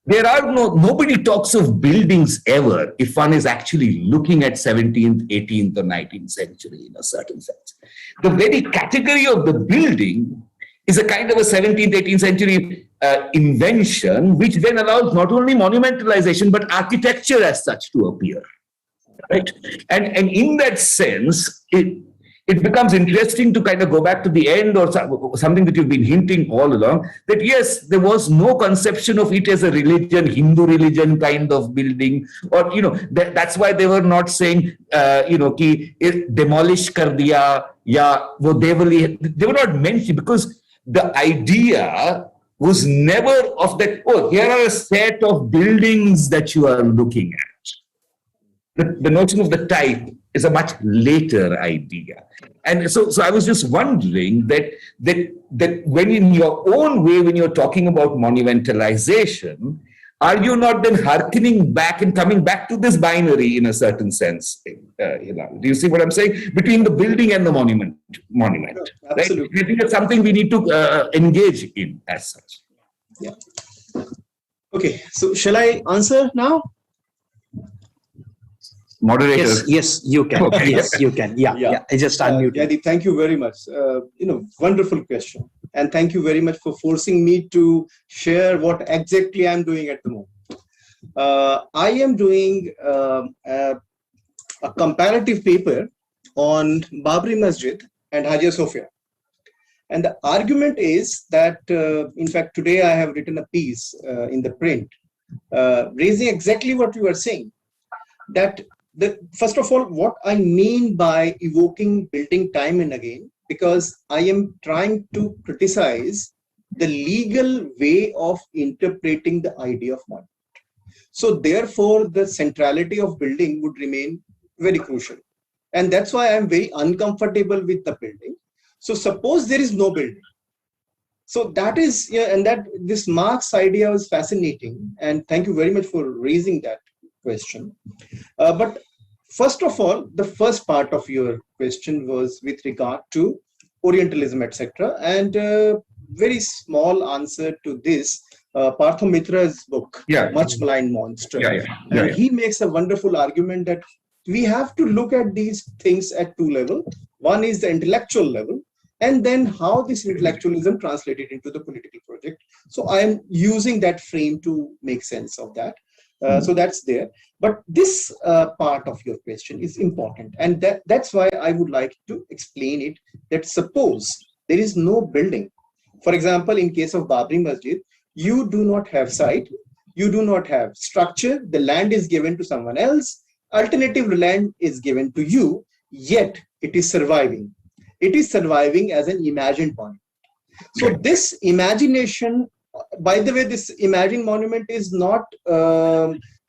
There are nobody talks of buildings ever if one is actually looking at 17th, 18th, or 19th century in a certain sense. The very category of the building is a kind of a 17th, 18th century invention, which then allows not only monumentalization, but architecture as such to appear. Right? And in that sense, it becomes interesting to kind of go back to the end or something that you've been hinting all along, that yes, there was no conception of it as a religion, Hindu religion kind of building, or, that's why they were not saying, ki demolish kar diya, ya wo devali, they were not mentioned because the idea was never of that, oh, here are a set of buildings that you are looking at. The notion of the type is a much later idea. And so I was just wondering that when in your own way, when you're talking about monumentalization, are you not then hearkening back and coming back to this binary in a certain sense? Do you see what I'm saying? Between the building and the monument, Yeah, absolutely. Right? I think it's something we need to engage in as such. Yeah. Okay, so shall I answer now? Moderator. Yes, you can. Okay. Yes, you can. Yeah. I just unmuted. Jaideep, thank you very much. Wonderful question. And thank you very much for forcing me to share what exactly I'm doing at the moment. I am doing a comparative paper on Babri Masjid and Hagia Sophia. And the argument is that, in fact, today I have written a piece in the print raising exactly what you are saying. That first of all, what I mean by evoking building time and again, because I am trying to criticize the legal way of interpreting the idea of monument. So therefore, the centrality of building would remain very crucial. And that's why I'm very uncomfortable with the building. So suppose there is no building. So that is, and that this Marx idea was fascinating. And thank you very much for raising that question. But first of all, the first part of your question was with regard to Orientalism, etc. And very small answer to this, Partha Mitra's book, Much Maligned Monster. He makes a wonderful argument that we have to look at these things at two levels. One is the intellectual level, and then how this intellectualism translated into the political project. So I am using that frame to make sense of that. So that's there. But this part of your question is important. And that's why I would like to explain it, that suppose there is no building. For example, in case of Babri Masjid, you do not have site, you do not have structure, the land is given to someone else, alternative land is given to you, yet it is surviving. It is surviving as an imagined monument. So this imagination, by the way, this imagined monument is not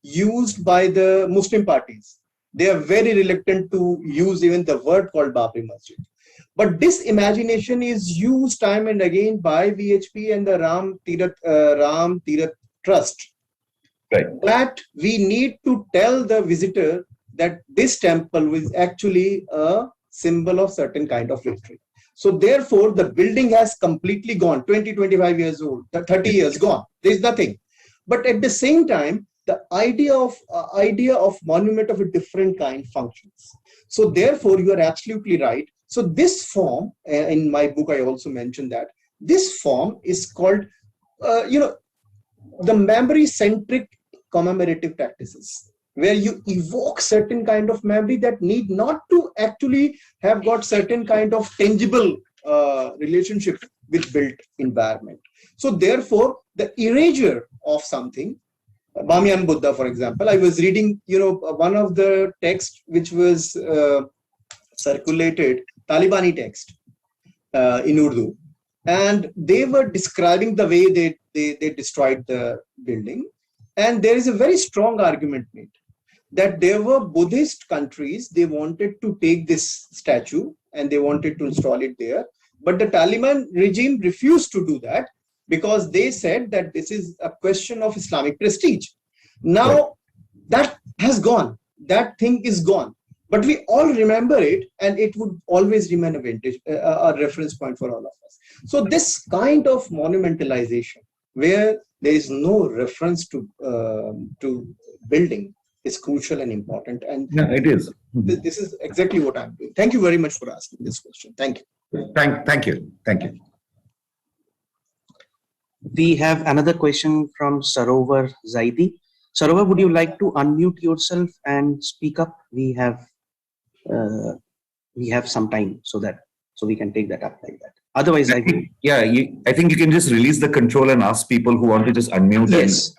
used by the Muslim parties. They are very reluctant to use even the word called Babri Masjid. But this imagination is used time and again by VHP and the Ram Tirath Trust. Right. That we need to tell the visitor that this temple is actually a symbol of certain kind of victory. So therefore, the building has completely gone, 20, 25 years old, 30 years gone. There is nothing. But at the same time, the idea of monument of a different kind functions. So therefore, you are absolutely right. So this form, in my book, I also mentioned that this form is called, the memory-centric commemorative practices, where you evoke certain kind of memory that need not to actually have got certain kind of tangible relationship with built environment. So therefore, the erasure of something, Bamiyan Buddha, for example, I was reading, one of the texts which was circulated, Talibani text in Urdu, and they were describing the way they destroyed the building. And there is a very strong argument made that there were Buddhist countries, they wanted to take this statue and they wanted to install it there. But the Taliban regime refused to do that because they said that this is a question of Islamic prestige. Now that has gone, that thing is gone. But we all remember it, and it would always remain a reference point for all of us. So this kind of monumentalization, where there is no reference to building, is crucial and important. And it is. This is exactly what I'm doing. Thank you very much for asking this question. Thank you. Thank you. We have another question from Sarovar Zaidi. Sarovar, would you like to unmute yourself and speak up? We have some time so we can take that up like that. Otherwise, I think you can just release the control and ask people who want to just unmute.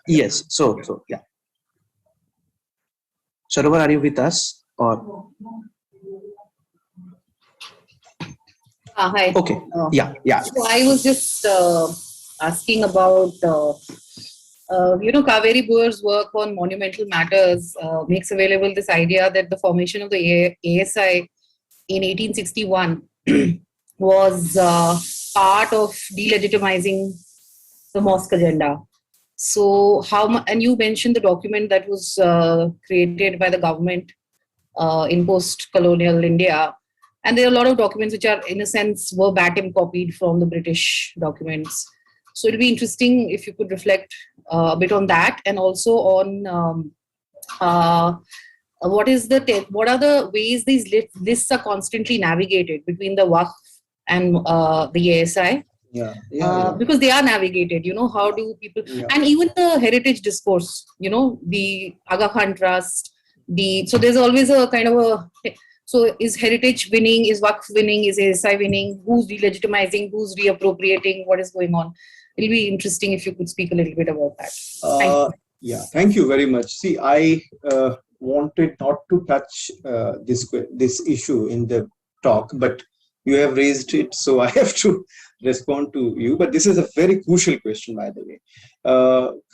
Yes. So yeah. Sarovar, are you with us or? Hi. Okay. Yeah. So I was just asking about, Kaveri Boer's work on monumental matters makes available this idea that the formation of the ASI in 1861 was part of delegitimizing the mosque agenda. So and you mentioned the document that was created by the government in post-colonial India. And there are a lot of documents which are, in a sense, verbatim copied from the British documents. So it'll be interesting if you could reflect a bit on that, and also on what are the ways these lists are constantly navigated between the Waqf and the ASI. Because they are navigated, how do people, and even the heritage discourse, the Aga Khan Trust, so there's always a kind of so is heritage winning, is Waqf winning, is ASI winning, who's delegitimizing, who's reappropriating, what is going on? It'll be interesting if you could speak a little bit about that. Thank you very much. See, I wanted not to touch this issue in the talk, but you have raised it, so I have to respond to you. But this is a very crucial question, by the way.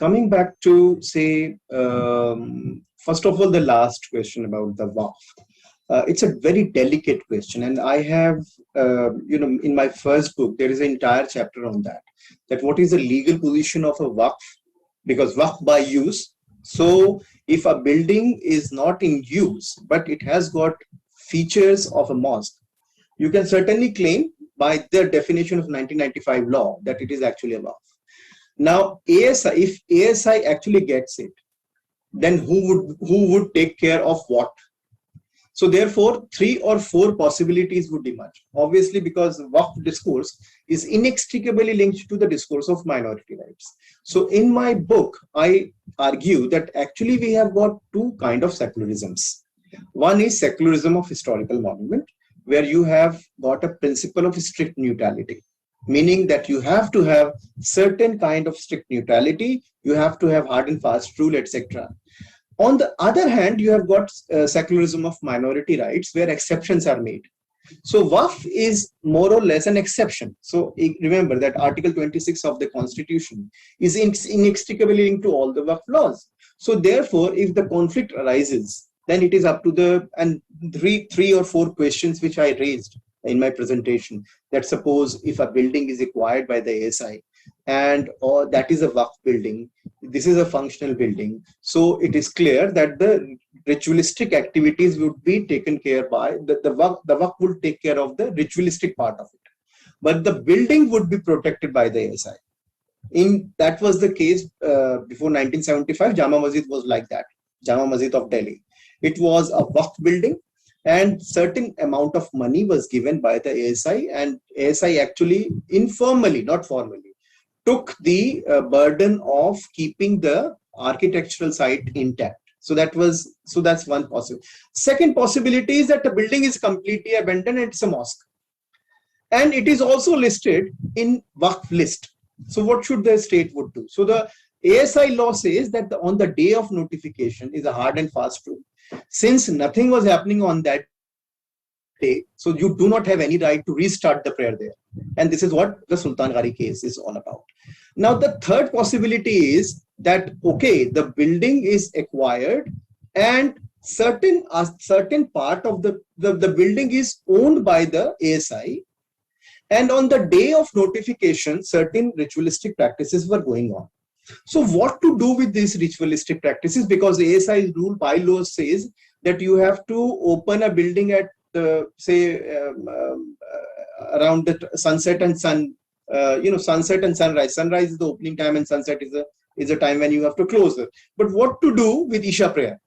Coming back to, say, first of all, the last question about the Waqf. It's a very delicate question, and I have, in my first book, there is an entire chapter on that what is the legal position of a Waqf, because Waqf by use. So if a building is not in use, but it has got features of a mosque, you can certainly claim by the definition of 1995 law that it is actually a Waqf. Now, if ASI actually gets it, then who would take care of what? So therefore, 3 or 4 possibilities would emerge. Obviously, because Waqf discourse is inextricably linked to the discourse of minority rights. So in my book, I argue that actually we have got 2 kinds of secularisms. One is secularism of historical monument, where you have got a principle of strict neutrality, meaning that you have to have certain kind of strict neutrality, you have to have hard and fast rule, etc. On the other hand, you have got secularism of minority rights, where exceptions are made. So Waqf is more or less an exception. So remember that Article 26 of the Constitution is inextricably linked to all the Waqf laws. So therefore, if the conflict arises, then it is up to the, and three or four questions which I raised in my presentation, that suppose if a building is acquired by the ASI, and or that is a Waqf building, this is a functional building, so it is clear that the ritualistic activities would be taken care by the Waqf would take care of the ritualistic part of it, but the building would be protected by the ASI. That was the case before 1975. Jama Masjid was like that. Jama Masjid of Delhi, it was a Waqf building, and certain amount of money was given by the ASI, and ASI actually informally, not formally, took the burden of keeping the architectural site intact. So that's one possibility. Second possibility is that the building is completely abandoned and it's a mosque, and it is also listed in Waqf list. So what should the state would do? So the ASI law says that on the day of notification is a hard and fast rule. Since nothing was happening on that day, so you do not have any right to restart the prayer there. And this is what the Sultan Ghari case is all about. Now, the third possibility is that, okay, the building is acquired and certain part of the building is owned by the ASI. And on the day of notification, certain ritualistic practices were going on. So what to do with these ritualistic practices? Because the ASI rule bylaws says that you have to open a building at around the sunset and sunset and sunrise. Sunrise is the opening time, and sunset is a time when you have to close it. But what to do with Isha prayer?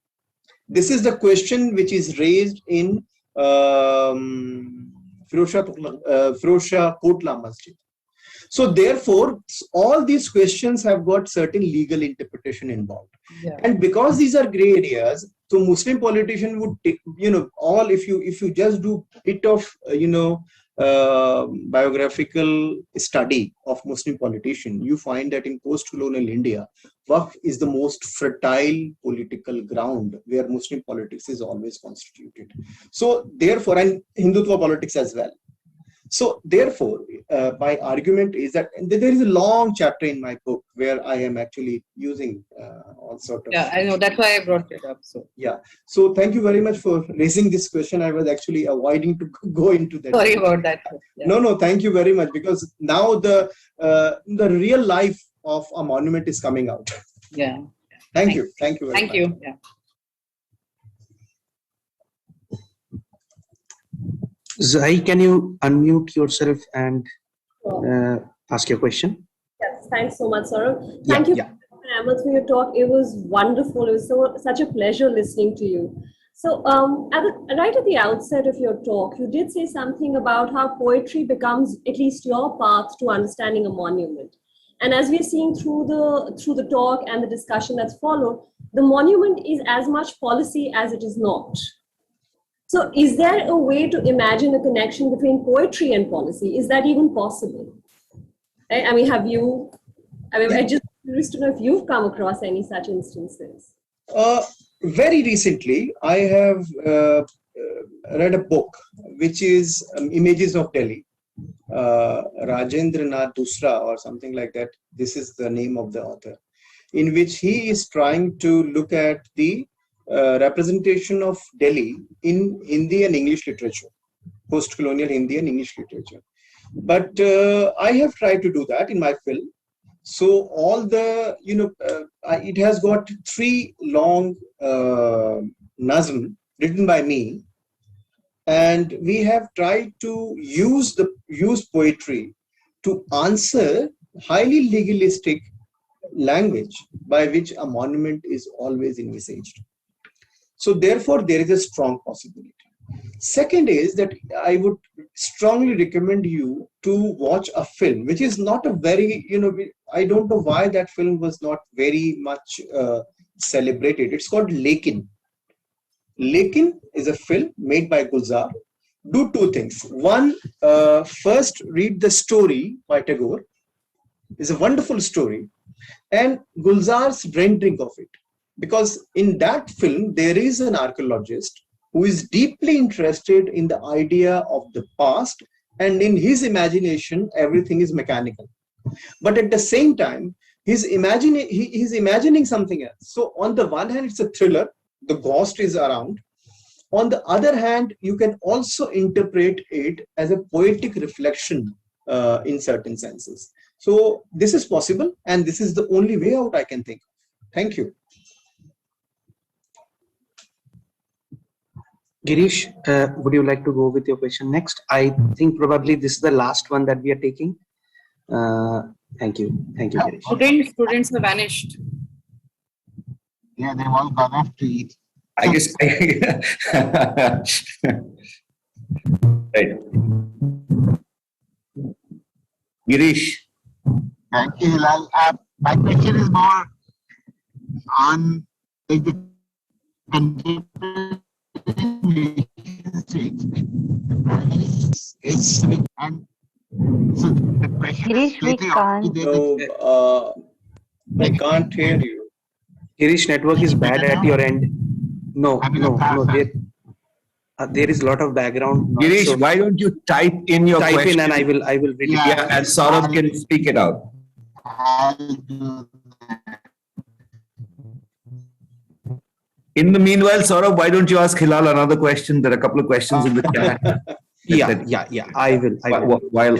This is the question which is raised in Firozshah Kotla Masjid. So therefore, all these questions have got certain legal interpretation involved. Yeah. And because these are gray areas, so Muslim politician would take, if you just do a bit of, biographical study of Muslim politician, you find that in post-colonial India, Waqf is the most fertile political ground where Muslim politics is always constituted. So therefore, and Hindutva politics as well. So therefore, my argument is that there is a long chapter in my book where I am actually using all sort of... Yeah, I know. That's why I brought it up. So yeah. So thank you very much for raising this question. I was actually avoiding to go into that. Sorry about that. Yeah. No, thank you very much, because now the real life of a monument is coming out. Yeah. Thank you. Thank you very Thank much. you. Yeah. Zai, can you unmute yourself and ask your question? Yes, thanks so much, Saurabh. Thank you, Dr. Ahmed, for your talk. It was wonderful. It was such a pleasure listening to you. So, right at the outset of your talk, you did say something about how poetry becomes at least your path to understanding a monument. And as we're seeing through the talk and the discussion that's followed, the monument is as much policy as it is not. So, is there a way to imagine a connection between poetry and policy? Is that even possible? I mean, I'm just curious to know if you've come across any such instances. Very recently, I have read a book which is Images of Delhi. Rajendra Nath Dusra or something like that. This is the name of the author, in which he is trying to look at the representation of Delhi in Hindi and English literature, post-colonial Hindi and English literature. But I have tried to do that in my film. So all the, it has got 3 long nazm written by me. And we have tried to use poetry to answer highly legalistic language by which a monument is always envisaged. So therefore, there is a strong possibility. Second is that I would strongly recommend you to watch a film, which is not a very, I don't know why that film was not very much celebrated. It's called Lekin. Lekin is a film made by Gulzar. Do 2 things. One, first read the story by Tagore. It's a wonderful story. And Gulzar's rendering of it. Because in that film, there is an archaeologist who is deeply interested in the idea of the past, and in his imagination, everything is mechanical. But at the same time, he's imagining something else. So on the one hand, it's a thriller. The ghost is around. On the other hand, you can also interpret it as a poetic reflection in certain senses. So this is possible, and this is the only way out I can think of. Thank you. Girish, would you like to go with your question next? I think probably this is the last one that we are taking. Thank you. Thank you, Girish. Students have vanished. Yeah, they've all gone off to eat. I guess. Right. Girish. Thank you, Hilal. My question is more on the contemporary it's and so the question Girish, we can't. I can't hear you. Girish, network is bad at your end. No. There is a lot of background noise. Girish, So why don't you type in your question? type in and I will read it. Yeah, and Saurabh can speak it out. In the meanwhile, Saurabh, why don't you ask Hilal another question? There are a couple of questions in the chat. Yeah. I will. While,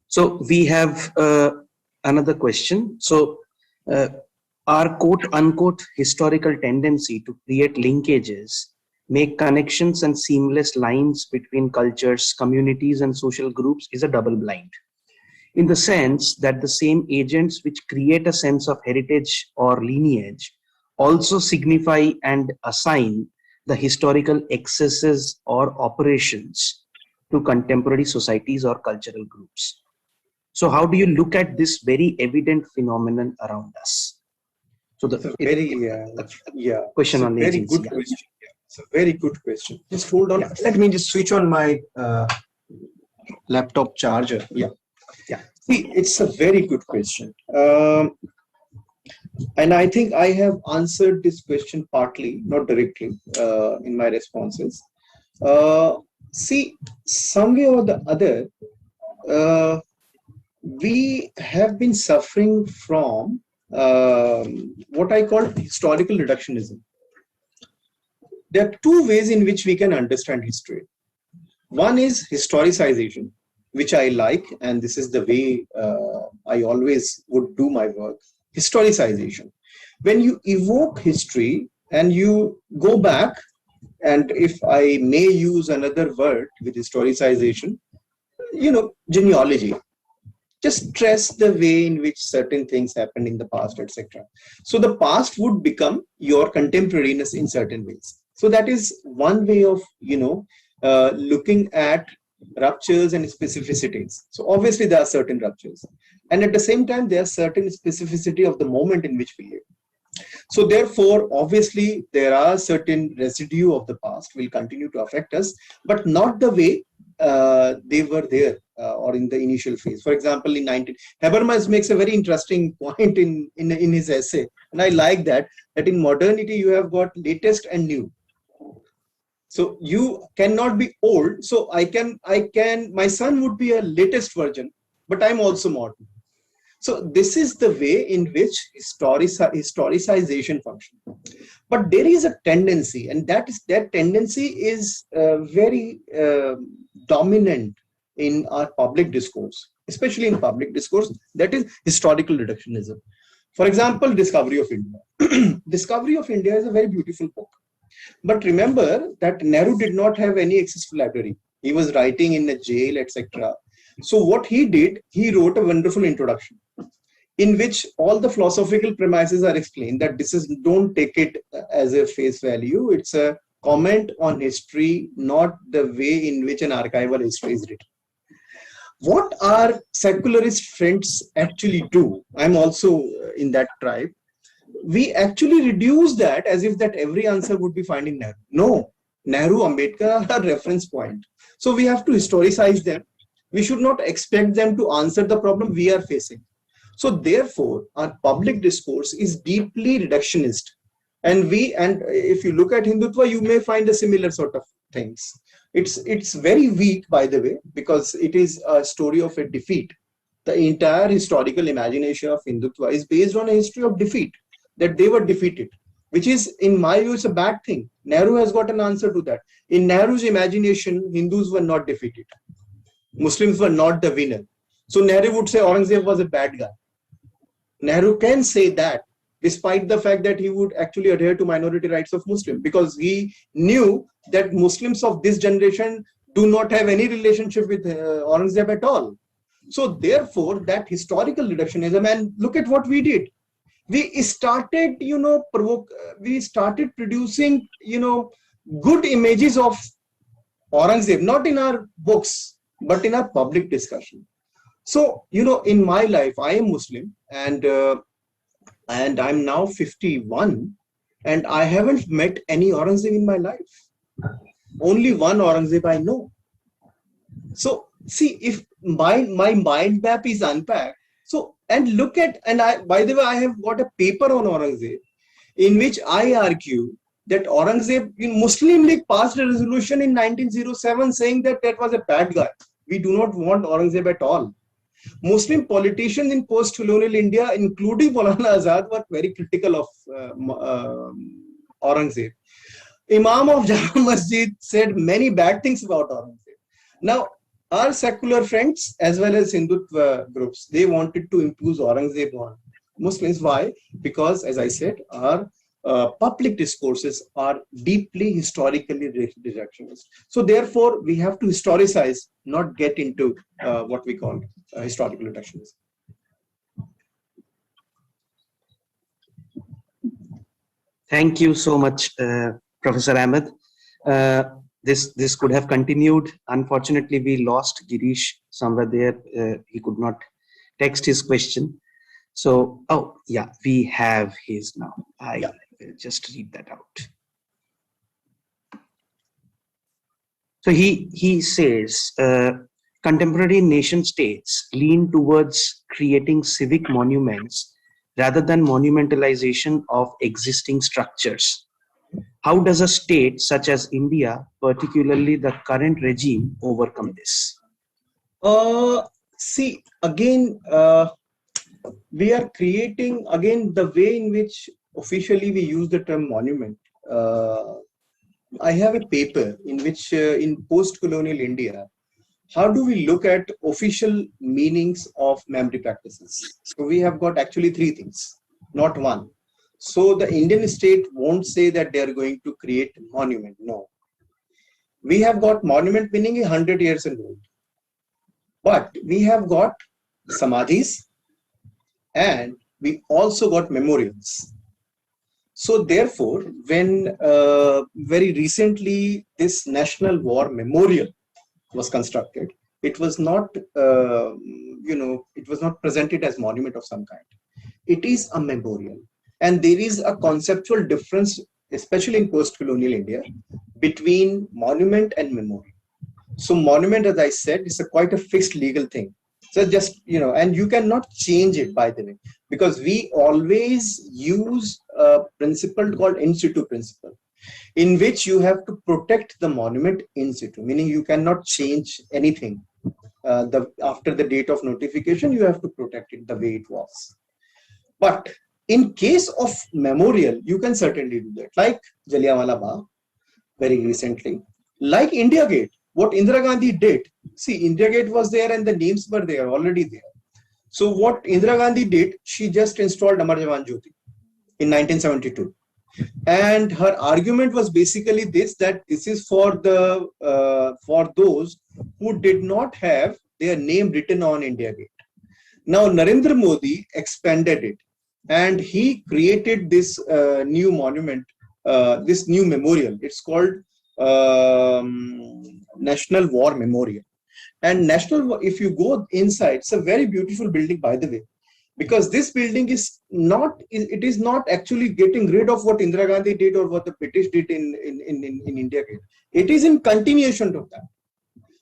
So we have another question. So our quote unquote historical tendency to create linkages, make connections and seamless lines between cultures, communities, and social groups is a double blind. In the sense that the same agents which create a sense of heritage or lineage also signify and assign the historical excesses or operations to contemporary societies or cultural groups. So how do you look at this very evident phenomenon around us? So the question on very agency. good question. Yeah. It's a very good question. Just hold on. Yeah. Let me just switch on my laptop charger. Yeah. See, it's a very good question. And I think I have answered this question partly, not directly, in my responses. See, some way or the other, we have been suffering from what I call historical reductionism. There are 2 ways in which we can understand history. One is historicization, which I like, and this is the way I always would do my work, historicization. When you evoke history and you go back, and if I may use another word with historicization, genealogy. Just stress the way in which certain things happened in the past, etc. So the past would become your contemporaneous in certain ways. So that is one way of, looking at ruptures and specificities. So obviously there are certain ruptures. And at the same time, there are certain specificity of the moment in which we live. So therefore, obviously, there are certain residue of the past will continue to affect us, but not the way they were there or in the initial phase. For example, in Habermas makes a very interesting point in his essay, and I like that in modernity you have got latest and new. So you cannot be old. So my son would be a latest version, but I'm also modern. So this is the way in which historicization functions. But there is a tendency, and that tendency is very dominant in our public discourse, especially in public discourse, that is historical reductionism. For example, Discovery of India. Discovery of India is a very beautiful book. But remember that Nehru did not have any accessible library. He was writing in a jail, etc. So what he did, he wrote a wonderful introduction in which all the philosophical premises are explained, that this is, don't take it as a face value. It's a comment on history, not the way in which an archival history is written. What our secularist friends actually do, I'm also in that tribe, we actually reduce that as if that every answer would be finding Nehru. No, Nehru, Ambedkar are a reference point. So we have to historicize them. We should not expect them to answer the problem we are facing. So therefore, our public discourse is deeply reductionist. And if you look at Hindutva, you may find a similar sort of things. It's very weak, by the way, because it is a story of a defeat. The entire historical imagination of Hindutva is based on a history of defeat, that they were defeated, which is, in my view, is a bad thing. Nehru has got an answer to that. In Nehru's imagination, Hindus were not defeated. Muslims were not the winner. So Nehru would say Aurangzeb was a bad guy. Nehru can say that, despite the fact that he would actually adhere to minority rights of Muslims, because he knew that Muslims of this generation do not have any relationship with Aurangzeb at all. So therefore, that historical reductionism, and look at what we did. We started, we started producing, good images of Aurangzeb, not in our books, but in our public discussion. So, in my life, I am Muslim, and I'm now 51, and I haven't met any Aurangzeb in my life. Only one Aurangzeb I know. So, see, if my mind map is unpacked, so, and look at, and by the way, I have got a paper on Aurangzeb in which I argue that Aurangzeb, Muslim League passed a resolution in 1907 saying that was a bad guy. We do not want Aurangzeb at all. Muslim politicians in post-colonial India, including Maulana Azad, were very critical of Aurangzeb. Imam of Jama Masjid said many bad things about Aurangzeb. Now, our secular friends, as well as Hindutva groups, they wanted to impose Aurangzeb on Muslims. Why? Because, as I said, our public discourses are deeply historically reductionist. So therefore, we have to historicize, not get into what we call historical reductionism. Thank you so much, Professor Ahmed. This could have continued. Unfortunately, we lost Girish somewhere there. He could not text his question. So, oh yeah, we have his now. I will just read that out. So he says, contemporary nation states lean towards creating civic monuments rather than monumentalization of existing structures. How does a state such as India, particularly the current regime, overcome this? See, again, we are creating, again, the way in which officially we use the term monument. I have a paper in which in post-colonial India, how do we look at official meanings of memory practices? So we have got actually three things, not one. So the Indian state won't say that they are going to create a monument. No. We have got monument meaning 100 years old. But we have got samadhis and we also got memorials. So therefore, when very recently this National War Memorial was constructed, it was not, it was not presented as monument of some kind. It is a memorial. And there is a conceptual difference, especially in post-colonial India, between monument and memorial. So monument, as I said, is quite a fixed legal thing. So just, and you cannot change it, by the way, because we always use a principle called in situ principle, in which you have to protect the monument in situ, meaning you cannot change anything. After the date of notification, you have to protect it the way it was. But in case of memorial, you can certainly do that, like Jallianwala Bagh, very recently, like India Gate. What Indira Gandhi did, see, India Gate was there and the names were there, already there. So what Indira Gandhi did, she just installed Amar Jawan Jyoti in 1972. And her argument was basically this, that this is for those who did not have their name written on India Gate. Now Narendra Modi expanded it and he created this new monument, this new memorial. It's called National War Memorial. And if you go inside, it's a very beautiful building, by the way, because this building is not actually getting rid of what Indira Gandhi did or what the British did in India Gate. It is in continuation of that.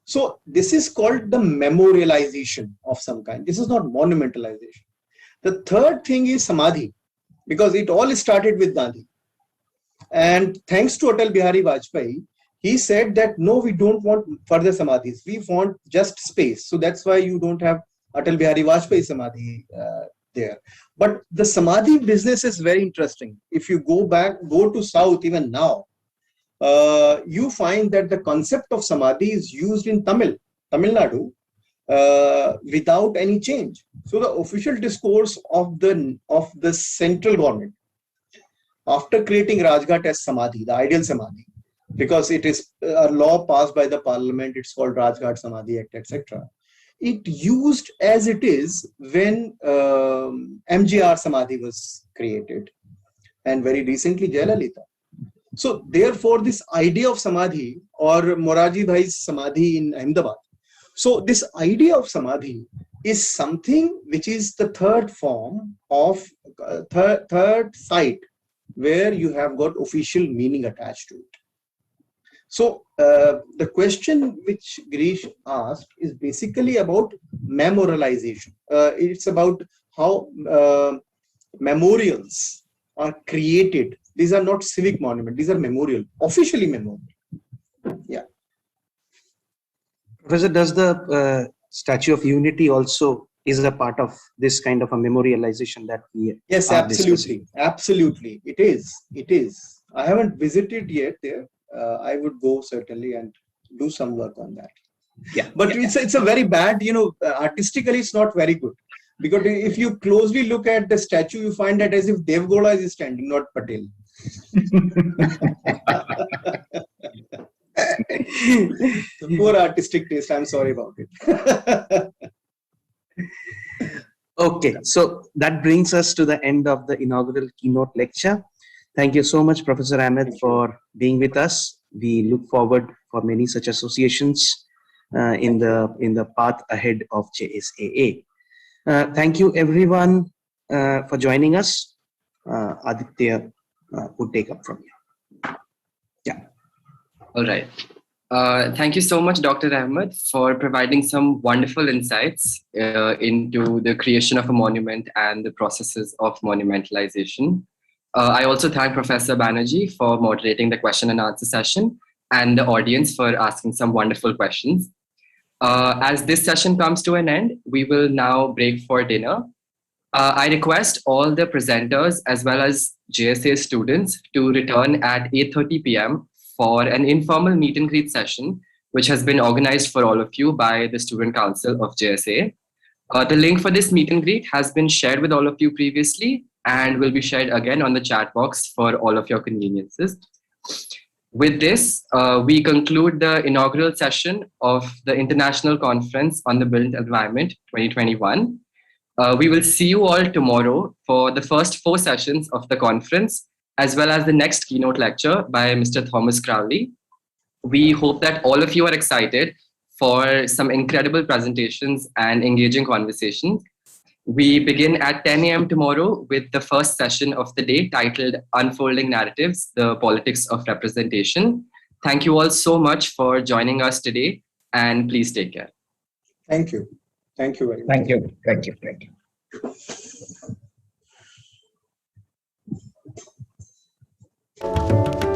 So this is called the memorialization of some kind. This is not monumentalization. The third thing is Samadhi, because it all started with Gandhi. And thanks to Atal Bihari Vajpayee, he said that no, we don't want further samadhis. We want just space. So that's why you don't have Atal Bihari Vajpayee Samadhi there. But the Samadhi business is very interesting. If you go to South even now, you find that the concept of Samadhi is used in Tamil Nadu, without any change. So the official discourse of the central government, after creating Rajghat as Samadhi, the ideal Samadhi, because it is a law passed by the parliament, it's called Rajghat Samadhi Act, etc. It used as it is when MGR Samadhi was created, and very recently Jayalalitha. So therefore, this idea of Samadhi, or Moraji Bhai's Samadhi in Ahmedabad. So this idea of Samadhi is something which is the third form of third site where you have got official meaning attached to it. So the question which Girish asked is basically about memorialization. It's about how memorials are created. These are not civic monuments. These are memorial, officially memorial. Yeah. Professor, does the Statue of Unity also is a part of this kind of a memorialization that we Yes, absolutely. Absolutely. It is. It is. I haven't visited yet there. I would go certainly and do some work on that. Yeah. But it's a very bad, artistically it's not very good. Because if you closely look at the statue, you find that as if Devgoda is standing, not Patel. Poor artistic taste. I'm sorry about it. Okay, so that brings us to the end of the inaugural keynote lecture. Thank you so much, Professor Ahmed, for being with us. We look forward for many such associations in the path ahead of JSAA. Thank you, everyone, for joining us. Aditya would take up from here. Yeah. All right. Thank you so much, Dr. Ahmed, for providing some wonderful insights into the creation of a monument and the processes of monumentalization. I also thank Professor Banerjee for moderating the question and answer session and the audience for asking some wonderful questions. As this session comes to an end, we will now break for dinner. I request all the presenters as well as JSA students to return at 8:30 p.m. for an informal meet and greet session which has been organized for all of you by the Student Council of JSA. The link for this meet and greet has been shared with all of you previously and will be shared again on the chat box for all of your conveniences. With this, we conclude the inaugural session of the International Conference on the Built Environment 2021. We will see you all tomorrow for the first 4 sessions of the conference, as well as the next keynote lecture by Mr. Thomas Crowley. We hope that all of you are excited for some incredible presentations and engaging conversations. We begin at 10 a.m. tomorrow with the first session of the day titled Unfolding Narratives, the Politics of Representation. Thank you all so much for joining us today, and please take care. Thank you. Thank you very much. Thank you. Thank you. Thank you.